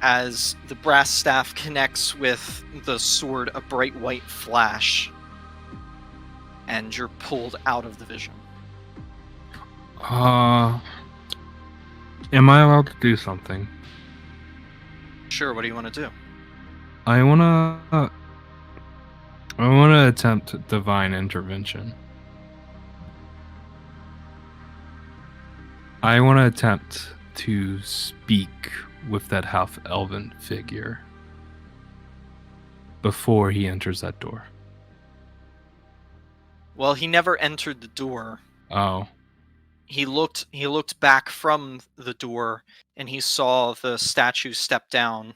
as the brass staff connects with the sword, a bright white flash, and you're pulled out of the vision. Am I allowed to do something? Sure, what do you want to do? I wanna attempt divine intervention. I want to attempt to speak with that half-elven figure before he enters that door. Well, he never entered the door. Oh. He looked back from the door, and he saw the statue step down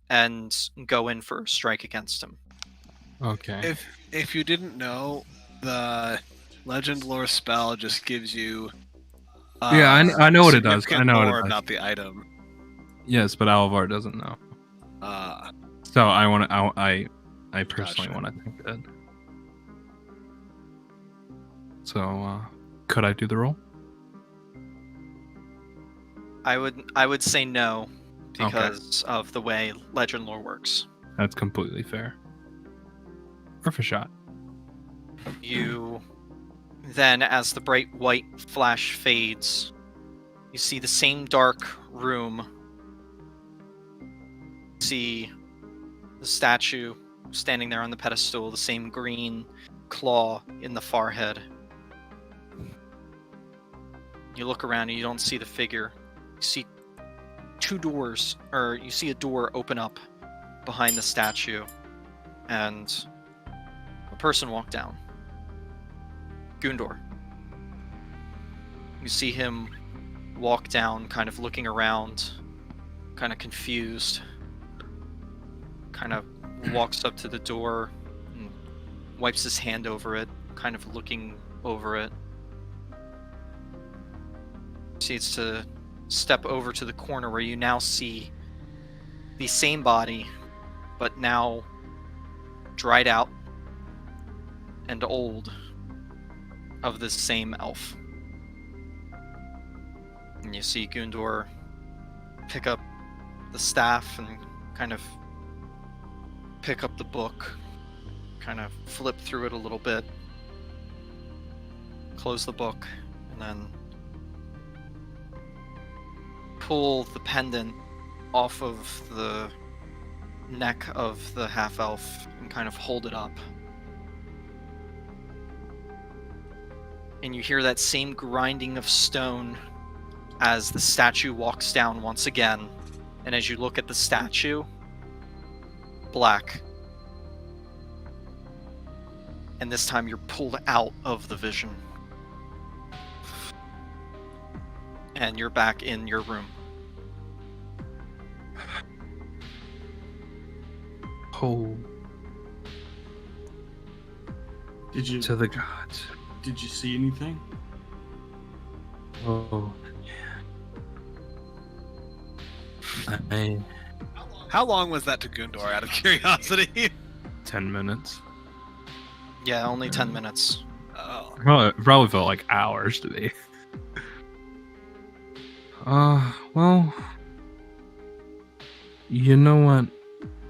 and go in for a strike against him. Okay. If you didn't know, the legend lore spell just gives you yeah, I know what it does. I know what it does. About the item. Yes, but Alvar doesn't know. So I personally want to think that. So, could I do the roll? I would say no, because of the way legend lore works. That's completely fair. Worth a shot. You then, as the bright white flash fades, you see the same dark room. You see the statue standing there on the pedestal, the same green claw in the forehead. You look around and you don't see the figure. You see 2 doors, or you see a door open up behind the statue, and a person walk down. Gundor. You see him walk down, kind of looking around, kind of confused. Kind of walks up to the door and wipes his hand over it, kind of looking over it. Proceeds to step over to the corner where you now see the same body, but now dried out and old, of this same elf. And you see Gundor pick up the staff and kind of pick up the book, kind of flip through it a little bit, close the book, and then pull the pendant off of the neck of the half-elf and kind of hold it up. And you hear that same grinding of stone as the statue walks down once again. And as you look at the statue, black. and this time you're pulled out of the vision. And you're back in your room. Oh, Did you to the gods. did you see anything? Oh. I How long was that to Gundor, out of curiosity? 10 minutes. Yeah, only 10 minutes. Oh. Probably felt like hours to me. Well, you know what?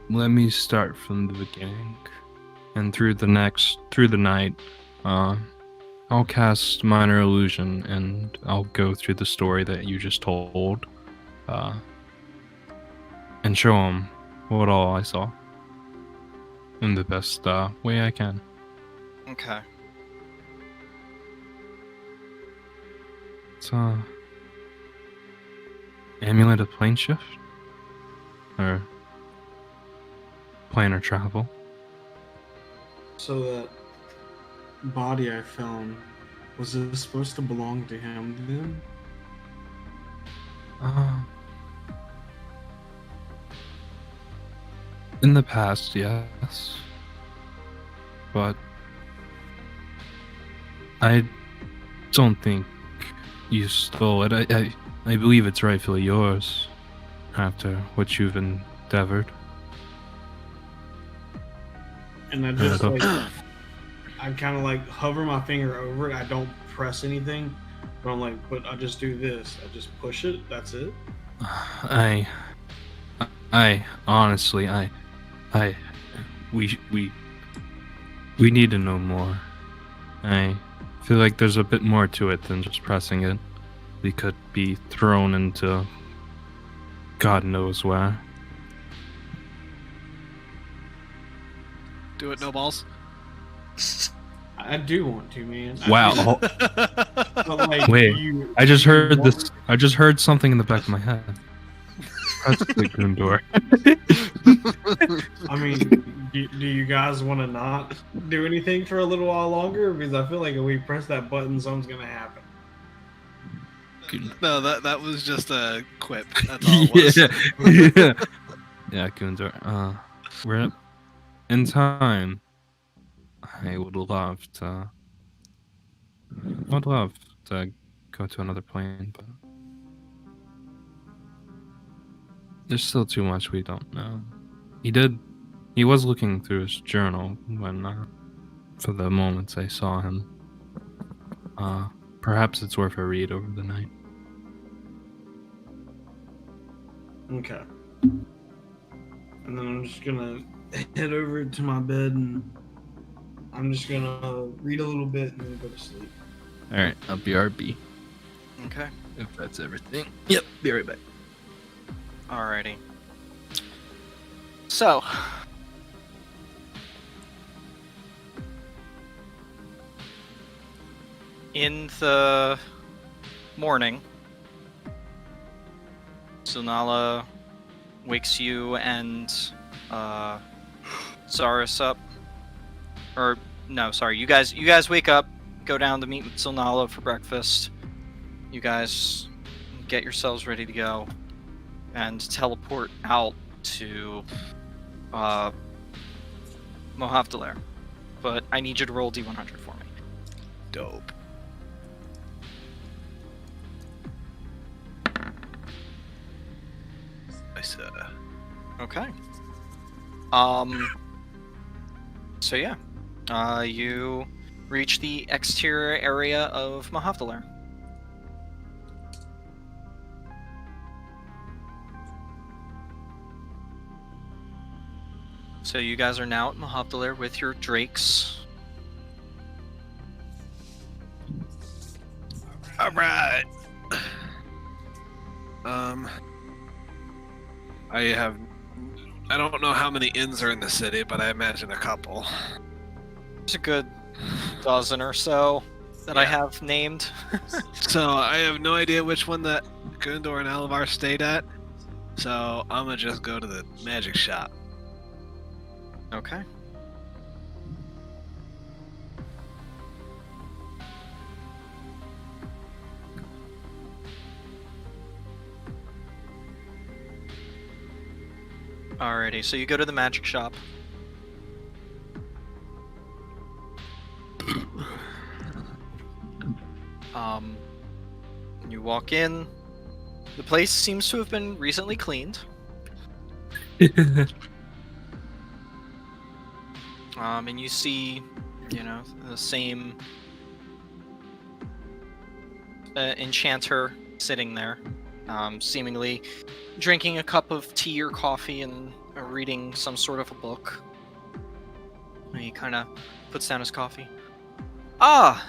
Let me start from the beginning, and through the night, I'll cast Minor Illusion, and I'll go through the story that you just told, and show him what all I saw in the best way I can. Okay. It's amulet of plane shift, or planar travel. So that body I found, was it supposed to belong to him then? In the past, yes, but I don't think you stole it. I believe it's rightfully yours after what you've endeavored. And I just Yeah, like, I kind of like hover my finger over it. I don't press anything, but I'm like, but I just do this. I just push it. That's it. I honestly, we need to know more. I feel like there's a bit more to it than just pressing it. We could be thrown into God knows where. Do it, no balls. I do want to, man. Wow. But like, Wait, you, I just you heard want- this. I just heard something in the back of my head. Press the room door. I mean, do you guys want to not do anything for a little while longer? Because I feel like if we press that button, something's gonna happen. No, that was just a quip. That's all it was. Yeah, Gundor. We're in time. I would love to. I'd love to go to another plane, but there's still too much we don't know. He was looking through his journal when, for the moments I saw him. Perhaps it's worth a read over the night. Okay. And then I'm just gonna head over to my bed and I'm just gonna read a little bit and then go to sleep. Alright, I'll be RB. Okay. If that's everything. Yep, be right back. Alrighty. So, in the morning, Sunala wakes you and Zaris up. Or no, sorry, you guys wake up, go down to meet with Sunala for breakfast. You guys get yourselves ready to go and teleport out to Mohavdalar. But I need you to roll D100 for me. Dope. Nice. Okay. So yeah, you reach the exterior area of Mohavdalar. So you guys are now at Mohavdalar with your drakes. All right. I don't know how many inns are in the city, but I imagine a couple. There's a good dozen or so that I Yeah. have named. So I have no idea which one that Gundor and Alavar stayed at. So I'm gonna just go to the magic shop. Okay. Alrighty, so you go to the magic shop. You walk in. The place seems to have been recently cleaned. And you see, the same enchanter sitting there, seemingly drinking a cup of tea or coffee and reading some sort of a book. And he kind of puts down his coffee. Ah,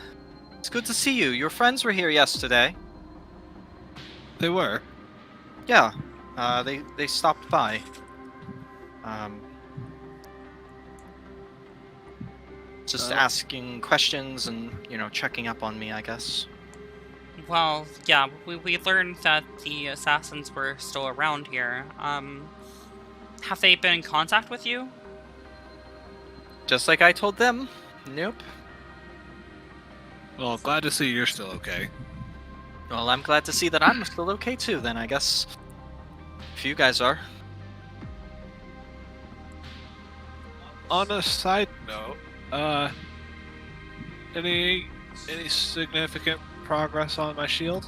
it's good to see you. Your friends were here yesterday. They were. Yeah, they stopped by. Just asking questions and, checking up on me, I guess. Well, yeah, we learned that the assassins were still around here. Have they been in contact with you? Just like I told them. Nope. Well, glad to see you're still okay. Well, I'm glad to see that I'm still okay too, then, I guess. If you guys are. On a side note, any significant progress on my shield?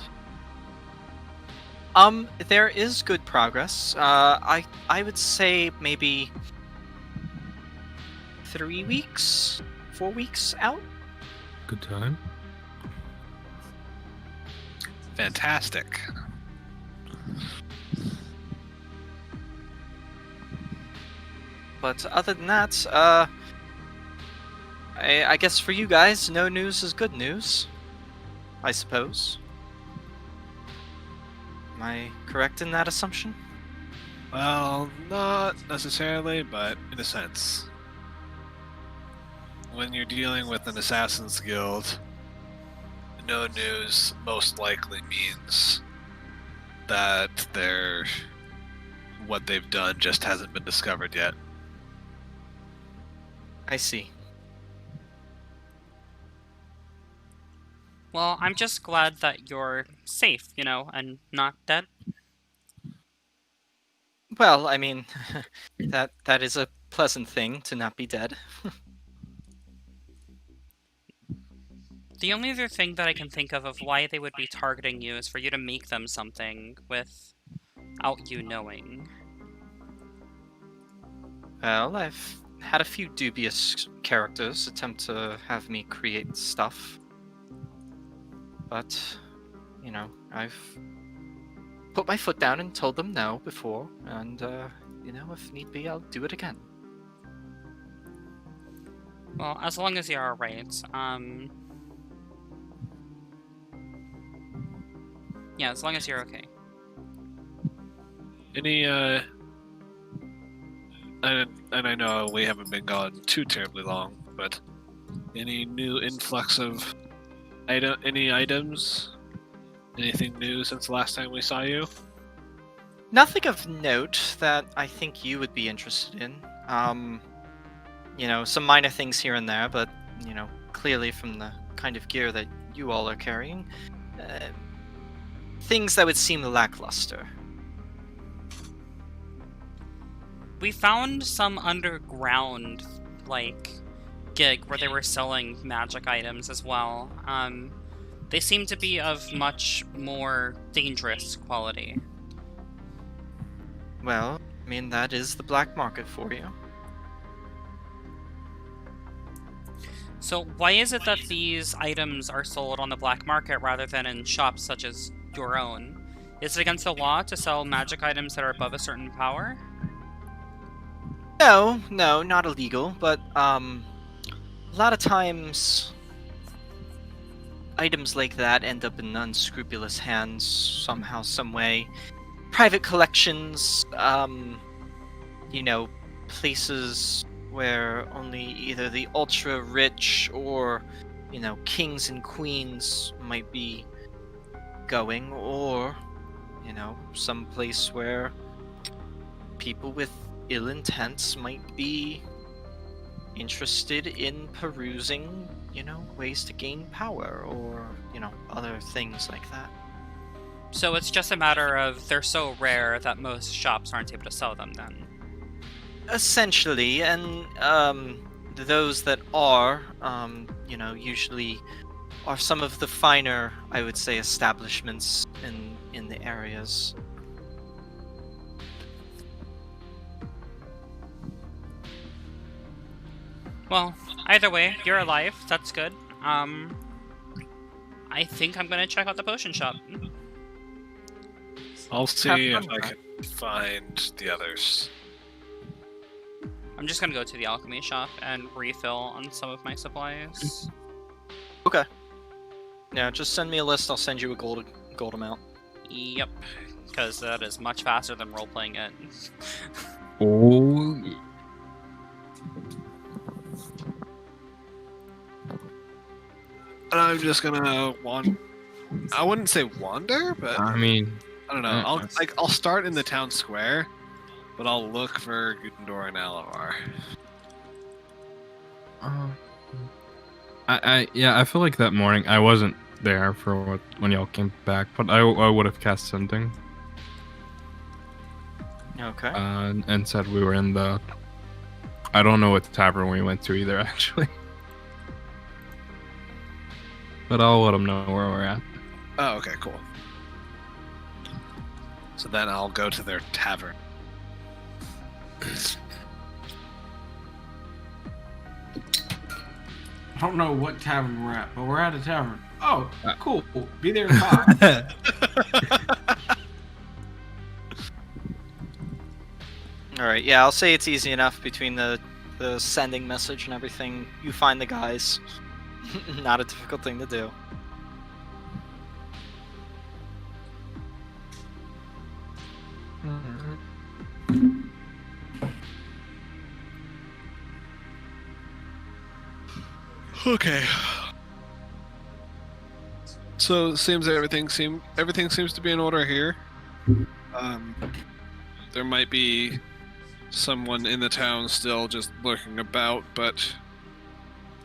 There is good progress. I would say maybe 3 weeks, 4 weeks out. Good time. Fantastic. But other than that, I guess for you guys, no news is good news. I suppose. Am I correct in that assumption? Well, not necessarily, but in a sense. When you're dealing with an Assassin's Guild, no news most likely means that what they've done just hasn't been discovered yet. I see. Well, I'm just glad that you're safe, and not dead. Well, I mean, that is a pleasant thing to not be dead. The only other thing that I can think of why they would be targeting you is for you to make them something without you knowing. Well, I've had a few dubious characters attempt to have me create stuff. But, I've put my foot down and told them no before, and, if need be, I'll do it again. Well, as long as you're alright, yeah, as long as you're okay. Any, and I know we haven't been gone too terribly long, but any new influx of any items? Anything new since the last time we saw you? Nothing of note that I think you would be interested in. Some minor things here and there, but, clearly from the kind of gear that you all are carrying, things that would seem lackluster. We found some underground, gig where they were selling magic items as well. They seem to be of much more dangerous quality. Well, I mean, that is the black market for you. So why is it that these items are sold on the black market rather than in shops such as your own? Is it against the law to sell magic items that are above a certain power? No, not illegal, but, a lot of times items like that end up in unscrupulous hands somehow, some way. Private collections, places where only either the ultra rich or, kings and queens might be going, or, some place where people with ill intents might be interested in perusing, ways to gain power or, other things like that. So it's just a matter of they're so rare that most shops aren't able to sell them then. Essentially, and those that are, usually are some of the finer, I would say, establishments in the areas. Well, either way, you're alive. That's good. I think I'm gonna check out the potion shop. I'll see Have if fun, I can find the others. I'm just gonna go to the alchemy shop and refill on some of my supplies. Okay. Yeah, just send me a list. I'll send you a gold amount. Yep, because that is much faster than role playing it. Oh, And I'm just gonna I wouldn't say wander, but I mean, I don't know. I'll start in the town square, but I'll look for Gudendor and Alavar. I feel like that morning I wasn't there for when y'all came back, but I would have cast sending Okay. and said we were in the. I don't know what tavern we went to either, actually. But I'll let them know where we're at. Oh, okay, cool. So then I'll go to their tavern. I don't know what tavern we're at, but we're at a tavern. Oh, cool. Be there in 5. All right. Yeah, I'll say it's easy enough between the sending message and everything. You find the guys. Not a difficult thing to do. Okay. So it seems that everything seems to be in order here. There might be someone in the town still just lurking about, but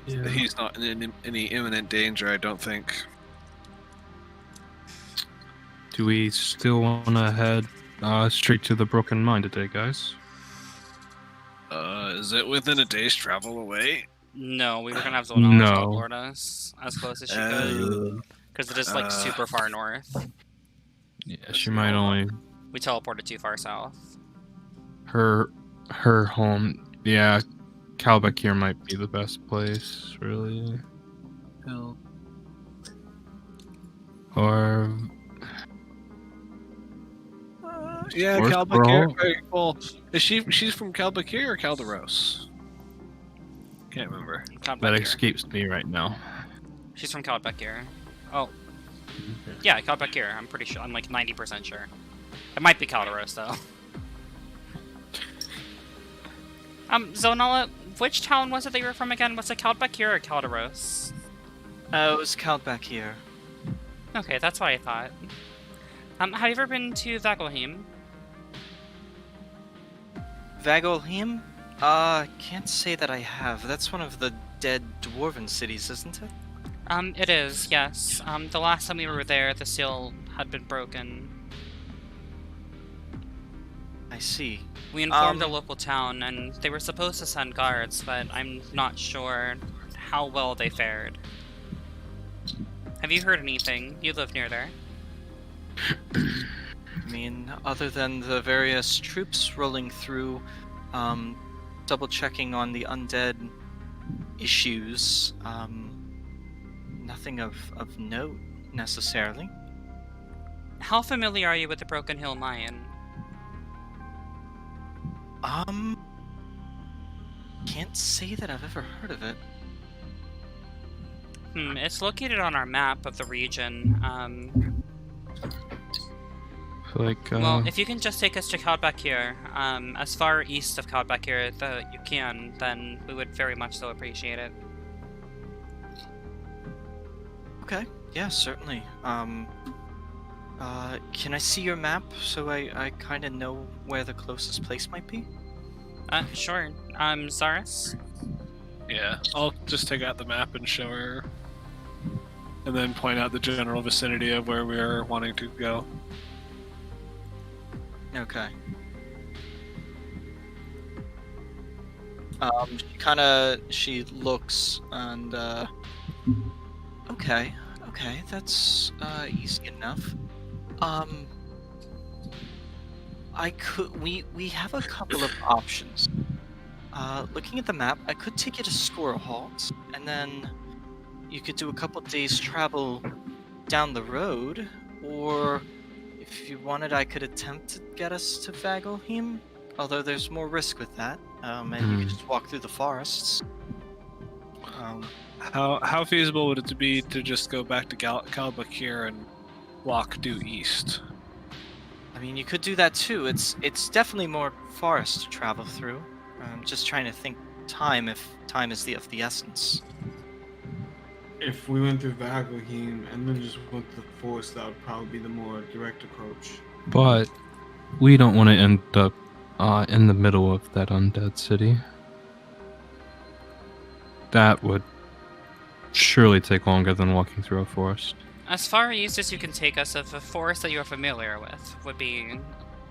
he's not in any imminent danger, I don't think. Do we still want to head straight to the Broken Mine today, guys? Is it within a day's travel away? No, we were gonna have Zonala No. teleport us as close as she could, because it is like super far north. Yeah, she might only We teleported too far south. her home. Yeah, Calbeck here might be the best place, really. Hell. Or Yeah, Or Calbakir. Sprawl. Very cool. Is she's from Calbakir or Calderos? Can't remember. that escapes me right now. She's from Caldbeckir. Oh. Yeah, Caldbeckir. I'm pretty sure. I'm like 90% sure. It might be Calderos, though. Zonala, which town was it that you were from again? Was it Caldbeckir or Calderos? It was Count back here. Okay, that's what I thought. Have you ever been to Vagelheim? Vagelheim? Can't say that I have. That's one of the dead dwarven cities, isn't it? It is, yes. The last time we were there, the seal had been broken. I see. We informed the local town, and they were supposed to send guards, but I'm not sure how well they fared. Have you heard anything? You live near there. I mean, other than the various troops rolling through, double checking on the undead issues, nothing of note necessarily. How familiar are you with the Broken Hill Mine? Can't say that I've ever heard of it. It's located on our map of the region. Well, if you can just take us to Caldbeckir, as far east of Caldbeckir that you can, then we would very much so appreciate it. Okay, yeah, certainly. Can I see your map so I kind of know where the closest place might be? Sure. Zaris? Yeah, I'll just take out the map and show her, and then point out the general vicinity of where we're wanting to go. Okay. She looks and okay, that's easy enough. We have a couple of options. Looking at the map, I could take you to Squirrel Halt, and then you could do a couple days travel down the road, or if you wanted, I could attempt to get us to Vagelheim, although there's more risk with that, and you could just walk through the forests. How feasible would it be to just go back to Kalbakir and walk due east? I mean, you could do that too. It's definitely more forest to travel through. I'm just trying to think time, if time is of the essence. If we went through Vagelheim and then just went to the forest, that would probably be the more direct approach. But we don't want to end up in the middle of that undead city. That would surely take longer than walking through a forest. As far east as you can take us of a forest that you are familiar with would be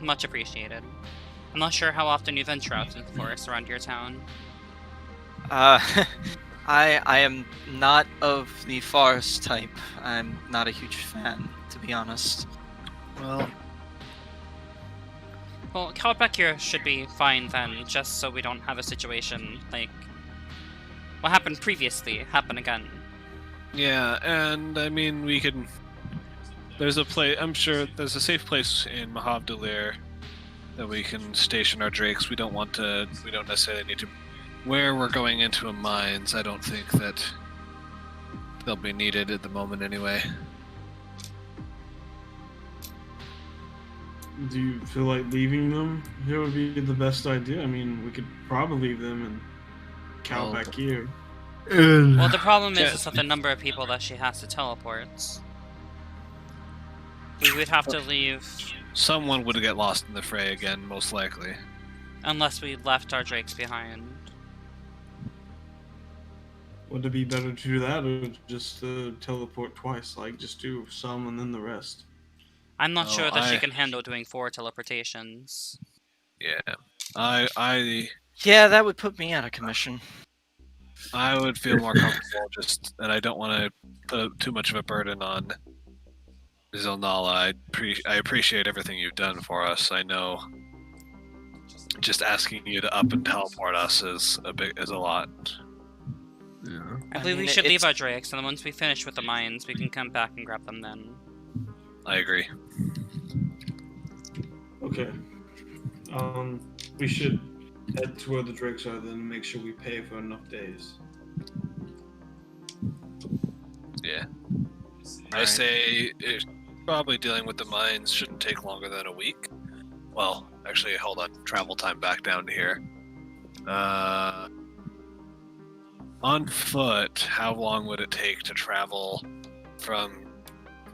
much appreciated. I'm not sure how often you venture out into the forest around your town. I am not of the forest type. I'm not a huge fan, to be honest. Well, Kalbakir should be fine then, just so we don't have a situation like what happened previously happen again. yeah, and I mean we can. There's a place. I'm sure there's a safe place in Mahavdalir that we can station our drakes. We don't necessarily need to. Where we're going into a mines, I don't think that they'll be needed at the moment anyway. Do you feel like leaving them here would be the best idea? I mean, we could probably leave them in Kalbakir. Well, the problem is that the number of people that she has to teleport. We would have to leave Someone would get lost in the fray again, most likely. unless we left our drakes behind. Would it be better to do that or just teleport twice? Like, just do some and then the rest? I'm not sure that she can handle doing 4 teleportations. Yeah, Yeah, that would put me out of commission. I would feel more comfortable and I don't want to put too much of a burden on Zilnala. I appreciate everything you've done for us. I know just asking you to up and teleport us is a lot. Yeah. I believe we should leave our drakes, and then once we finish with the mines, we can come back and grab them then. I agree. Okay. We should head to where the drakes are then and make sure we pay for enough days. Yeah. I say probably dealing with the mines shouldn't take longer than a week. Well, actually, hold on. Travel time back down to here. On foot, how long would it take to travel from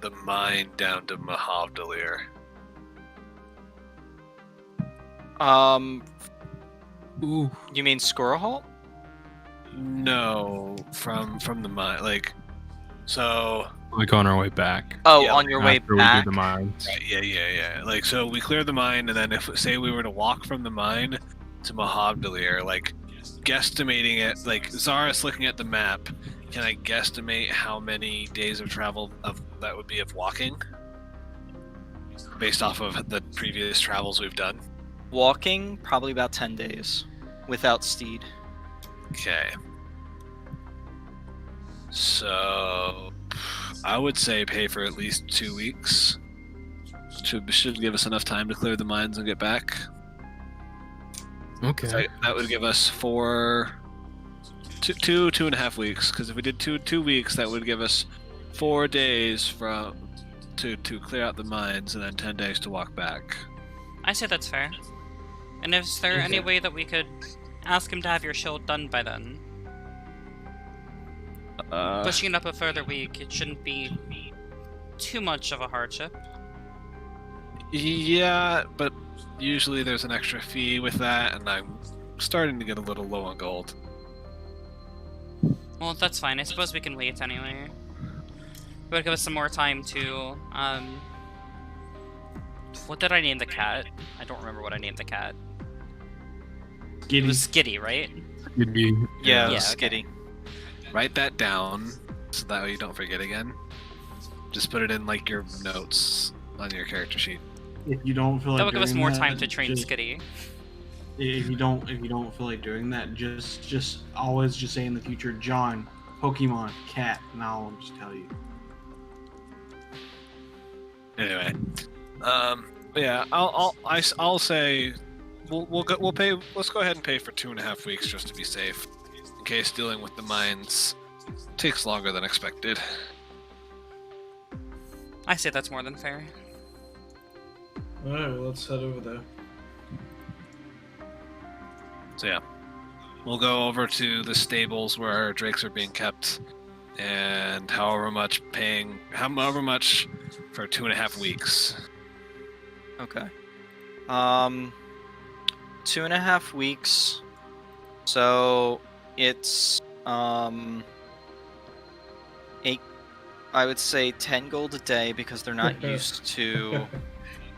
the mine down to Mahavdalir? You mean Squirrel Halt? No, from the mine. Like, so. Like on our way back. Oh, Yeah, on your way After back? we do the mines. Right, yeah. Like, so we clear the mine, and then if say we were to walk from the mine to Mahavdalir, like, guesstimating it, like Zaris looking at the map, can I guesstimate how many days of travel that would be of walking, based off of the previous travels we've done? Walking, probably about 10 days, without steed. Okay. So I would say pay for at least 2 weeks. Should give us enough time to clear the mines and get back. Okay. So that would give us 2.5 weeks. Because if we did 2 weeks, that would give us 4 days to clear out the mines, and then 10 days to walk back. I say that's fair. And is there any way that we could ask him to have your shield done by then? Pushing it up a further week, it shouldn't be too much of a hardship. Yeah, but usually there's an extra fee with that, and I'm starting to get a little low on gold. Well, that's fine. I suppose we can wait anyway. It would give us some more time to, what did I name the cat? I don't remember what I named the cat. It Giddy. was Skitty, right? Skitty. Yeah, Yeah, Skitty. Write that down so that way you don't forget again. Just put it in like your notes on your character sheet. If you don't feel like That will give us doing more that, time to train just- Skitty. If you don't feel like doing that, just always just say in the future, John, Pokemon, cat, and I'll just tell you. Anyway, yeah, I'll say we'll pay. Let's go ahead and pay for 2.5 weeks just to be safe, in case dealing with the mines takes longer than expected. I say that's more than fair. Alright, well, let's head over there. So yeah, we'll go over to the stables where our drakes are being kept, and however much for 2.5 weeks. Okay. 2.5 weeks. So it's I would say 10 gold a day because they're not used to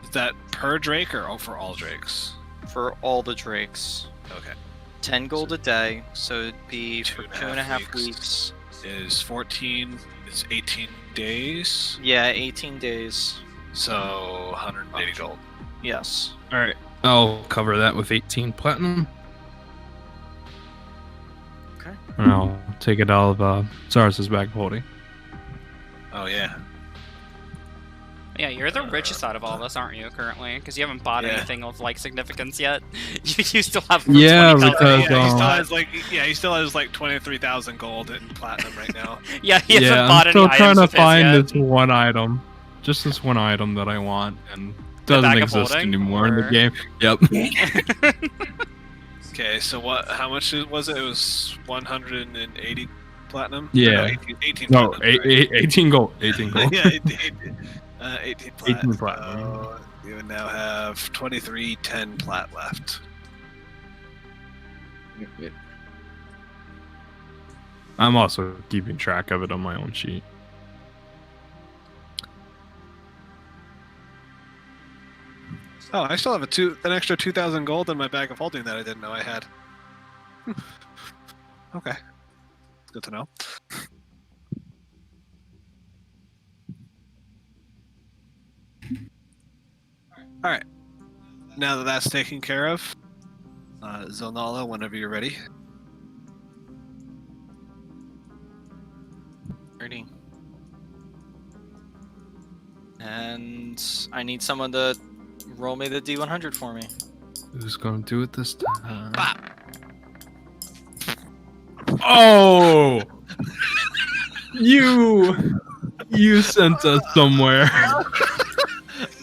Is that per drake or for all drakes? for all the drakes. Okay. 10 gold a day, so it'd be for 2.5 2.5 weeks. Is 14? It's 18 days. Yeah, 18 days. So 180 gold. Yes. All right. I'll cover that with 18 platinum. Okay. And I'll take it out of Zaris's bag of holding. Oh yeah. Yeah, you're the richest out of all of us, aren't you, currently? Because you haven't bought Yeah. anything of like significance yet. you still have Yeah, 20,000 because, he still um, has he still has like 23,000 gold in platinum right now. Yeah, he hasn't Yeah, bought I'm still any trying items to of his find yet. this one item. Just this one item that I want, and The doesn't bag of exist holding, anymore in the or- game. Yep. Okay, so how much was it? It was 180 platinum. Yeah. Or no, 18 No, platinum. Right? 18 gold. 18 gold. Yeah, 18 plat. 18 platinum. So you now have 2310 plat left. I'm also keeping track of it on my own sheet. Oh, I still have an extra 2,000 gold in my bag of holding that I didn't know I had. Okay, it's good to know. All right, now that that's taken care of, Zonala, whenever you're ready. Ready. And I need someone to roll me the D100 for me. Who's gonna do it this time? Oh! You sent us somewhere.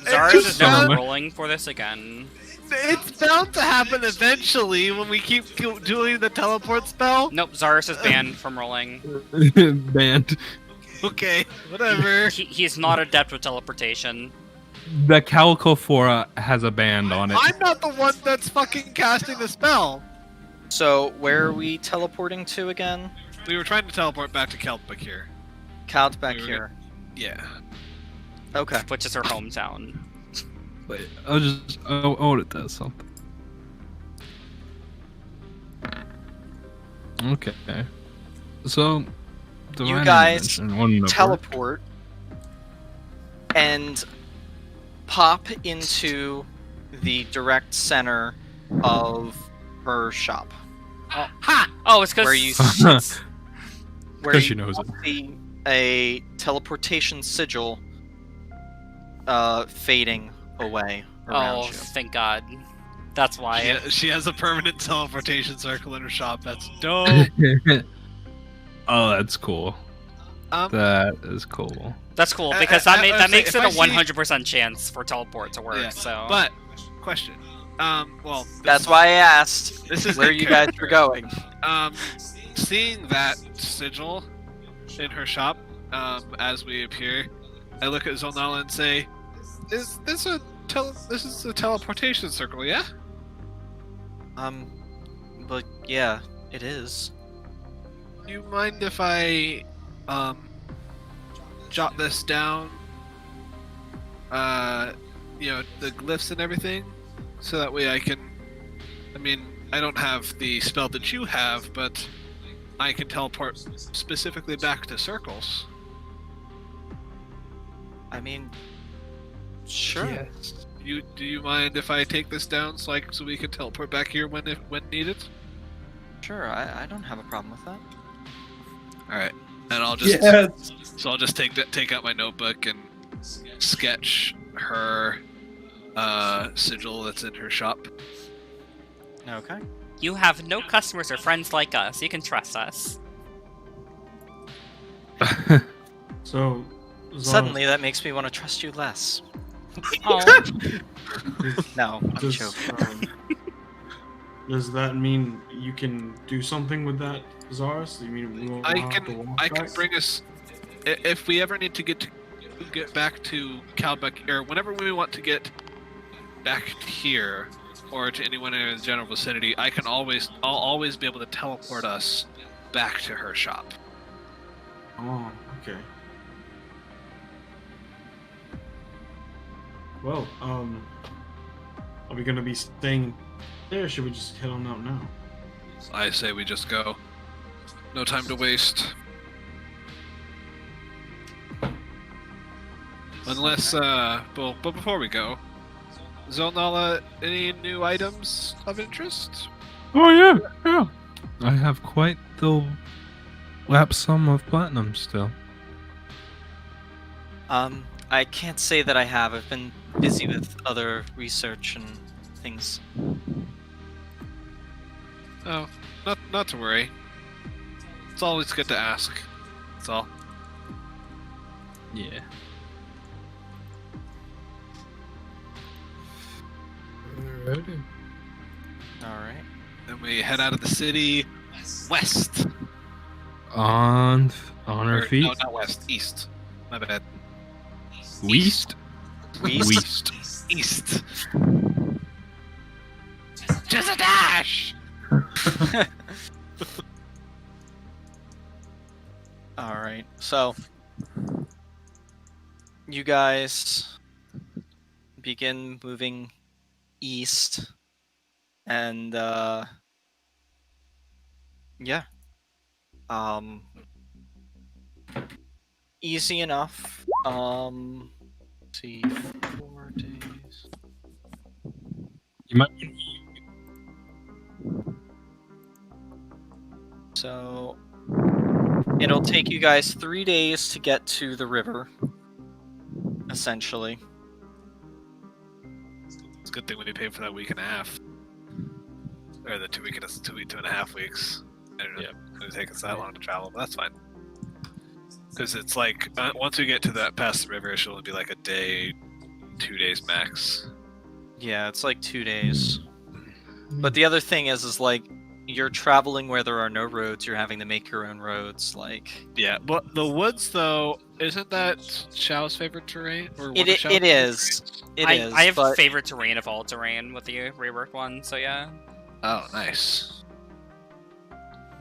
Zaris just is never sounded- rolling for this again. It's bound to happen eventually when we keep doing the teleport spell. Nope, Zaris is banned from rolling. Banned. Okay, whatever. He's not adept with teleportation. The Calcophora has a band on it. I'm not the one that's fucking casting the spell. So, where are we teleporting to again? We were trying to teleport back to Kelpik here. Count back We were here. Yeah. Okay. Which is her hometown. Wait, I want it does something. Okay. So, Divine guys Intervention wouldn't have worked. Teleport and pop into the direct center of her shop. Oh, it's because Where you where 'Cause she you knows it. see a teleportation sigil fading away around Oh, you. thank God. That's why. She has a permanent teleportation circle in her shop. That's dope. Oh, that's cool. That is cool. That's cool because that I makes say, it if a I see- 100% chance for teleport to work. Yeah, So, But question. Well, That's why I asked this is where you guys were going. Seeing that sigil in her shop, as we appear, I look at Zonala and say, "Is this this is a teleportation circle, yeah?" But yeah, it is. Do you mind if I jot this down? The glyphs and everything, so that way I can. I mean, I don't have the spell that you have, but I can teleport specifically back to circles. I mean, sure. Yes. Do you mind if I take this down so we can teleport back here when needed? Sure, I don't have a problem with that. All right, and I'll just Yes. so I'll just take out my notebook and sketch her sigil that's in her shop. Okay. You have no customers or friends like us. You can trust us. So Zara, Suddenly, that makes me want to trust you less. Oh, No, I'm does, joking. does that mean you can do something with that, Zaris? You mean we won't have to walk I can back? bring us if we ever need to get back to Calbeck, or whenever we want to get back here or to anyone in the general vicinity. I'll always be able to teleport us back to her shop. Oh, okay. Well, are we gonna be staying there, or should we just head on out now? I say we just go. No time to waste. Unless, but before we go, Zonala, any new items of interest? Oh yeah. I have quite the lap sum of platinum still. I can't say that I have. I've been busy with other research and things. Oh, not to worry. It's always good to ask. That's all. Yeah. Alrighty. Alright. Then we head out of the city west. On our Or, feet. no, not west. East. My bad. West. West? East. Just a dash! Alright, so you guys begin moving east, and yeah, easy enough. Let's see, 4 days. You might. So it'll take you guys 3 days to get to the river, essentially. It's a good thing we paid for that week and a half. Or the 2 and a half weeks. I don't know. It's going to take us that long to travel, but that's fine. Because it's like, once we get to that past the river, it should only be like a day, 2 days max. Yeah, it's like 2 days. But the other thing is like, you're traveling where there are no roads. You're having to make your own roads. Like, Yeah, but the woods, though, isn't that Xiao's favorite terrain? Or one it of Xiao's it is. It I, is. I have but favorite terrain of all terrain with the reworked one, so yeah. Oh, nice.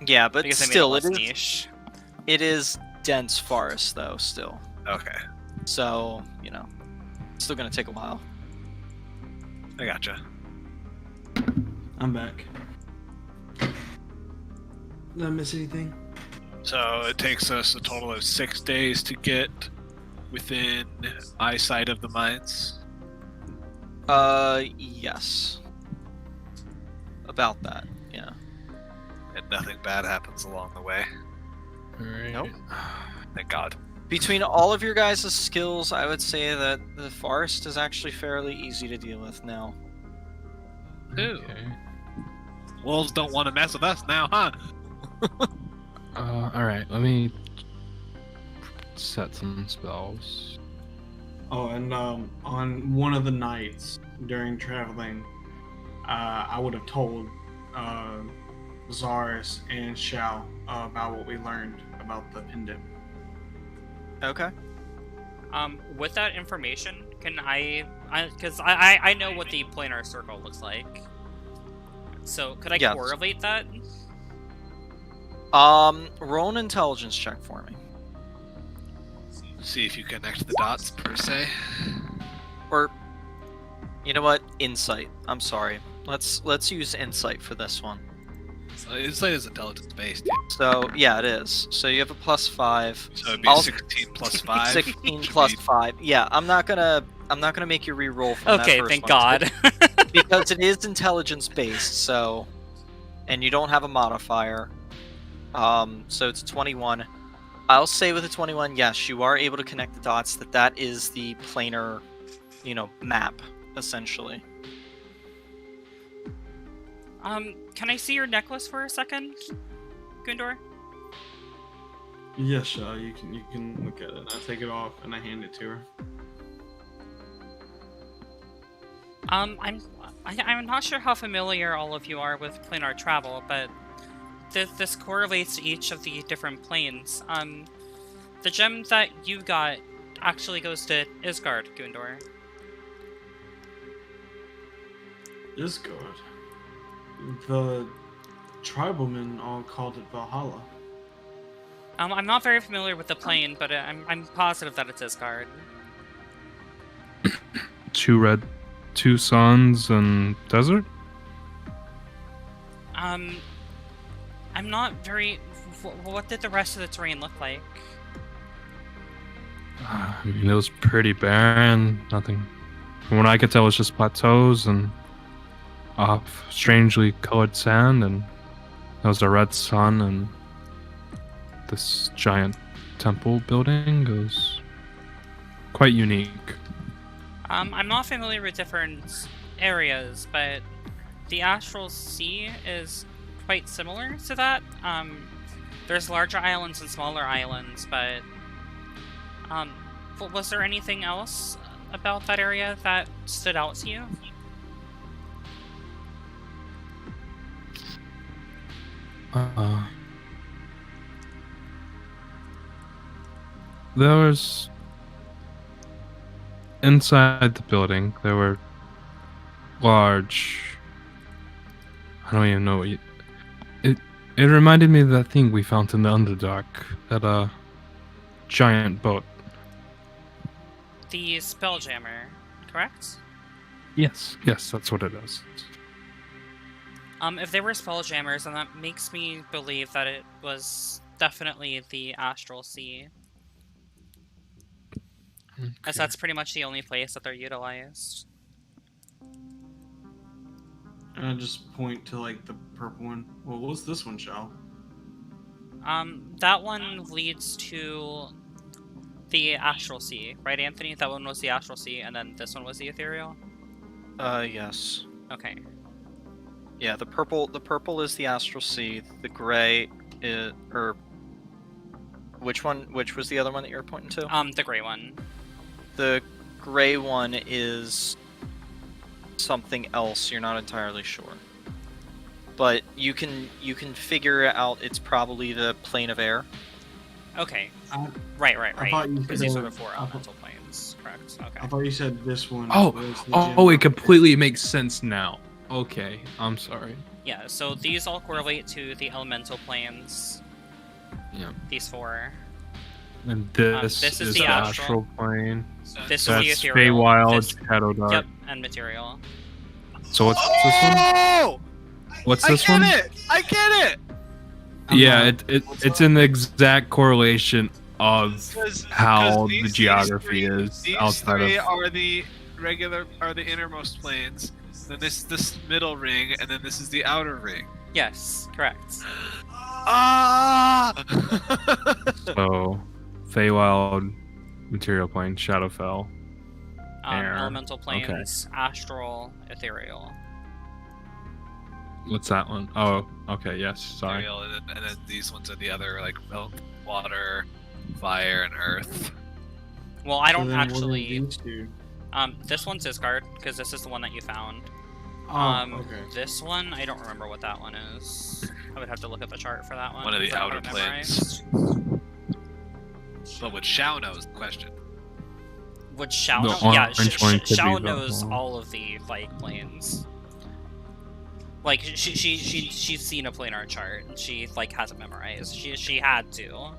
yeah, but Because they made still, it it less is. niche. It is dense forest, though. Still, Okay, so it's still gonna take a while. I gotcha. I'm back. Did I miss anything? So it takes us a total of 6 days to get within eyesight of the mines. Yes. About that, yeah. And nothing bad happens along the way. Alright. Nope. Thank God. Between all of your guys' skills, I would say that the forest is actually fairly easy to deal with now. Ooh. Okay. Wolves don't want to mess with us now, huh? Alright, let me set some spells. Oh, and on one of the nights during traveling, I would have told Zaris and Xiao about what we learned about the pendant. Okay. With that information, can because I know what the planar circle looks like. So could I Yes. correlate that? Roll an intelligence check for me. See if you connect the dots, per se. Or, you know what? Insight. I'm sorry. Let's use insight for this one. So insight is intelligence based. So yeah, it is. So you have a +5. So it'd be I'll- 16 plus 5. 16 plus 5. Yeah, I'm not gonna make you re-roll from that Okay, first thank one, God. because it is intelligence based. So, and you don't have a modifier. So it's 21. I'll say with a 21, yes, you are able to connect the dots. That is the planar, map essentially. Can I see your necklace for a second, Gundor? Yes, you can look at it. I take it off and I hand it to her. I'm not sure how familiar all of you are with planar travel, but this correlates to each of the different planes. The gem that you got actually goes to Isgard, Gundor. Isgard. The tribalmen all called it Valhalla. I'm not very familiar with the plane, but I'm positive that it's Isgard. Two suns and desert. I'm not very. What did the rest of the terrain look like? I mean, it was pretty barren. Nothing. From what I could tell, it was just plateaus and strangely colored sand, and there was a red sun and this giant temple building. It was quite unique. I'm not familiar with different areas, but the Astral Sea is quite similar to that. There's larger islands and smaller islands, but was there anything else about that area that stood out to you? There was inside the building. There were large. I don't even know what you. It reminded me of that thing we found in the Underdark. That giant boat. The Spelljammer, correct? Yes, that's what it is. If they were Spelljammers, then that makes me believe that it was definitely the Astral Sea. As that's pretty much the only place that they're utilized. And I just point to like the purple one. Well, what's this one, Shao? That one leads to the Astral Sea, right, Anthony? That one was the Astral Sea, and then this one was the Ethereal? Yes. Okay. Yeah, the purple is the Astral Sea. The gray is, which was the other one that you were pointing to? The gray one. The gray one is something else. You're not entirely sure, but you can figure out it's probably the plane of air. Okay. I Right. thought you Because said these they are were- the four elemental planes, correct? Okay. I thought you said this one. Oh, was the gem. it completely makes sense now. Okay, I'm sorry. Yeah, so these all correlate to the elemental planes. Yeah. These four. And this this is is the the astral. astral plane. This That's is the Ethereal. Feywild, This- Shadow Dark. Yep, and Material. So what's this one? Oh! What's this one? I get it! Yeah, I'm it's in the exact correlation of 'Cause- how 'cause the these geography three- is These outside three of. are the innermost planes. Then this middle ring, and then this is the outer ring. Yes, correct. Ah! So, Feywild, Material Plane, Shadowfell. Air. Elemental Okay. planes, astral, ethereal. What's that one? Oh, okay, yes, sorry. Material, and then these ones are the other, like milk, water, fire, and earth. Well, I So don't then what are actually. these two? This one's Isgard because this is the one that you found. Oh, okay. This one, I don't remember what that one is. I would have to look at the chart for that one. One of the 'cause I don't outer have it planes. memorized. But what Shao knows the question. Which Shao The knows? Yeah, orange one could be Shao the knows one. all of the like planes. Like she's seen a planar chart and she like has it memorized. She had to,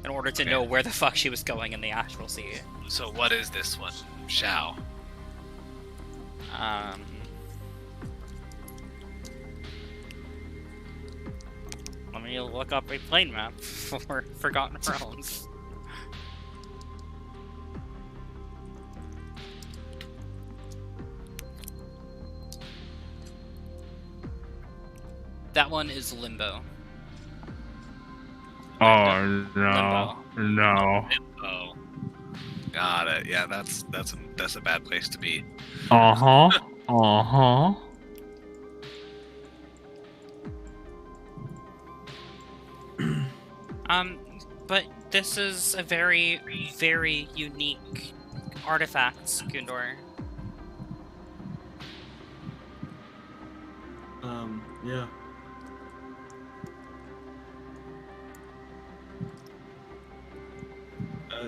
in order to Okay. know where the fuck she was going in the astral sea. So what is this one? Shao. Let me look up a plane map for Forgotten Realms. That one is Limbo. Oh Limbo. no. Oh, got it. Yeah, that's a bad place to be. Uh-huh. Uh-huh. But this is a very, very unique artifact, Gundor. Yeah.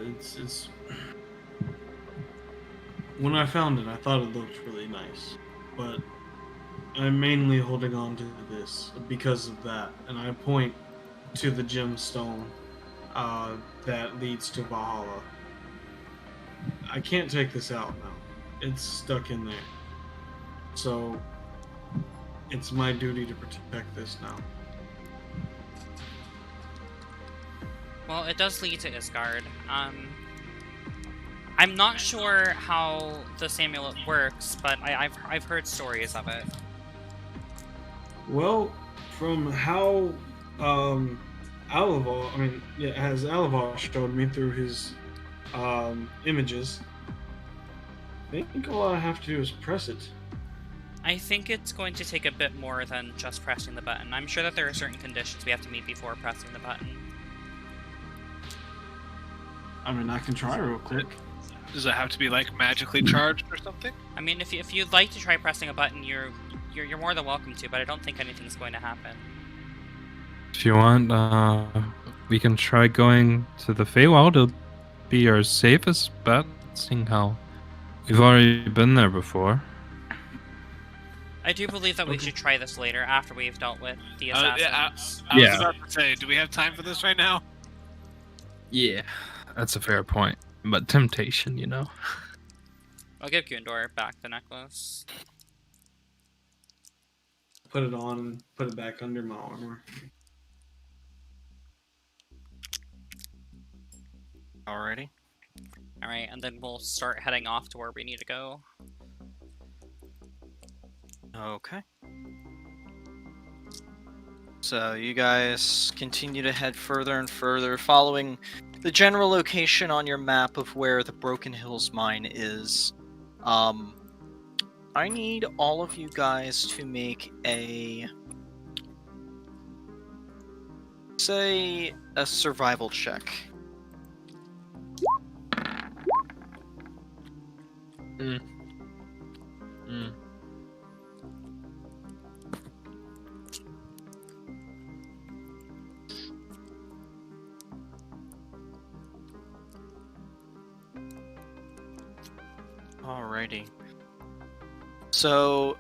It's when I found it, I thought it looked really nice, but I'm mainly holding on to this because of that, and I point to the gemstone that leads to Valhalla. I can't take this out now. It's stuck in there. So it's my duty to protect this now. Well, it does lead to Isgard. I'm not sure how this amulet works, but I've heard stories of it. Well, from how as Alavar showed me through his images, I think all I have to do is press it. I think it's going to take a bit more than just pressing the button. I'm sure that there are certain conditions we have to meet before pressing the button. I mean, I can try real quick. Does it have to be like magically charged or something? I mean, if you'd like to try pressing a button, you're more than welcome to, but I don't think anything's going to happen. If you want, we can try going to the Feywild. It'll be our safest bet, seeing how we've already been there before. I do believe that we should try this later, after we've dealt with the assassins. I was Yeah. about to say, do we have time for this right now? Yeah, that's a fair point. But temptation, you know. I'll give Gundor back the necklace. Put it on and put it back under my armor. Alrighty. Alright, and then we'll start heading off to where we need to go. Okay. So you guys continue to head further and further, following the general location on your map of where the Broken Hills mine is. I need all of you guys to make a survival check. Alrighty. So,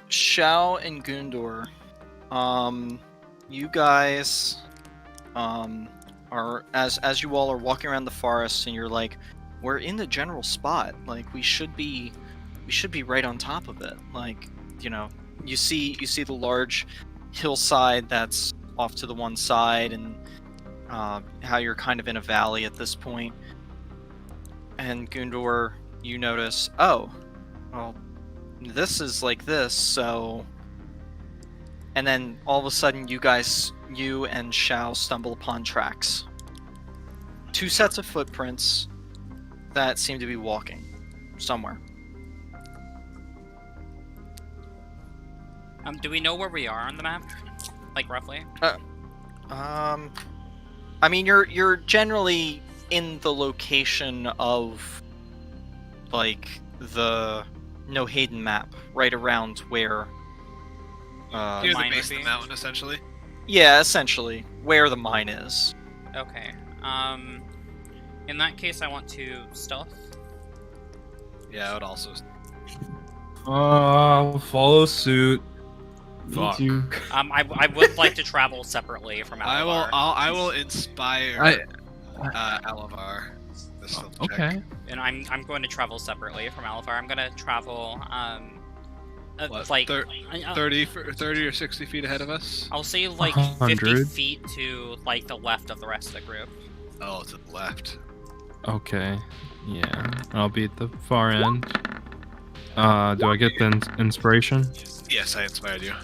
Shao and Gundor, you guys, are as you all are walking around the forest, and you're like, we're in the general spot. Like, we should be right on top of it. Like, you know, you see the large hillside that's off to the one side, and how you're kind of in a valley at this point. And Gundor, you notice, oh, well, this is like this, so... And then all of a sudden you and Shao stumble upon tracks. Two sets of footprints that seem to be walking somewhere. Do we know where we are on the map? Like, roughly? I mean, you're generally in the location of, like, the No Hayden map, right around where... Near the mine base would of the be? mountain, essentially. Yeah, essentially, where the mine is. Okay. In that case, I want to stealth. Yeah, I would also. I'll follow suit. Me Fuck. too. I would like to travel separately from Alavar. I will inspire Alavar. This stealth check. Okay. And I'm going to travel separately from Alavar. I'm going to travel What, like 30 or 60 feet ahead of us? I'll say like 50 100? feet to like the left of the rest of the group. Oh, to the left. Okay. Yeah. I'll be at the far end. Do I get the inspiration? Yes, I inspired you.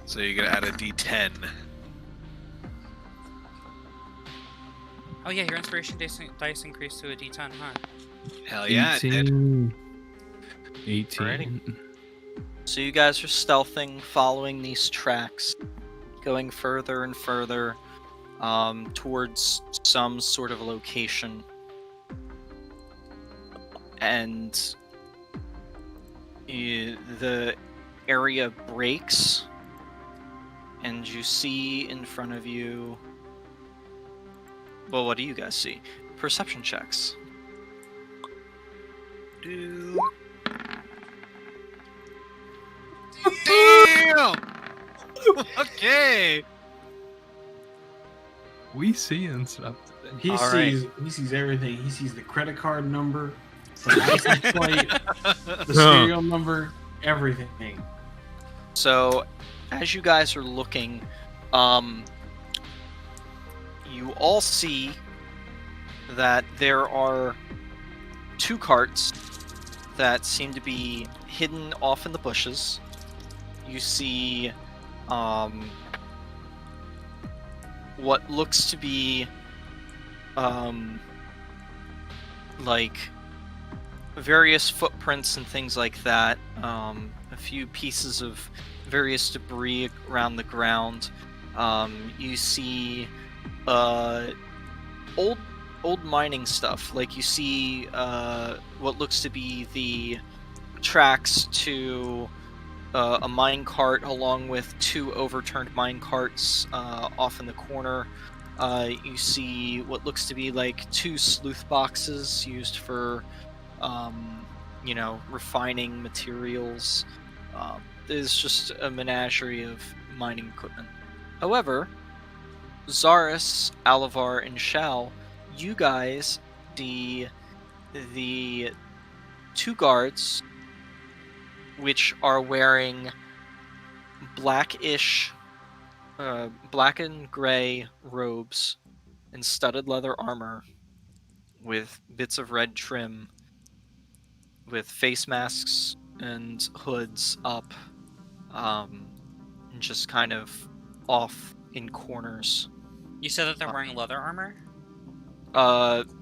So you're gonna add a D10. Oh yeah, your inspiration dice increased to a D10, huh? Hell yeah, it did. 18. 18. Alrighty. So you guys are stealthing, following these tracks, going further and further towards some sort of location. And the area breaks, and you see in front of you... Well, what do you guys see? Perception checks. Dude. Damn! Okay. We see and stuff. He Alright. sees everything. He sees the credit card number, the license plate, the serial number, everything. So, as you guys are looking, you all see that there are 2 carts that seem to be hidden off in the bushes. You see what looks to be like various footprints and things like that. A few pieces of various debris around the ground. You see old mining stuff. Like you see what looks to be the tracks to a mine cart, along with 2 overturned mine carts off in the corner. You see what looks to be like 2 sleuth boxes used for refining materials. There's just a menagerie of mining equipment. However, Zaris, Alavar, and Shao, you guys see the 2 guards, which are wearing blackish, black and gray robes and studded leather armor with bits of red trim, with face masks and hoods up, and just kind of off in corners. You said that they're wearing leather armor?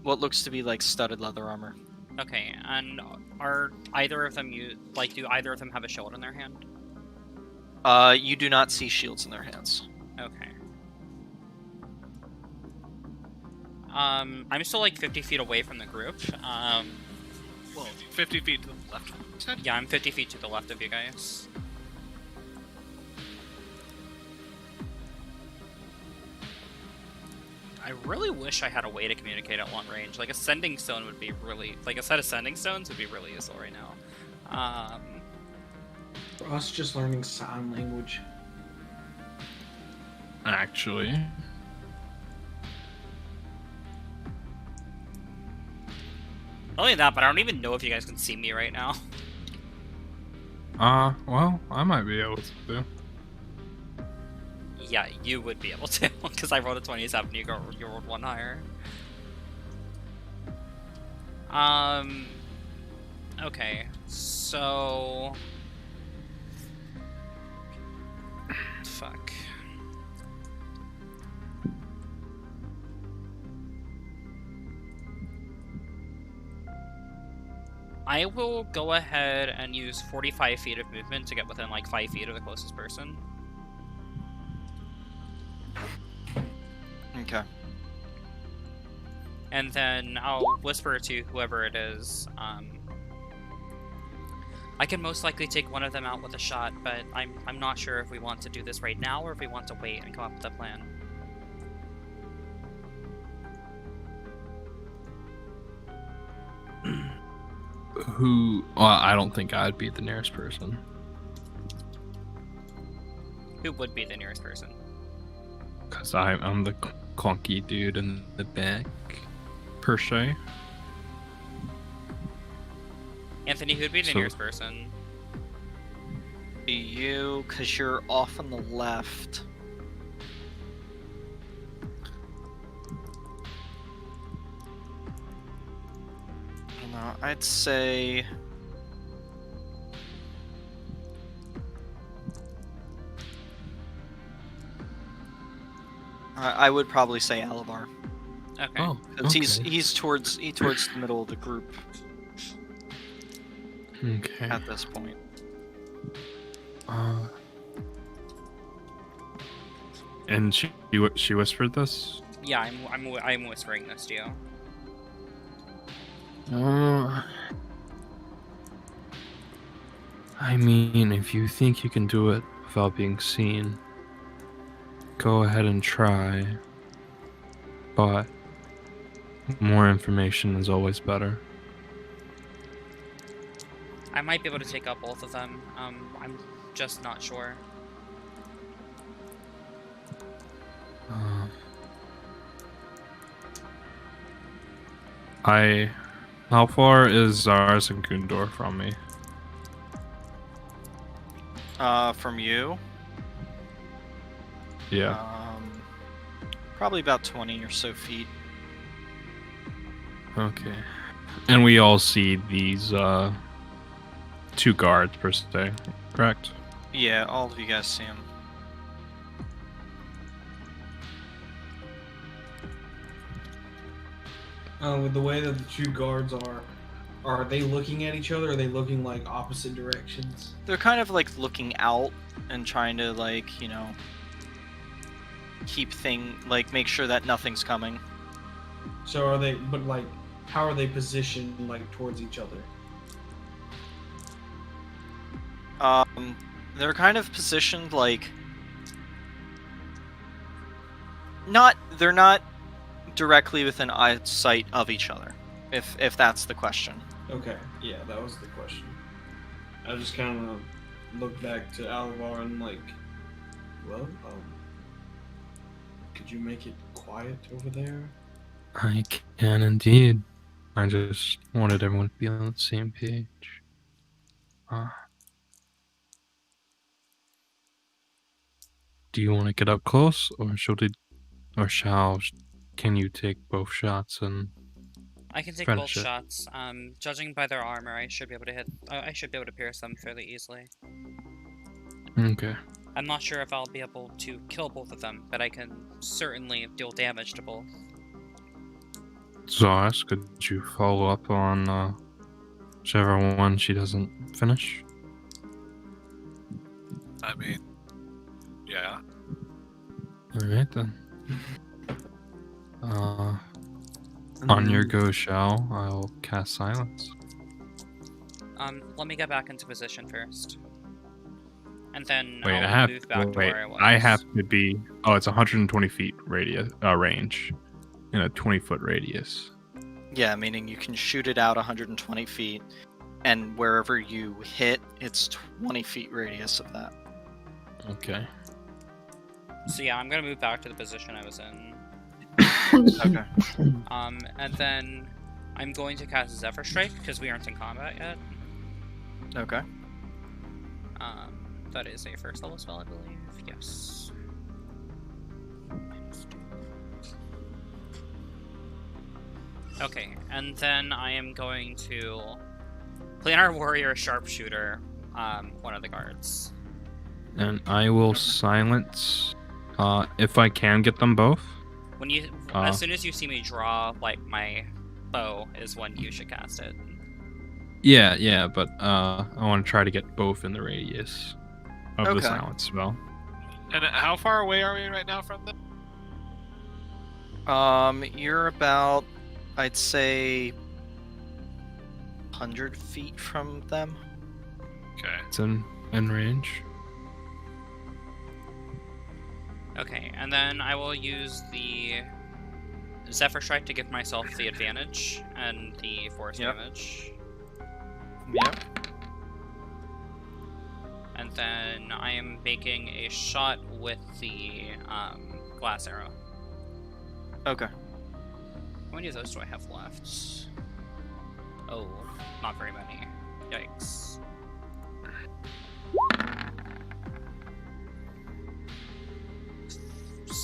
What looks to be like studded leather armor. Okay, and are either of them do either of them have a shield in their hand? You do not see shields in their hands. Okay. I'm still like 50 feet away from the group. Well, 50 feet to the left. You said? Yeah, I'm 50 feet to the left of you guys. I really wish I had a way to communicate at long range. Like a sending stone would be really, like a set of sending stones would be really useful right now. For us, just learning sign language. Actually. Not only that, but I don't even know if you guys can see me right now. Well, I might be able to. Yeah, you would be able to, because I rolled a 27, you rolled 1 higher. Okay, so... Fuck. I will go ahead and use 45 feet of movement to get within like 5 feet of the closest person. Okay. And then I'll whisper to whoever it is, I can most likely take one of them out with a shot, but I'm not sure if we want to do this right now or if we want to wait and come up with a plan. Well, I don't think I'd be the nearest person. Who would be the nearest person? Because I'm the clunky dude in the back, per se. Anthony, who'd be the So- nearest person? You, because you're off on the left. I don't know, I'd say... I would probably say Alabar. Okay. Oh, 'Cause okay. he's towards the middle of the group Okay. at this point. And she whispered this. Yeah, I'm whispering this to you. I mean, if you think you can do it without being seen, go ahead and try. But more information is always better. I might be able to take out both of them. I'm just not sure. How far is Zars and Gundor from me? From you, Yeah. probably about 20 or so feet. Okay. And we all see these two guards per se, correct? Yeah, all of you guys see him. With the way that the two guards are they looking at each other? Or are they looking like opposite directions? They're kind of like looking out and trying to like, you know, make sure that nothing's coming. So are they? But like, how are they positioned like towards each other? They're kind of positioned like they're not directly within eyesight of each other, if that's the question. Okay, yeah, that was the question. I just kind of looked back to Alvar and like, well, could you make it quiet over there? I can indeed. I just wanted everyone to be on the same page. Do you want to get up close, or can you take both shots and I can take finish both it? shots. Judging by their armor, I should be able to hit. I should be able to pierce them fairly easily. Okay. I'm not sure if I'll be able to kill both of them, but I can certainly deal damage to both. Zars, could you follow up on whichever one she doesn't finish? I mean, yeah. Alright then. On your go, Shao, I'll cast silence. Let me get back into position first. And then Wait, I'll move back to where I was. I have to be. Oh, it's 120 feet range, in a 20-foot radius. Yeah, meaning you can shoot it out 120 feet, and wherever you hit, it's 20 feet radius of that. Okay. So yeah, I'm gonna move back to the position I was in. Okay. And then I'm going to cast Zephyr Strike because we aren't in combat yet. Okay. That is a first level spell, I believe. Yes. Okay, and then I am going to Planar Warrior Sharpshooter, one of the guards. And I will silence, if I can get them both. When you, as soon as you see me draw like my bow, is when you should cast it. Yeah, but I want to try to get both in the radius of the Okay. silence spell. And how far away are we right now from them? You're about, I'd say, 100 feet from them. Okay. It's in range. Okay, and then I will use the Zephyr Strike to give myself the advantage and the force Yep. damage. Yep. And then I am making a shot with the glass arrow. Okay. How many of those do I have left? Oh, not very many. Yikes.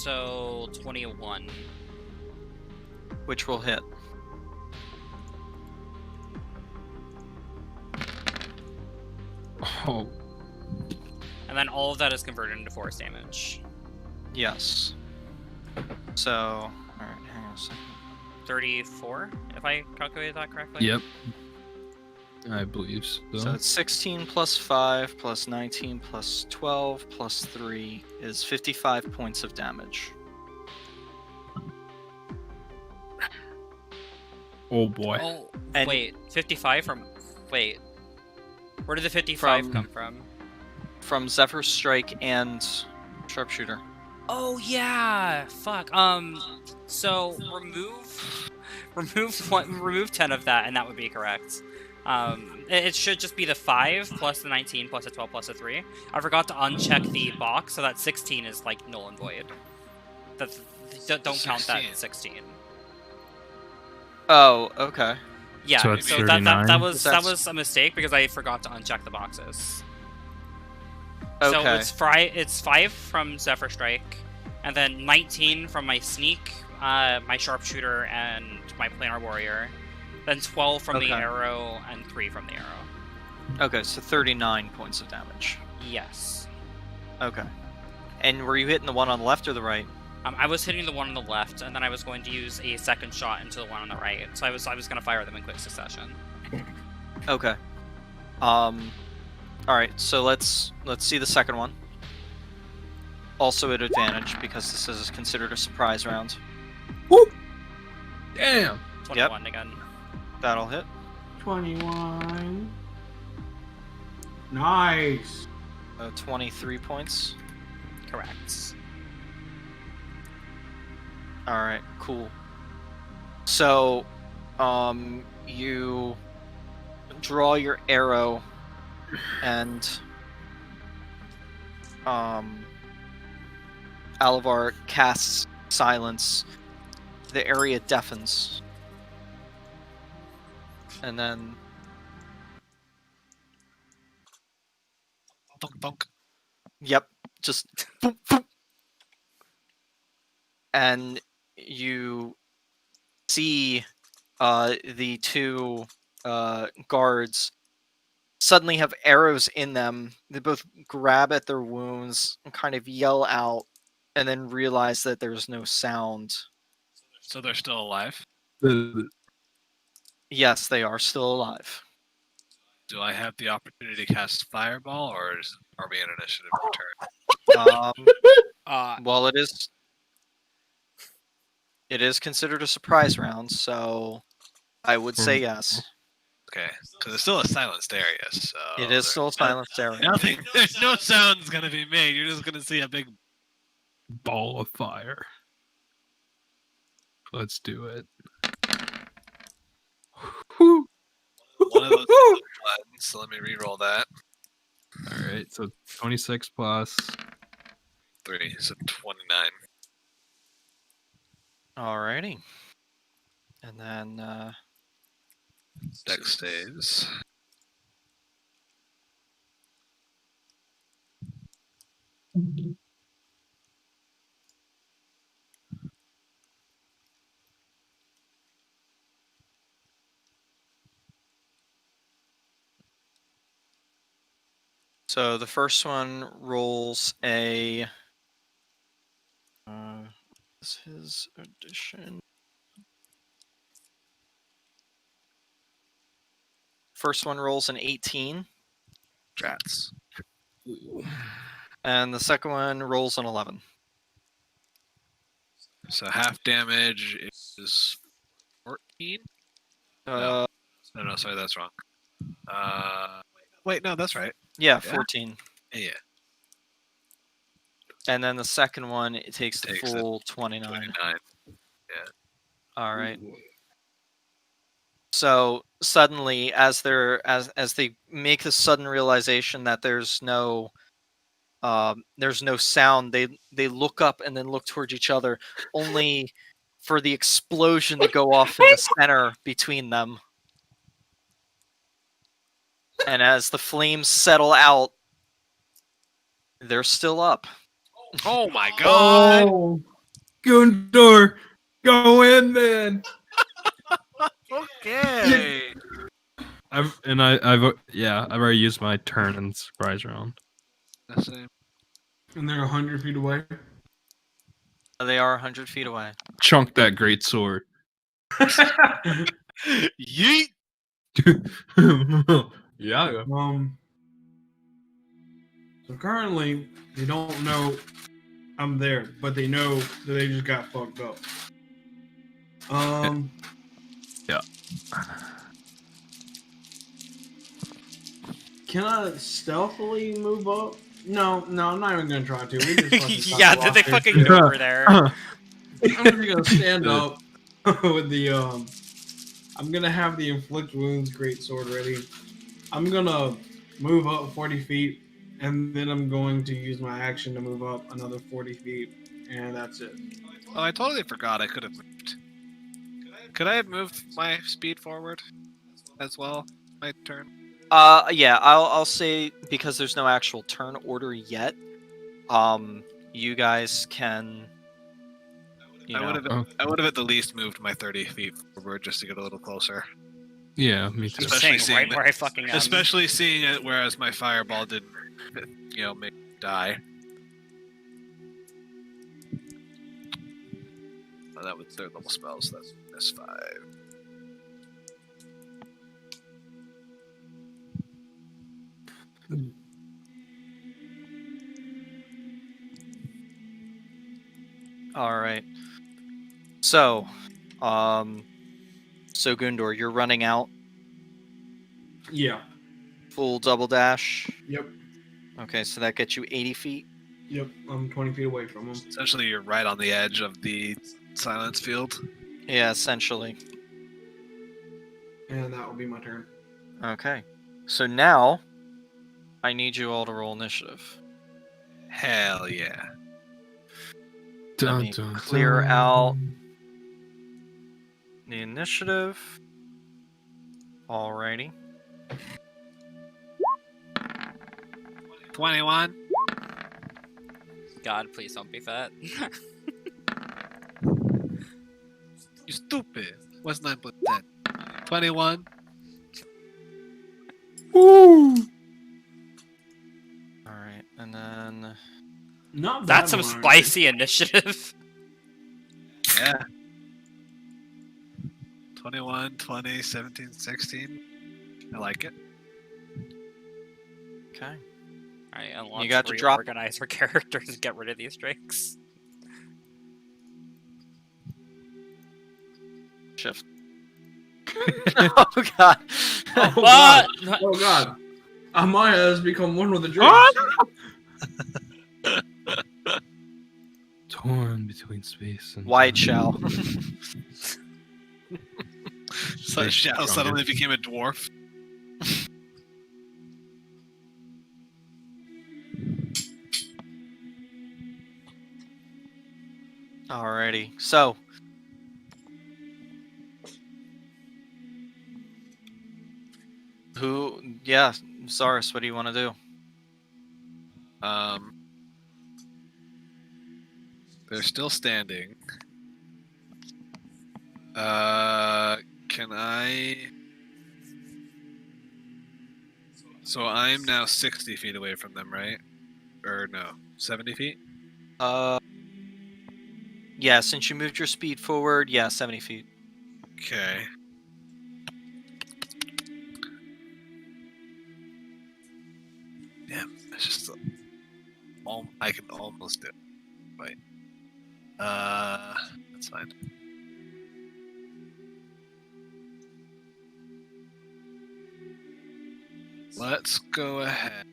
So 21. which will hit. Oh, And then all of that is converted into force damage. Yes. So, all right, hang on a second. 34, if I calculated that correctly. yep. I believe so. So it's 16 plus 5 plus 19 plus 12 plus 3 is 55 points of damage. Oh boy. Oh, And- wait, 55 from... Wait. Where did the 55 From- come from? From Zephyr Strike and Sharpshooter. Oh, yeah! Fuck. So, remove 10 of that, and that would be correct. It should just be the 5 plus the 19 plus the 12 plus the 3. I forgot to uncheck the box, so that 16 is, like, null and void. Don't count that 16. Oh, okay. Yeah, So it's so 39? that was That's- a mistake because I forgot to uncheck the boxes. Okay. So it's 5 from Zephyr Strike, and then 19 from my Sneak, my Sharpshooter, and my Planar Warrior. Then 12 from the Okay. arrow, and 3 from the arrow. Okay, so 39 points of damage. Yes. Okay. And were you hitting the one on the left or the right? I was hitting the one on the left, and then I was going to use a second shot into the one on the right. So I was going to fire them in quick succession. Okay. All right. So let's see the second one. Also at advantage because this is considered a surprise round. Damn. 21 again. That'll hit. 21. Nice. 23 points. Correct. All right. Cool. So, you draw your arrow, and Alavar casts silence. The area deafens. And then Thunk, thunk. yep, just boop, boop. And you see the two guards suddenly have arrows in them. They both grab at their wounds and kind of yell out, and then realize that there's no sound. So they're still alive. Yes, they are still alive. Do I have the opportunity to cast Fireball, or are we in initiative return? Well, it is considered a surprise round, so I would say yes. Okay, because it's still a silenced area, so It is still a silenced area. Nothing. There's no sounds gonna be made. You're just gonna see a big. Ball of fire. Let's do it. Whew. One of those buttons. So let me re-roll that. All right, so 26 plus. 3, so 29. Alrighty. And then Dex saves. so the first one rolls a this is his addition. First one rolls an 18, Drats. and the second one rolls an 11. So half damage is 14. Uh, No, sorry, that's wrong. Wait, no, that's right. yeah, Yeah. 14. Yeah, And then the second one, it takes the Takes it. full 29. 29. All right. So suddenly, as they make the sudden realization that there's no sound, they look up and then look towards each other, only for the explosion to go off in the center between them. And as the flames settle out, they're still up. Oh my god! Oh, Gundor, go in, man. Okay. I've already used my turn and surprise round. The same. And they're 100 feet away. They are 100 feet away. Chunk that great sword. Yeet. Yeah. So currently, they don't know I'm there, but they know that they just got fucked up. Yeah. Can I stealthily move up? No, I'm not even gonna try to. We just fucking Yeah, walk they there. fucking go over there. I'm just gonna stand up with the I'm gonna have the inflict wounds greatsword ready. I'm gonna move up 40 feet, and then I'm going to use my action to move up another 40 feet, and that's it. Oh, I totally forgot I could have moved. Could I have moved my speed forward as well? My turn. Yeah, I'll say because there's no actual turn order yet. You guys can. You I know, would have at the least moved my 30 feet forward just to get a little closer. Yeah, me too. Just Especially saying, right seeing where I fucking am. Especially seeing it, whereas my fireball didn't, make me die. Oh, that was third level spells. That's -5. all right. So, so Gundor, you're running out Yeah. full double dash. Yep. Okay, so that gets you 80 feet. Yep. I'm 20 feet away from them. Essentially, you're right on the edge of the silence field. Yeah, essentially. And that will be my turn. Okay. So now, I need you all to roll initiative. Hell yeah. Let me clear out the initiative. Alrighty. 21. God, please don't be fat. You stupid. What's 9 plus 10? 21. Woo! Alright, and then. Not That's bad, some Lauren. spicy initiative. Yeah. 21, 20, 17, 16. I like it. Okay. Alright, and let's You got to drop- reorganize our characters and get rid of these drakes. Shift. Oh god. Oh, What? God. Oh, God. Amaya has become one with the drakes. Torn between space and Wide shell. So Big, Shao stronger. suddenly became a dwarf. Alrighty. So. Yeah, Saurus, what do you want to do? They're still standing. Can I? So I'm now 60 feet away from them, right? Or no, 70 feet? Yeah, since you moved your speed forward, yeah, 70 feet. Okay. Damn, it's just I can almost do it. Wait. That's fine. Let's go ahead.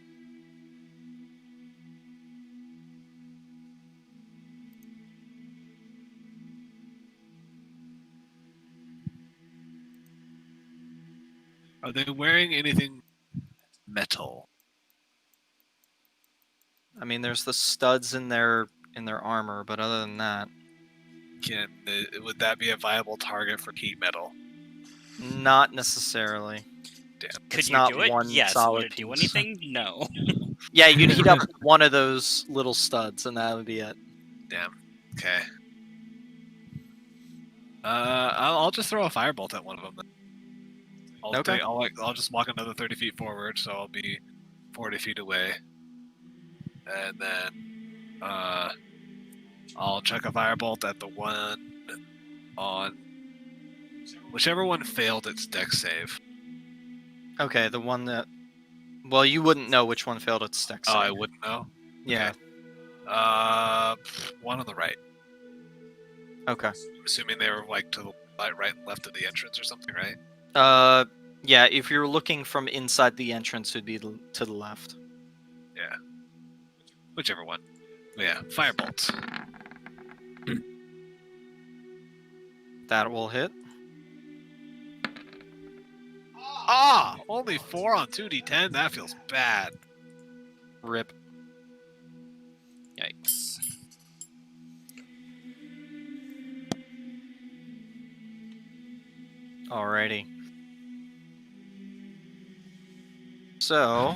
Are they wearing anything metal? I mean, there's the studs in their armor, but other than that, Would that be a viable target for heat metal? not necessarily. Damn. Could It's you not do it? one Yes. solid Would it do piece. anything? No. Yeah, you'd heat up one of those little studs, and that would be it. Damn. Okay. I'll just throw a firebolt at one of them. Then. Okay. I'll just walk another 30 feet forward, so I'll be 40 feet away, and then I'll chuck a firebolt at the one on whichever one failed its dex save. Okay, the one that. Well, you wouldn't know which one failed its dex Oh, save. I wouldn't know. Yeah. One on the right. Okay. I'm assuming they were like to the right and left of the entrance or something, right? Yeah. If you're looking from inside the entrance, it'd be to the left. Yeah. Whichever one. But yeah, firebolts. That will hit. Ah! Only 4 on 2d10? That feels bad. Rip. Yikes. Alrighty. So.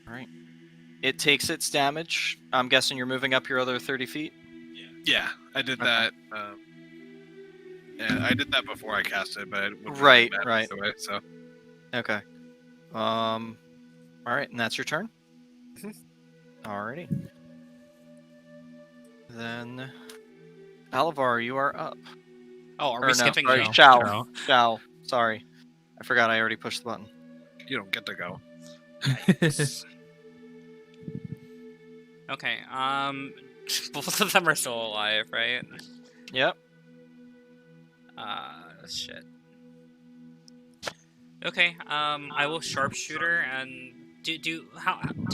Alright. It takes its damage. I'm guessing you're moving up your other 30 feet? Yeah, I did Okay. that. Yeah, I did that before I cast it, but it wouldn't Right, matter right. either way, so. Okay. Alright, and that's your turn? Alrighty. Then. Alavar, you are up. Oh, are Or we no, skipping sorry, now? Shao. Shao. Sorry. I forgot I already pushed the button. You don't get to go. Yikes. Okay, both of them are still alive, right? Yep. Shit. Okay, I will sharpshooter and do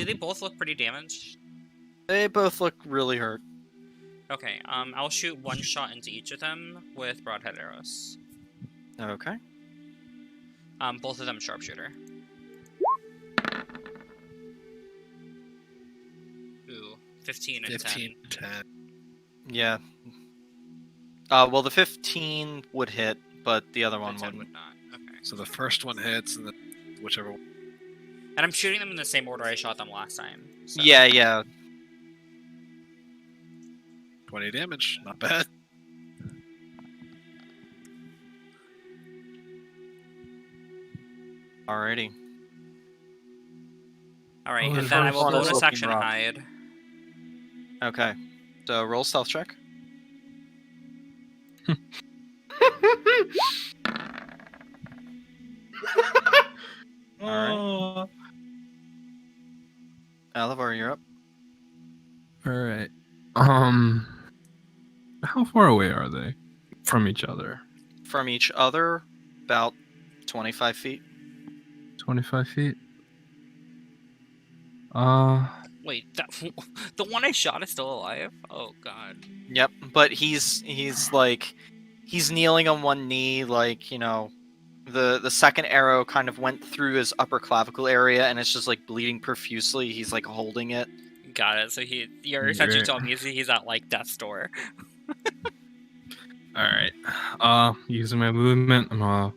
they both look pretty damaged? They both look really hurt. Okay, I'll shoot one shot into each of them with broadhead arrows. Okay. Both of them sharpshooter. Ooh, 15 and 15, 10. Yeah. Well, the 15 would hit, but the other 10. one The 10 wouldn't. would not. Okay. So the first one hits, and then whichever one. And I'm shooting them in the same order I shot them last time. So. Yeah, yeah. 20 damage. Not bad. Alrighty. Alright, Oh, and the then I first will one is bonus looking action rough. hide. Okay. So roll stealth check. Oh, Alavar, you're up. All right. How far away are they from each other? From each other, about 25 feet. 25 feet. Wait, that, the one I shot is still alive? Oh god. Yep, but he's like he's kneeling on one knee, like, you know, the second arrow kind of went through his upper clavicle area and it's just like bleeding profusely. He's like holding it. Got it. So you're essentially Great. telling me he's at like death's door. All right. Using my movement, I'm gonna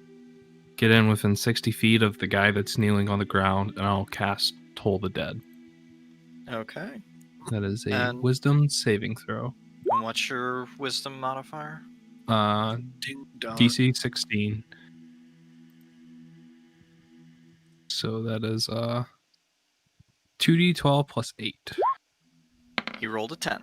get in within 60 feet of the guy that's kneeling on the ground, and I'll cast Toll the Dead. Okay. That is a And- Wisdom saving throw. And what's your wisdom modifier? Ding dong. DC 16. So that is 2d12 plus 8. He rolled a 10.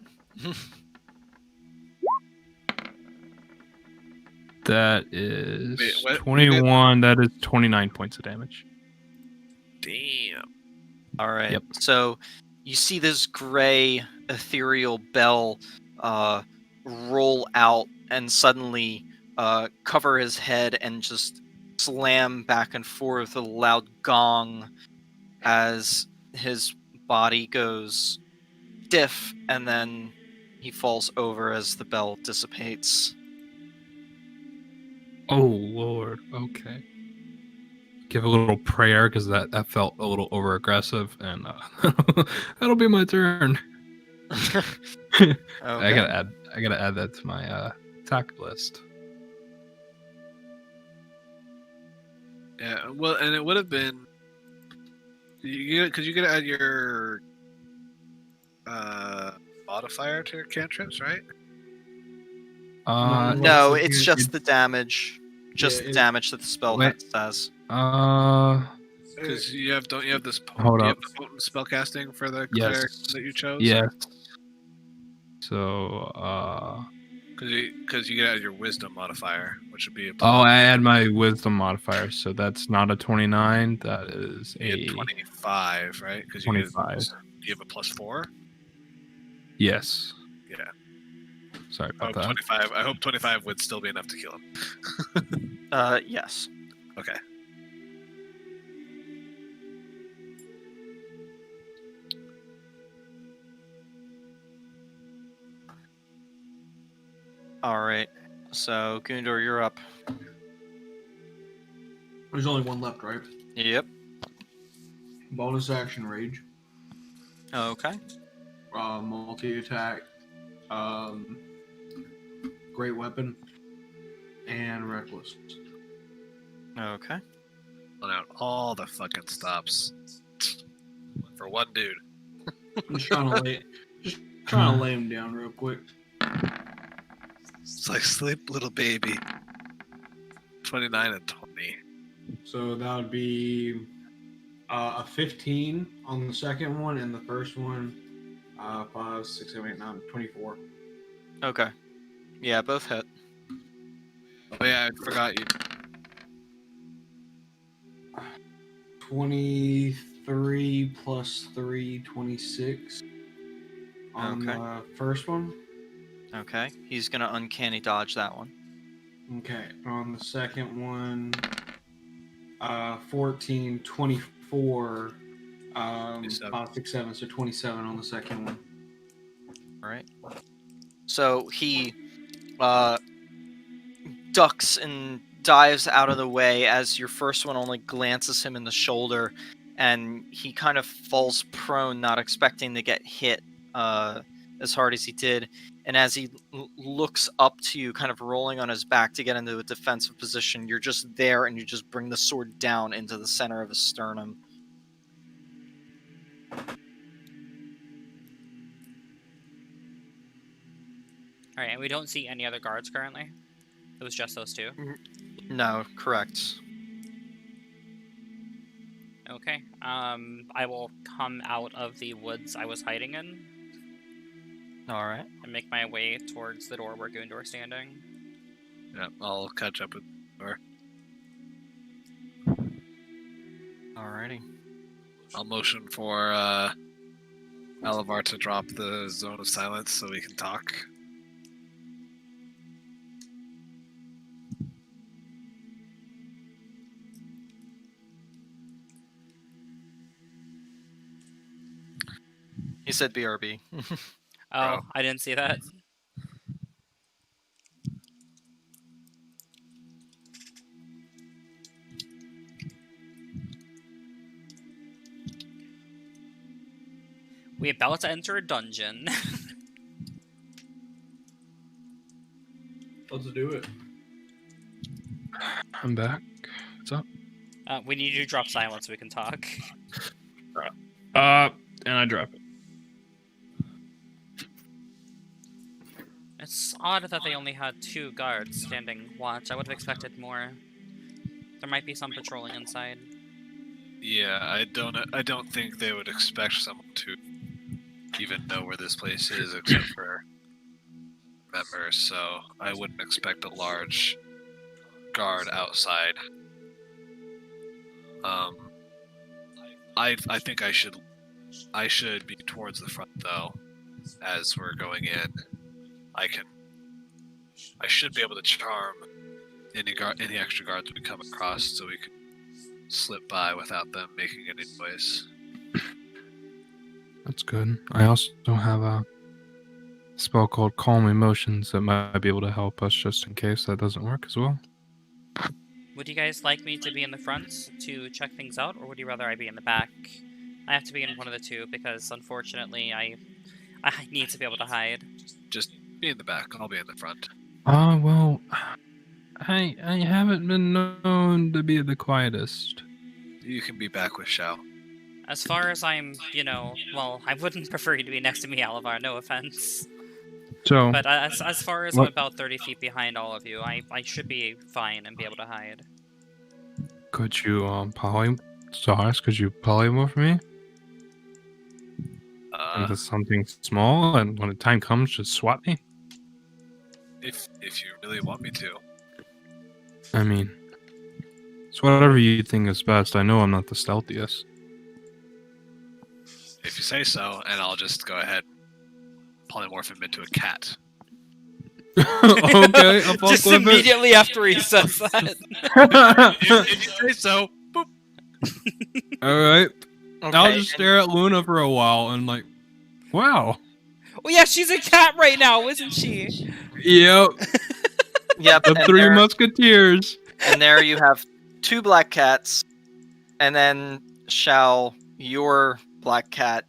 That is Wait, what? 21. That is 29 points of damage. Damn. All right. Yep. So you see this gray ethereal bell roll out and suddenly cover his head and just slam back and forth with a loud gong as his body goes stiff and then he falls over as the bell dissipates. Oh, Lord. Okay. Give a little prayer because that felt a little over aggressive, and that'll be my turn. Okay. I gotta add that to my attack list. Yeah, well, and it would have been because you could add your modifier to your cantrips, right? No, What's the it's cantrip? just the damage. Just Yeah, the damage that the spell Wait. says. Because you have don't you have this Hold do you up. have the potent spellcasting for the Yes. cleric that you chose? Yes. So, Because you get out your wisdom modifier, which would be a oh, I add my wisdom modifier, so that's not a 29. That is you get a 25, right? Because you 25. have a +4. Yes. Yeah. Sorry I about hope that. 25. I hope 25 would still be enough to kill him. Yes. Okay. All right. So Gundor, you're up. There's only one left, right? Yep. Bonus action rage, Okay. multi attack, great weapon, and reckless. Okay. Pulling out all the fucking stops for one dude. I'm just trying to lay him down real quick. It's like sleep, little baby. 29 and 20. So that would be a 15 on the second one, and the first one, 5, 6, 7, 8, 9, 24. Okay. Yeah, both hit. Oh yeah, I forgot you. 23 plus 3, 26 on Okay. the first one. Okay. He's gonna uncanny dodge that one. Okay, on the second one, 14, 24, 27. 5, 6, 7, so 27 on the second one. All right. So he ducks and dives out of the way as your first one only glances him in the shoulder, and he kind of falls prone, not expecting to get hit as hard as he did. And as he looks up to you, kind of rolling on his back to get into a defensive position, you're just there and you just bring the sword down into the center of his sternum. Alright, and we don't see any other guards currently? It was just those two? No, correct. Okay. I will come out of the woods I was hiding in All right. and make my way towards the door where Gundor's standing. Yeah, I'll catch up with her. Alrighty. I'll motion for Alavar to drop the zone of silence so we can talk. He said BRB. Oh, Bro. I didn't see that. We about to enter a dungeon. Let's do it. I'm back. What's up? We need you to drop silence so we can talk. And I drop it. It's odd that they only had 2 guards standing watch. I would have expected more. There might be some patrolling inside. Yeah, I don't think they would expect someone to even know where this place is except for members, so I wouldn't expect a large guard outside. I think I should be towards the front though, as we're going in. I should be able to charm any extra guards we come across, so we can slip by without them making any noise. That's good. I also have a spell called Calm Emotions that might be able to help us just in case that doesn't work as well. Would you guys like me to be in the front to check things out, or would you rather I be in the back? I have to be in one of the two because, unfortunately, I need to be able to hide. Just be in the back. I'll be in the front. Well, I haven't been known to be the quietest. You can be back with Shao. As far as I'm, well, I wouldn't prefer you to be next to me, Alavar, no offense. So, But as far as I'm what? about 30 feet behind all of you, I should be fine and be able to hide. Could you Zars, could you polymorph me into something small, and when the time comes, just swap me? if you really want me to. I mean, it's whatever you think is best. I know I'm not the stealthiest. If you say so, and I'll just go ahead, polymorph him into a cat. Okay, I'll Just with immediately after he says that. If you say so, boop. All right. Okay, I'll just stare at Luna for a while and like, wow. Well, yeah, she's a cat right now, isn't she? Yep. Yep, The and Three there, Musketeers. and there you have 2 black cats, and then your black cat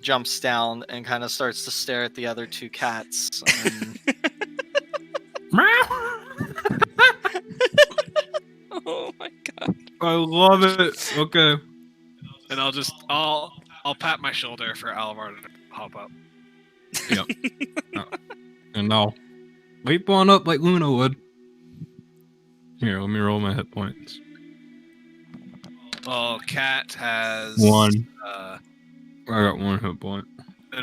jumps down and kind of starts to stare at the other 2 cats. Oh my god. I love it. Okay. And I'll pat my shoulder for Alavar to hop up. And I'll leap on up like Luna would. Here, let me roll my hit points. Well, cat has 1. Uh, I got 1 hit point.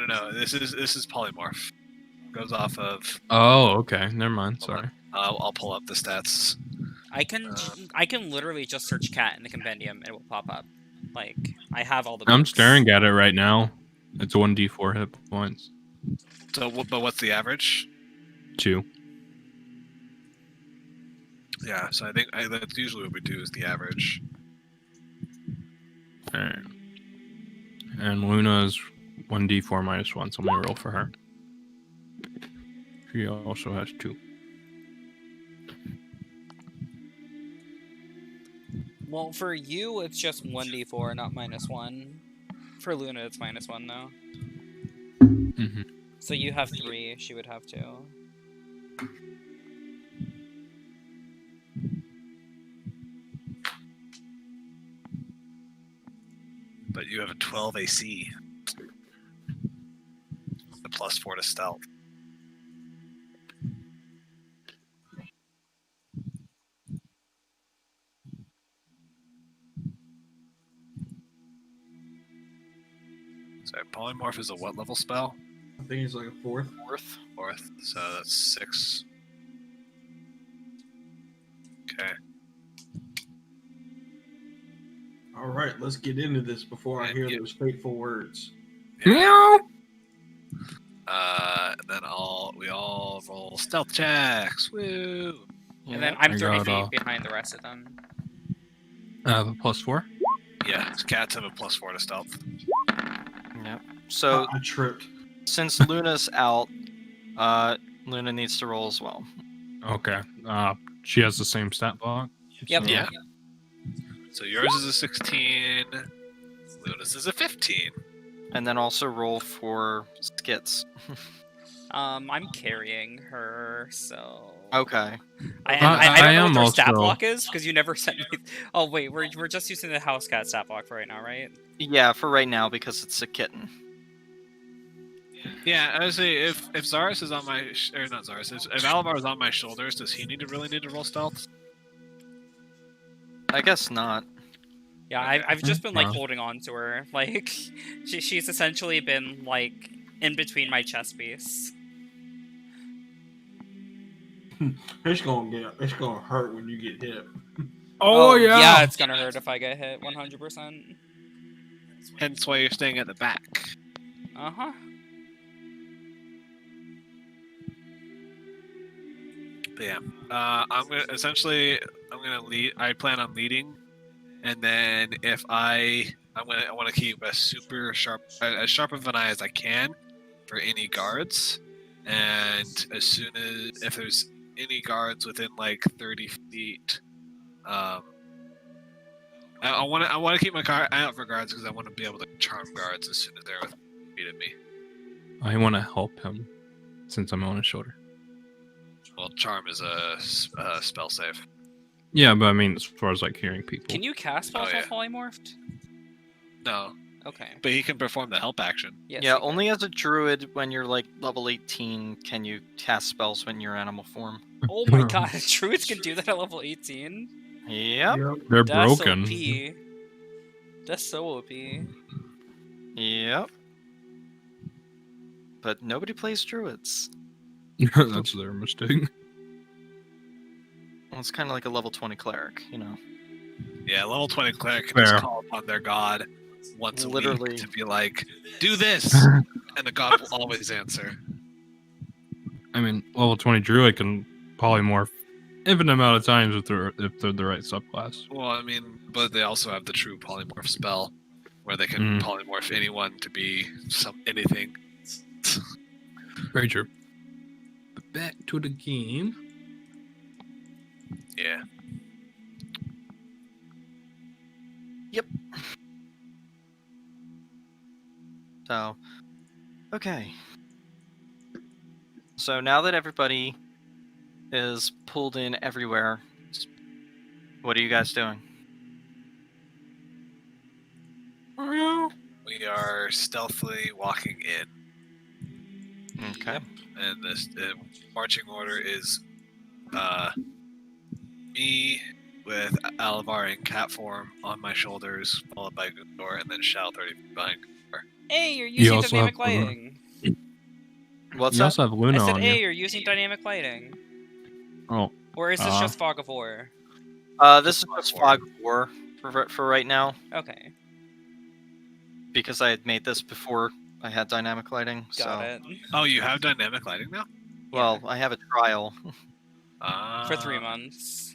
no. This is polymorph. Goes off of. Oh, okay. Never mind. Sorry. I'll pull up the stats. I can literally just search cat in the compendium and it will pop up. Like, I have all the I'm books. staring at it right now. It's 1d4 hit points. So, but what's the average? 2. Yeah, so I think that's usually what we do is the average. Alright. And Luna is 1d4 minus 1, so I'm gonna roll for her. She also has 2. Well, for you, it's just 1d4, not -1. For Luna, it's -1, though. Mm-hmm. So you have 3, she would have 2. But you have a 12 AC. A +4 to stealth. So polymorph is a what level spell? I think it's like a 4th. Fourth. So that's 6. Okay. All right, let's get into this before I hear those fateful words. Meow! Then we all roll stealth checks. Woo! And then I'm I 30 got, feet behind the rest of them. I have a +4. Yeah, cats have a +4 to stealth. Yep. So I tripped. since Luna's out, Luna needs to roll as well. Okay. She has the same stat block. Yep. So- Yeah. So yours is a 16. Luna's is a 15. And then also roll for skits. I'm carrying her, so... Okay. I I don't know am what your stat also- block is, because you never sent me... Oh, wait, we're just using the house cat stat block for right now, right? Yeah, for right now because it's a kitten. Yeah, I would say if Zaris is on my or not Zaris, if Alavar is on my shoulders, does he really need to roll stealth? I guess not. Yeah, I've just been, like, Yeah. holding on to her. Like, she's essentially been, like, in between my chest piece. It's gonna hurt when you get hit. Oh, yeah. Yeah, it's gonna hurt if I get hit, 100%. Hence why you're staying at the back. Uh-huh. But yeah, I'm gonna lead. I plan on leading, and then if I want to keep a super sharp, as sharp of an eye as I can for any guards, and as soon as if there's any guards within like 30 feet, I want to keep my eye out for guards because I want to be able to charm guards as soon as they're within feet of me. I want to help him since I'm on his shoulder. Well, charm is a spell save. Yeah, but I mean, as far as like hearing people. Can you cast Oh, Pulse yeah. Polymorphed? No, Okay. But he can perform the help action. Yes, Yeah, he can. only as a druid when you're like level 18 can you cast spells when you're animal form. Oh my god, druids can do that at level 18? Yep. They're That's broken. OP. That's so OP. Yep. But nobody plays druids. That's their mistake. Well, it's kind of like a level 20 cleric, you know. Yeah, level 20 cleric can Fair. just call upon their god once a Literally. week to be like, do this! And the god will always answer. I mean, level 20 druid can polymorph infinite amount of times if they're the right subclass. Well, I mean, but they also have the true polymorph spell, where they can polymorph anyone to be anything. Very true. But back to the game. Yeah. So, okay. So now that everybody is pulled in everywhere, what are you guys doing? We are stealthily walking in, Okay. and this marching order is me with Alavar in cat form on my shoulders, followed by Gundor, and then Shao 30 feet behind Gundor. Hey, you're You using also dynamic have Luna. lighting. What's You that? also have Luna I said, on hey, you. you're using dynamic lighting. Oh, Or is this just Fog of War? This is just Fog of War for right now, Okay, because I had made this before I had dynamic lighting. got so, it. Oh, you have dynamic lighting now? well, I have a trial. For 3 months.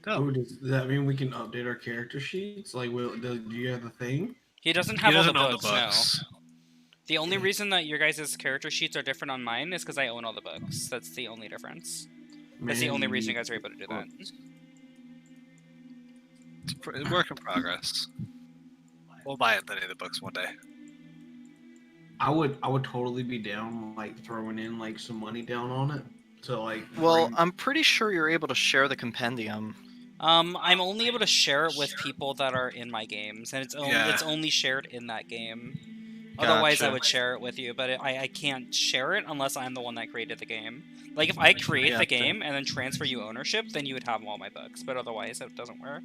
Dope. Ooh, does that mean we can update our character sheets? Like, do you have the thing? He doesn't He have all the doesn't own books, the books. no. The only reason that your guys' character sheets are different on mine is because I own all the books. That's the only difference. That's the Man, only you reason you need guys are able to do that. It's a work in progress. We'll buy Anthony the books one day. I would totally be down like throwing in like some money down on it to like. Well, bring- I'm pretty sure you're able to share the compendium. I'm only able to share it with people that are in my games, and it's Yeah. only shared in that game. Otherwise, I Gotcha. would share it with you, but I can't share it unless I'm the one that created the game. Like, if I create the Gotcha. game and then transfer you ownership, then you would have all my books, but otherwise it doesn't work.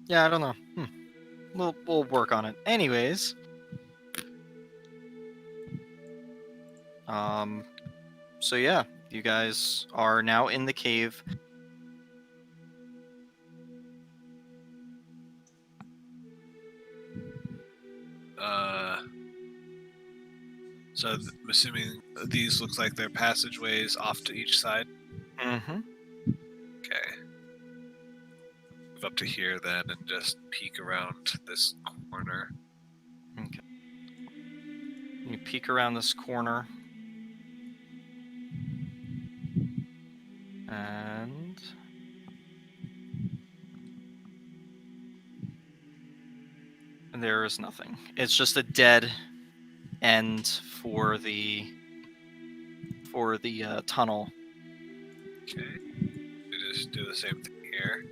Yeah, I don't know. We'll work on it. Anyways. So yeah, you guys are now in the cave. So I'm assuming these looks like they're passageways off to each side. Mm-hmm. Okay. Move up to here then and just peek around this corner. Okay. You peek around this corner. And there is nothing. It's just a dead end for the tunnel. Okay. We just do the same thing here.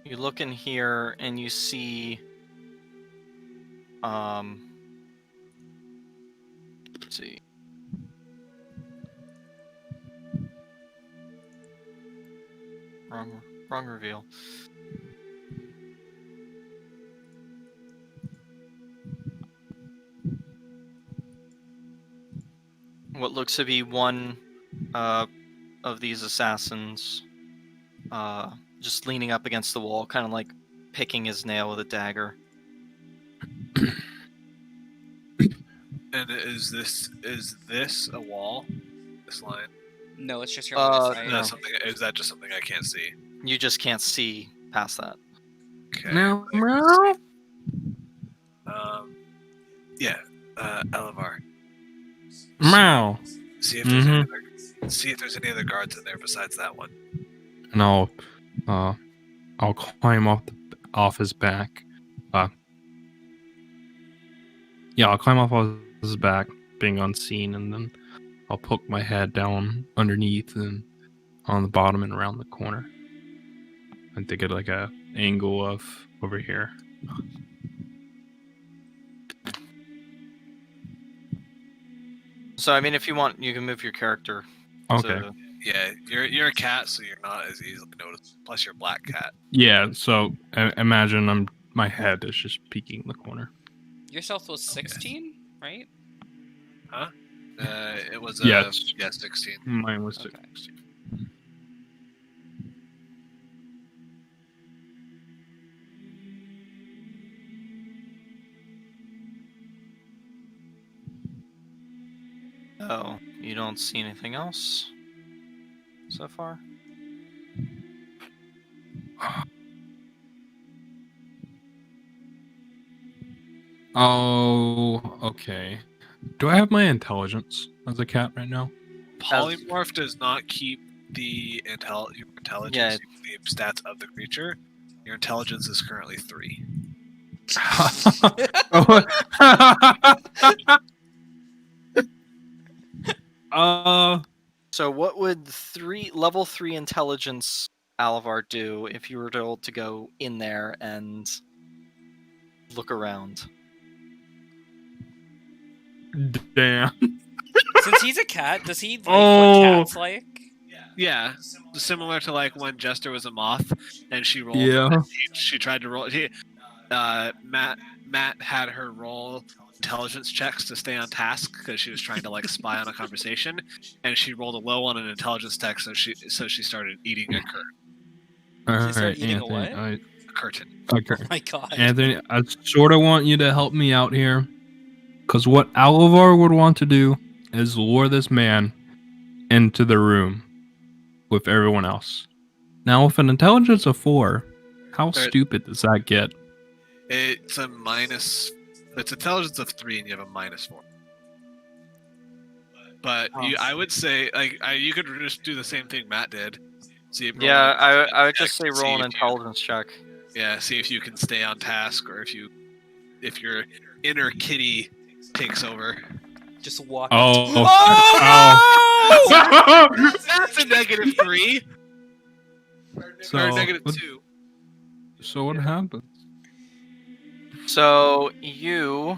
You look in here and you see let's see. Wrong reveal. What looks to be one of these assassins just leaning up against the wall, kind of like picking his nail with a dagger. And is this a wall? This line? No, it's just your line of sight. no. Is that just something I can't see? You just can't see past that. Okay. Meow, meow. Yeah. Alavar. Meow. See if there's any see if there's any other guards in there besides that one. And I'll climb off his back. Yeah, I'll climb off his back, being unseen, and then I'll poke my head down underneath and on the bottom and around the corner. And to get like a angle of over here. So I mean, if you want, you can move your character. Okay. To... Yeah, you're a cat, so you're not as easily noticed. Plus, you're a black cat. Yeah, so imagine my head is just peeking in the corner. Your stealth was 16, right? Huh? It was Yes. 16. Mine was Okay. 16. Oh, you don't see anything else so far? Oh, okay. Do I have my intelligence as a cat right now? Polymorph does not keep your intelligence, Yeah. you keep the stats of the creature. Your intelligence is currently 3. So what would level 3 intelligence Alavar do if you were told to go in there and look around? Damn. Since he's a cat, does he like Oh. what cats like? Yeah, similar to like when Jester was a moth and she rolled. Yeah. She tried to roll. Matt had her roll intelligence checks to stay on task because she was trying to like spy on a conversation, and she rolled a low on an intelligence check, so she started eating a All She started right, eating a Anthony. curtain. Okay. Oh my god. Anthony, I sort of want you to help me out here. Because what Alavar would want to do is lure this man into the room with everyone else. Now, with an intelligence of 4, how stupid does that get? It's a minus. It's intelligence of 3, and you have a -4. But I would say you could just do the same thing Matt did. Yeah, I would just say roll an intelligence check. Yeah, see if you can stay on task, or if your inner kitty takes over. Just walk. Oh. That's a -3. So, Or -2. So what happens? So you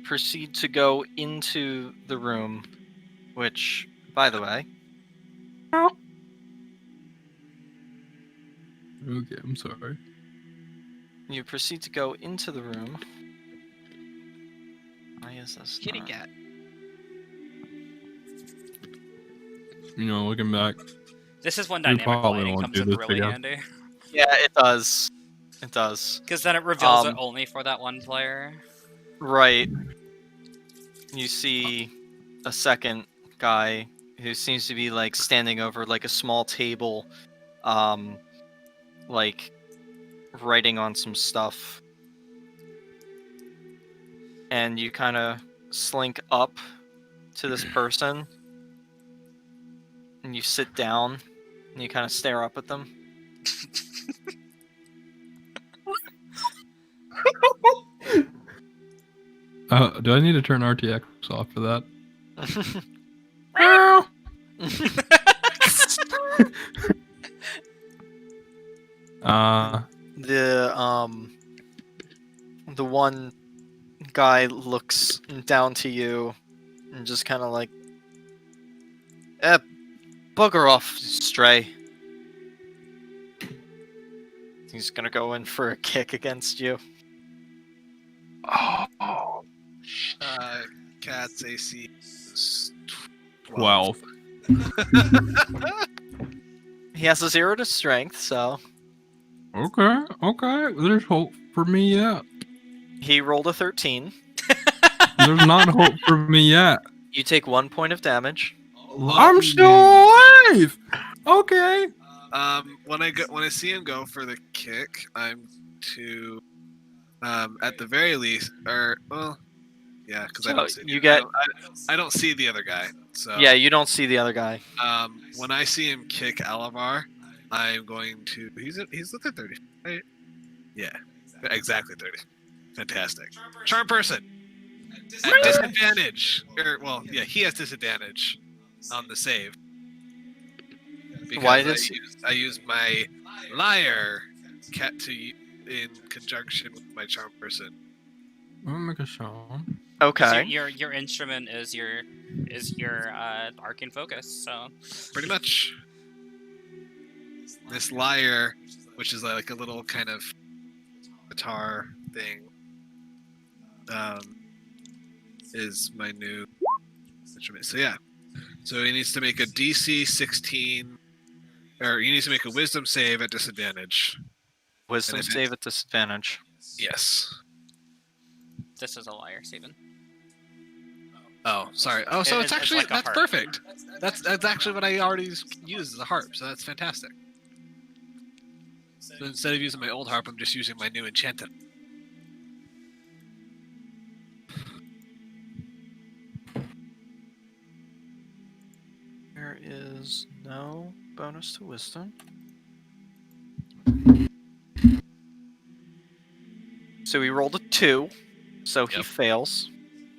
proceed to go into the room, which, by the way, Okay, I'm sorry. you proceed to go into the room. Why is this Kitty not- cat. You know, looking back, This is when We dynamic probably lighting won't comes do in this really again. handy. Yeah, it does. It does. Because then it reveals it Um, only for that one player. Right. You see a second guy who seems to be like standing over like a small table, like writing on some stuff. And you kind of slink up to this person, and you sit down, and you kind of stare up at them. Do I need to turn RTX off for that? The one guy looks down to you and just kind of like, bugger off, stray. He's gonna go in for a kick against you. Oh, Cat's AC is 12. He has a 0 to strength, so Okay. There's hope for me yet. he rolled a 13. There's not hope for me yet. You take 1 point of damage. I'm still alive. Okay. When I see him go for the kick, I'm to at the very least, or well, yeah, because I So don't see you get- I don't see the other guy. So Yeah, you don't see the other guy. when I see him kick Alavar, I'm going to. He's within 30. Right? Yeah, exactly 30. Fantastic. Charm person. At disadvantage. Well, yeah, he has disadvantage on the save. Because Why does I use my liar cat in conjunction with my charm person. I'll make a shot. Okay. Your instrument is your arcane focus. So Pretty much. This lyre, which is like a little kind of guitar thing, is my new instrument. So yeah. So he needs to make a DC 16, or he needs to make a Wisdom save at disadvantage. Wisdom And if save at disadvantage. Yes. this is a liar, Steven. Oh, sorry. Oh, so it's actually like a that's harp. perfect. That's actually what I already use as a harp. So that's fantastic. So instead of using my old harp, I'm just using my new enchanted. There is no bonus to wisdom. So he rolled a 2, so he Yep. fails.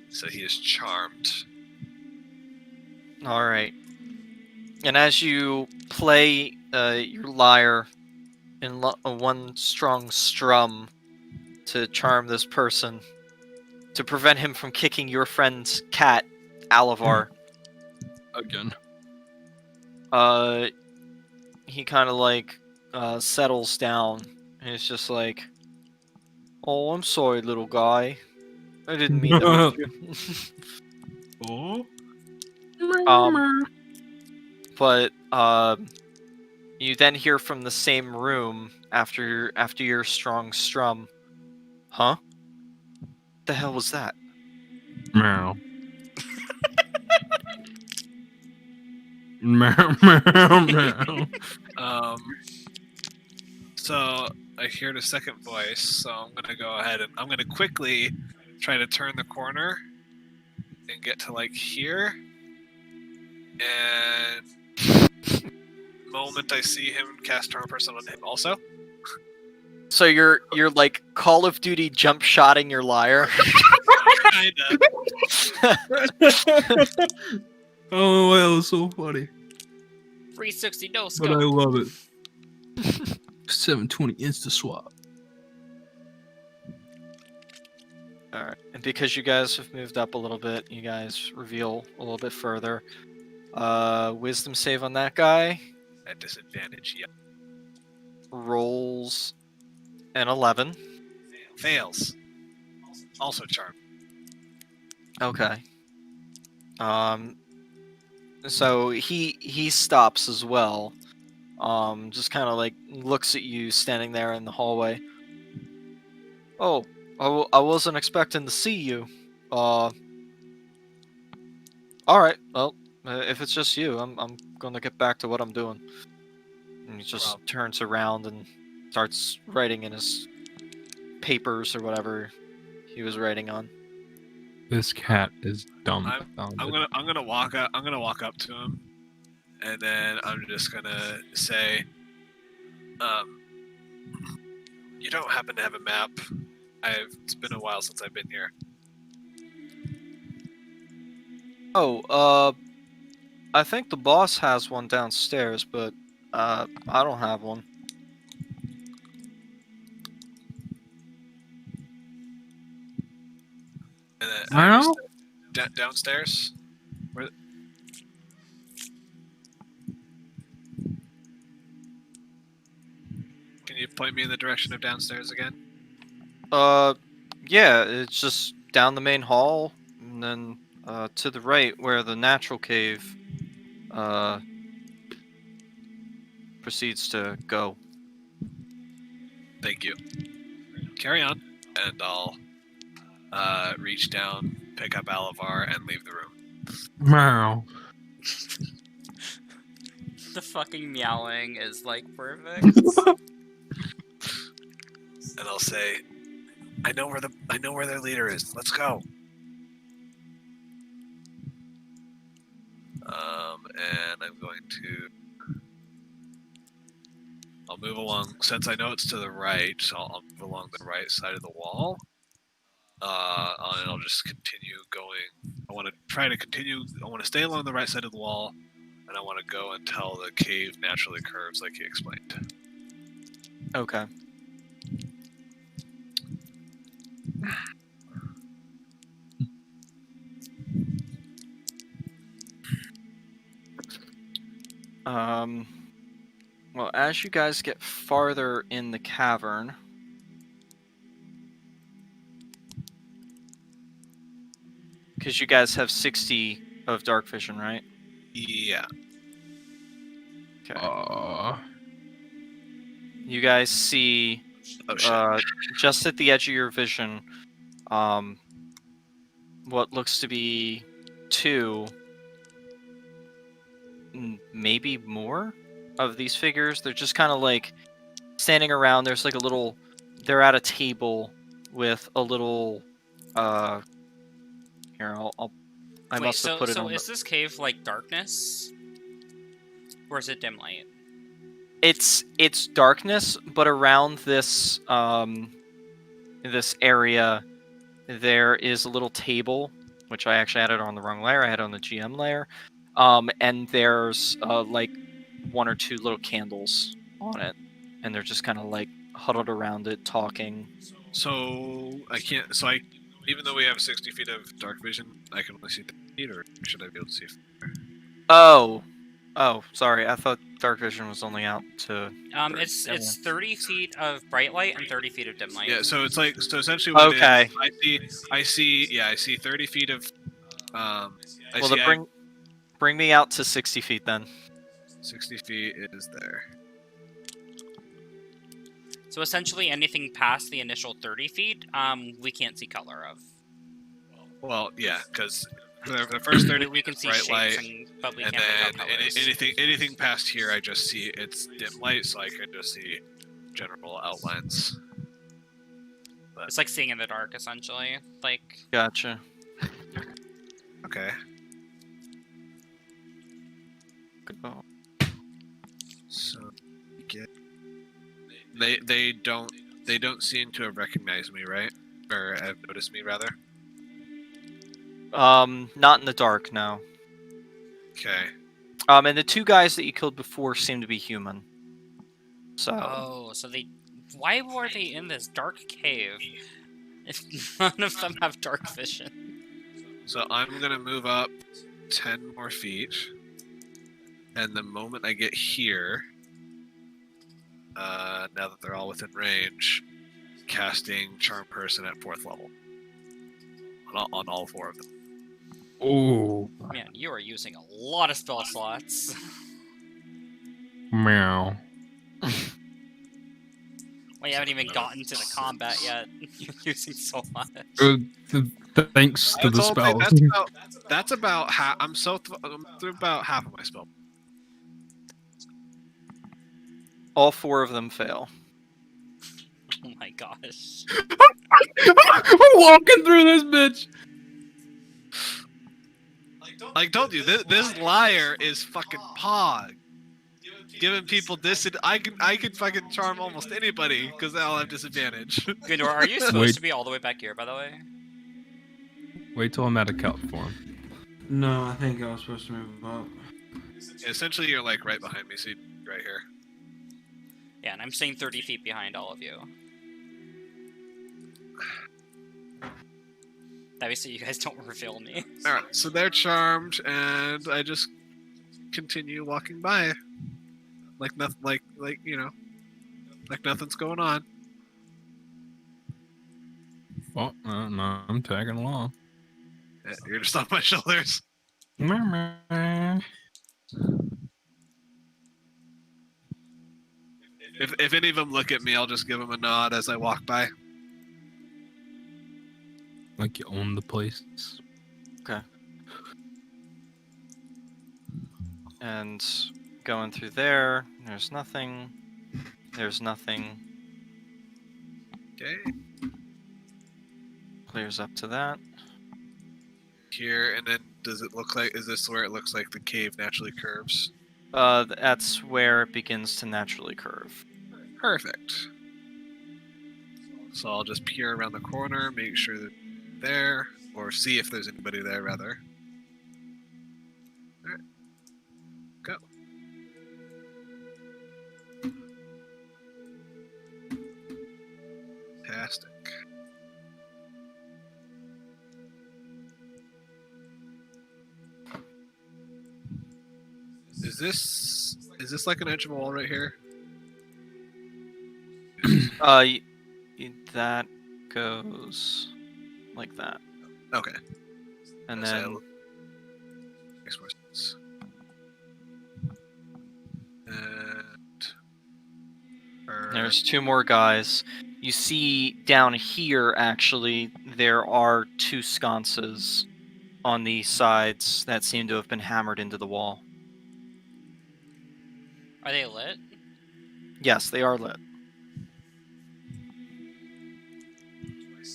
So he is charmed. All right. And as you play your lyre in one strong strum to charm this person, to prevent him from kicking your friend's cat, Alavar, Again. he kind of like settles down, and it's just like, "Oh, I'm sorry, little guy. I didn't mean to hurt you." Oh. But you then hear from the same room after your strong strum. Huh? The hell was that? Meow. Meow, meow, meow. So I heard a second voice, so I'm gonna go ahead and I'm gonna quickly try to turn the corner and get to like here. And the moment I see him cast Charm Person on him also. So you're like Call of Duty jump shotting your lyre. Kinda. Oh, that was so funny. 360 no But I scope. love it. 720 insta swap. All right, and because you guys have moved up a little bit, you guys reveal a little bit further. Wisdom save on that guy. At disadvantage, yeah. Rolls an 11. Fails. Also charmed. Okay. So he stops as well. Just kind of like looks at you standing there in the hallway. Oh, I wasn't expecting to see you. All right. Well, if it's just you, I'm gonna get back to what I'm doing. And he just turns around and starts writing in his papers or whatever he was writing on. This cat is dumb. I'm gonna walk up. I'm gonna walk up to him, and then I'm just gonna say, "You don't happen to have a map? It's been a while since I've been here." Oh, I think the boss has one downstairs, but I don't have one. And then, Well? downstairs. Where? Can you point me in the direction of downstairs again? Yeah, it's just down the main hall, and then to the right where the natural cave proceeds to go. Thank you. Carry on, and I'll reach down, pick up Alavar, and leave the room. Meow. The fucking meowing is like perfect. And I'll say, I know where their leader is. Let's go. And I'm going to. I'll move along since I know it's to the right. So I'll move along the right side of the wall. And I'll just continue going. I want to try to continue. I want to stay along the right side of the wall, and I want to go until the cave naturally curves, like he explained. Okay. Well, as you guys get farther in the cavern, because you guys have 60 of dark vision, right? Yeah. Okay. You guys see, Oh shit. just at the edge of your vision, what looks to be 2, maybe more of these figures. They're just kind of like standing around. There's like a little. They're at a table with a little. Here, I Wait, must have put it so on. is this cave like darkness, or is it dim light? It's darkness, but around this this area, there is a little table, which I actually had it on the wrong layer. I had it on the GM layer, and there's like 1 or 2 little candles on it, and they're just kind of like huddled around it, talking. So I can't. So I, even though we have 60 feet of dark vision, I can only see 30 feet, or should I be able to see? Oh, sorry. I thought dark vision was only out to. It's 30 feet of bright light and 30 feet of dim light. Yeah. So it's like essentially what Okay. it is. I see 30 feet of. Well, then bring me out to 60 feet then. 60 feet is there. So essentially, anything past the initial 30 feet, we can't see color of. Well, yeah, because the first 30 we can see bright shapes, light, but we and can't make then out colors. anything past here, I just see it's dim light, so I can just see general outlines. But, It's like seeing in the dark, essentially. Like, Gotcha. okay. Good call. So they don't seem to have recognized me, right? Or have noticed me rather. Not in the dark, no. Okay. And the 2 guys that you killed before seem to be human. So. oh, so they. Why were they in this dark cave if none of them have dark vision? So I'm gonna move up 10 more feet, and the moment I get here, now that they're all within range, casting Charm Person at 4th level on all 4 of them. Oh, Man, you are using a lot of spell slots. meow. Well, you haven't even gotten to the combat yet. You're using so much. Thanks to the That's all- spell. That's about half. I'm through about half of my spell. All 4 of them fail. Oh my gosh. I'm walking through this bitch. Like, told you, this liar is fucking pog. Giving people I can fucking charm almost anybody because I'll have disadvantage. Gundor, are you supposed Wait. to be all the way back here, by the way? Wait till I'm at a count form. No, I think I was supposed to move up. Essentially, you're like right behind me, so right here. Yeah, and I'm staying 30 feet behind all of you. Obviously, you guys don't reveal me. All right, so they're charmed, and I just continue walking by, like nothing, like you know, like nothing's going on. Well, no, I'm tagging along. Yeah, you're just on my shoulders. If any of them look at me, I'll just give them a nod as I walk by. Like you own the place. And going through there, there's nothing. There's nothing. Okay. Clears up to that. Here, and then does it look like? Is this where it looks like the cave naturally curves? That's where it begins to naturally curve. Perfect. So I'll just peer around the corner, make sure that there, or see if there's anybody there, rather. Alright. Go. Fantastic. Is this like an edge of a wall right here? That goes like that, Okay. and So then makes more sense. And there's two more guys. You see down here, actually, there are two sconces on the sides that seem to have been hammered into the wall. Are they lit? Yes, they are lit.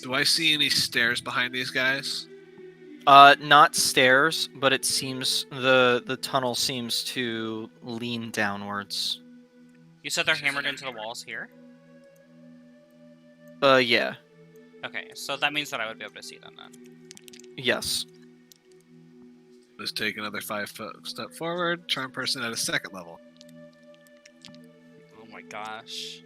do I see any stairs behind these guys? Not stairs, but it seems the tunnel seems to lean downwards. You said they're hammered into the walls here? Yeah. Okay, so that means that I would be able to see them then. Yes. Let's take another 5-foot step forward. Charm person at a 2nd level. Oh my gosh.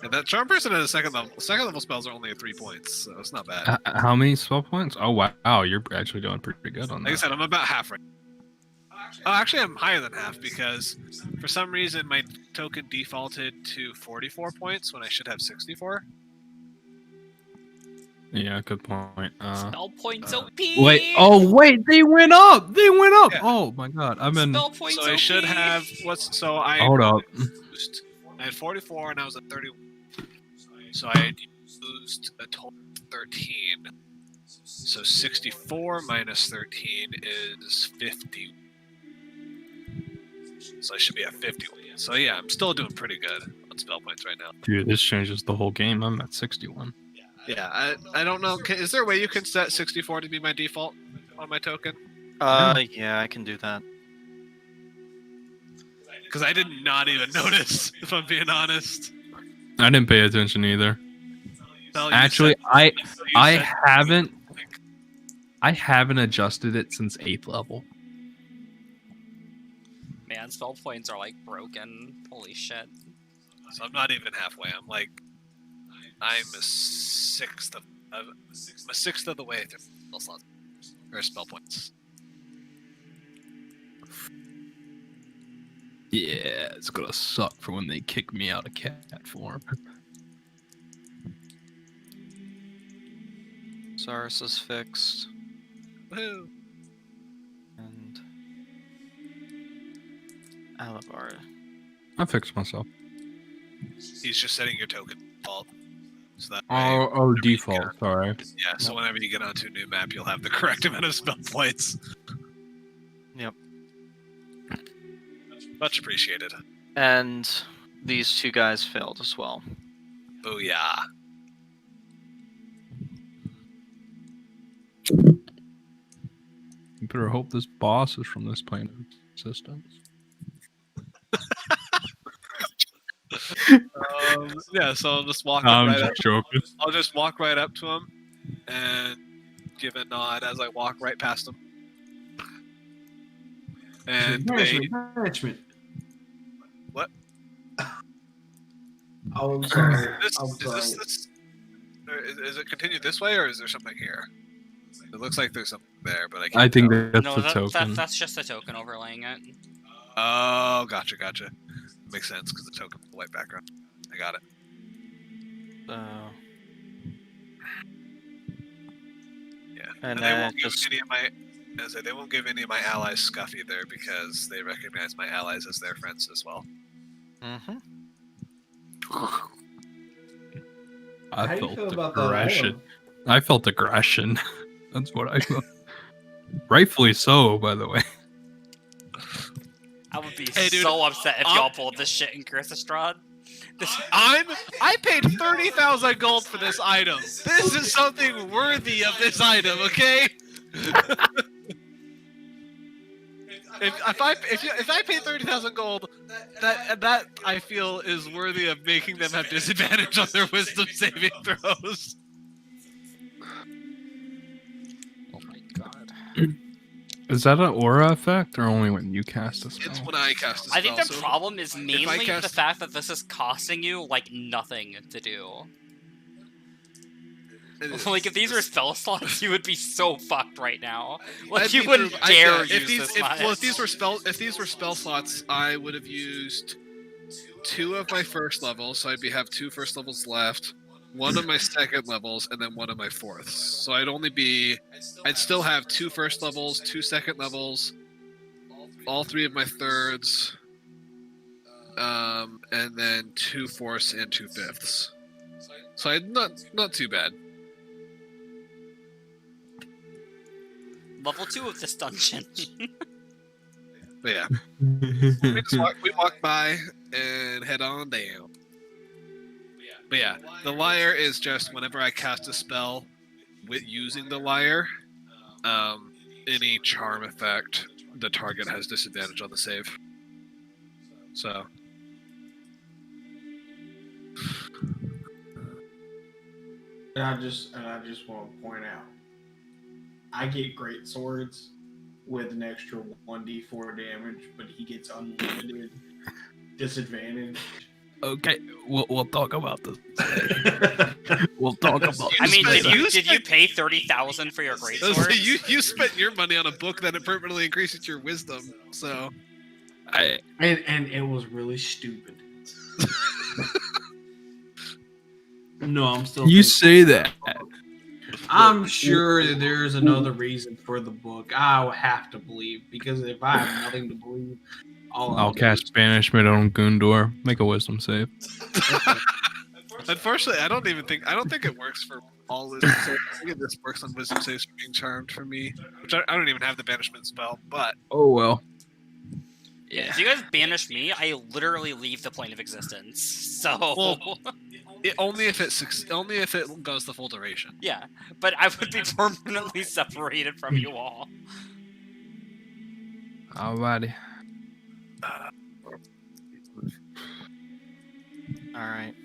And that charm person at a 2nd level. 2nd level spells are only at 3 points, so it's not bad. How many spell points? Oh wow, you're actually doing pretty good on Like I that. said, I'm about half right. Oh, actually, I'm higher than half because for some reason my token defaulted to 44 points when I should have 64. Yeah, good point. Spell points OP! Wait, they went up! They went up! Yeah. Oh my god, I've been... Spell points So I OP! should have I Hold up. I had 44 and I was at 30. So I had used a total of 13. So 64 minus 13 is 50. So I should be at 51. So yeah, I'm still doing pretty good on spell points right now. Dude, this changes the whole game. I'm at 61. Yeah, I don't know. Is there a way you can set 64 to be my default on my token? Yeah, I can do that. Because I did not even notice, if I'm being honest. I didn't pay attention either. Well, you Actually, said- I you said- haven't adjusted it since 8th level. Man, spell points are like broken. Holy shit. So I'm not even halfway. I'm a sixth of the way through spell slots or spell points. Yeah, it's gonna suck for when they kick me out of cat form. Zaris is fixed, Woohoo! and Alabar. I fixed myself. He's just setting your token default. So that way, Oh, whenever you default. get- Sorry. Yeah, so whenever you get onto a new map, you'll have the correct amount of spell points. Yep. Much appreciated. And these two guys failed as well. Booyah. You better hope this boss is from this plane of existence. Yeah, so I'll just walk I'm right up. just joking. I'll just walk right up to him and give a nod as I walk right past him. And Management. What? Oh, I'm sorry. This, I'm is sorry. this or is it continued this way, or is there something here? It looks like there's something there, but I can't I think tell. that's No, the token. that's just a token overlaying it. Oh, gotcha. Makes sense because the token with the white background. I got it. So, Yeah, And they then won't give just- any of my. As I say, they won't give any of my allies scuff either because they recognize my allies as their friends as well. mm-hmm. How I do you felt feel about that aggression. item? I felt aggression. That's what I felt. Rightfully so, by the way. I would be Hey, dude, so upset if I'm- y'all pulled this shit in Cursistrad. I paid 30,000 gold for this item. This is something worthy of this item, okay? If I pay 30,000 gold, that I feel is worthy of making them have disadvantage on their wisdom saving throws. Is that an aura effect or only when you cast a spell? It's when I cast a spell. I think the so problem is mainly the cast- fact that this is costing you like nothing to do. it is. Like if these were spell slots, you would be so fucked right now. Like I'd you be wouldn't through- dare yeah, use this much. Well, if these were spell slots, I would have used 2 of my first levels, so have 2 first levels left, 1 of my second levels, and then 1 of my fourths. So I'd still have 2 first levels, 2 second levels, all 3 of my thirds, and then 2 fourths and 2 fifths. So not too bad. Level 2 of this dungeon. But yeah, we walk by and head on down. But yeah, the lyre is just whenever I cast a spell with using the lyre, any charm effect, the target has disadvantage on the save. So. And I just want to point out, I get great swords with an extra 1d4 damage, but he gets unlimited disadvantage. Okay, we'll talk about this. We'll talk about. I mean, spent- did you pay 30,000 for your greatsword? You spent your money on a book that it permanently increases your wisdom. So. And it was really stupid. No, I'm still. You thinking- say that. I'm sure that there's another reason for the book. I will have to believe, because if I have nothing to believe, I'll cast banishment on Gundor. Make a wisdom save. Unfortunately, I don't think it works for all wisdom saves. I think it just works on wisdom saves for being charmed for me, which I don't even have the banishment spell. But Oh well. Yeah. If you guys banish me, I literally leave the plane of existence. So Well, only if it goes the full duration. yeah, but I would be permanently separated from you all. Alrighty. Alright.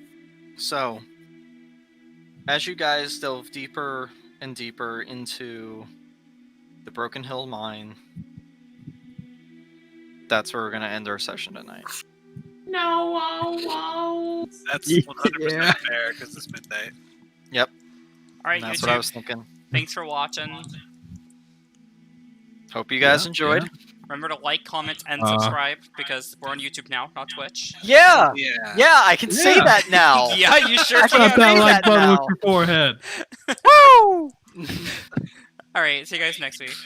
So, as you guys delve deeper and deeper into the Broken Hill Mine, that's where we're going to end our session tonight. No. That's 100% Yeah. fair because it's midnight. All right, And that's YouTube. what I was thinking. Thanks for watching. Hope you guys Yeah, enjoyed. yeah. Remember to like, comment, and Uh, subscribe because we're on YouTube now, not Twitch. Yeah! Yeah. Yeah, I can say Yeah. that now! Yeah, you sure I can. can't say that now. your forehead. Woo! All right, see you guys next week.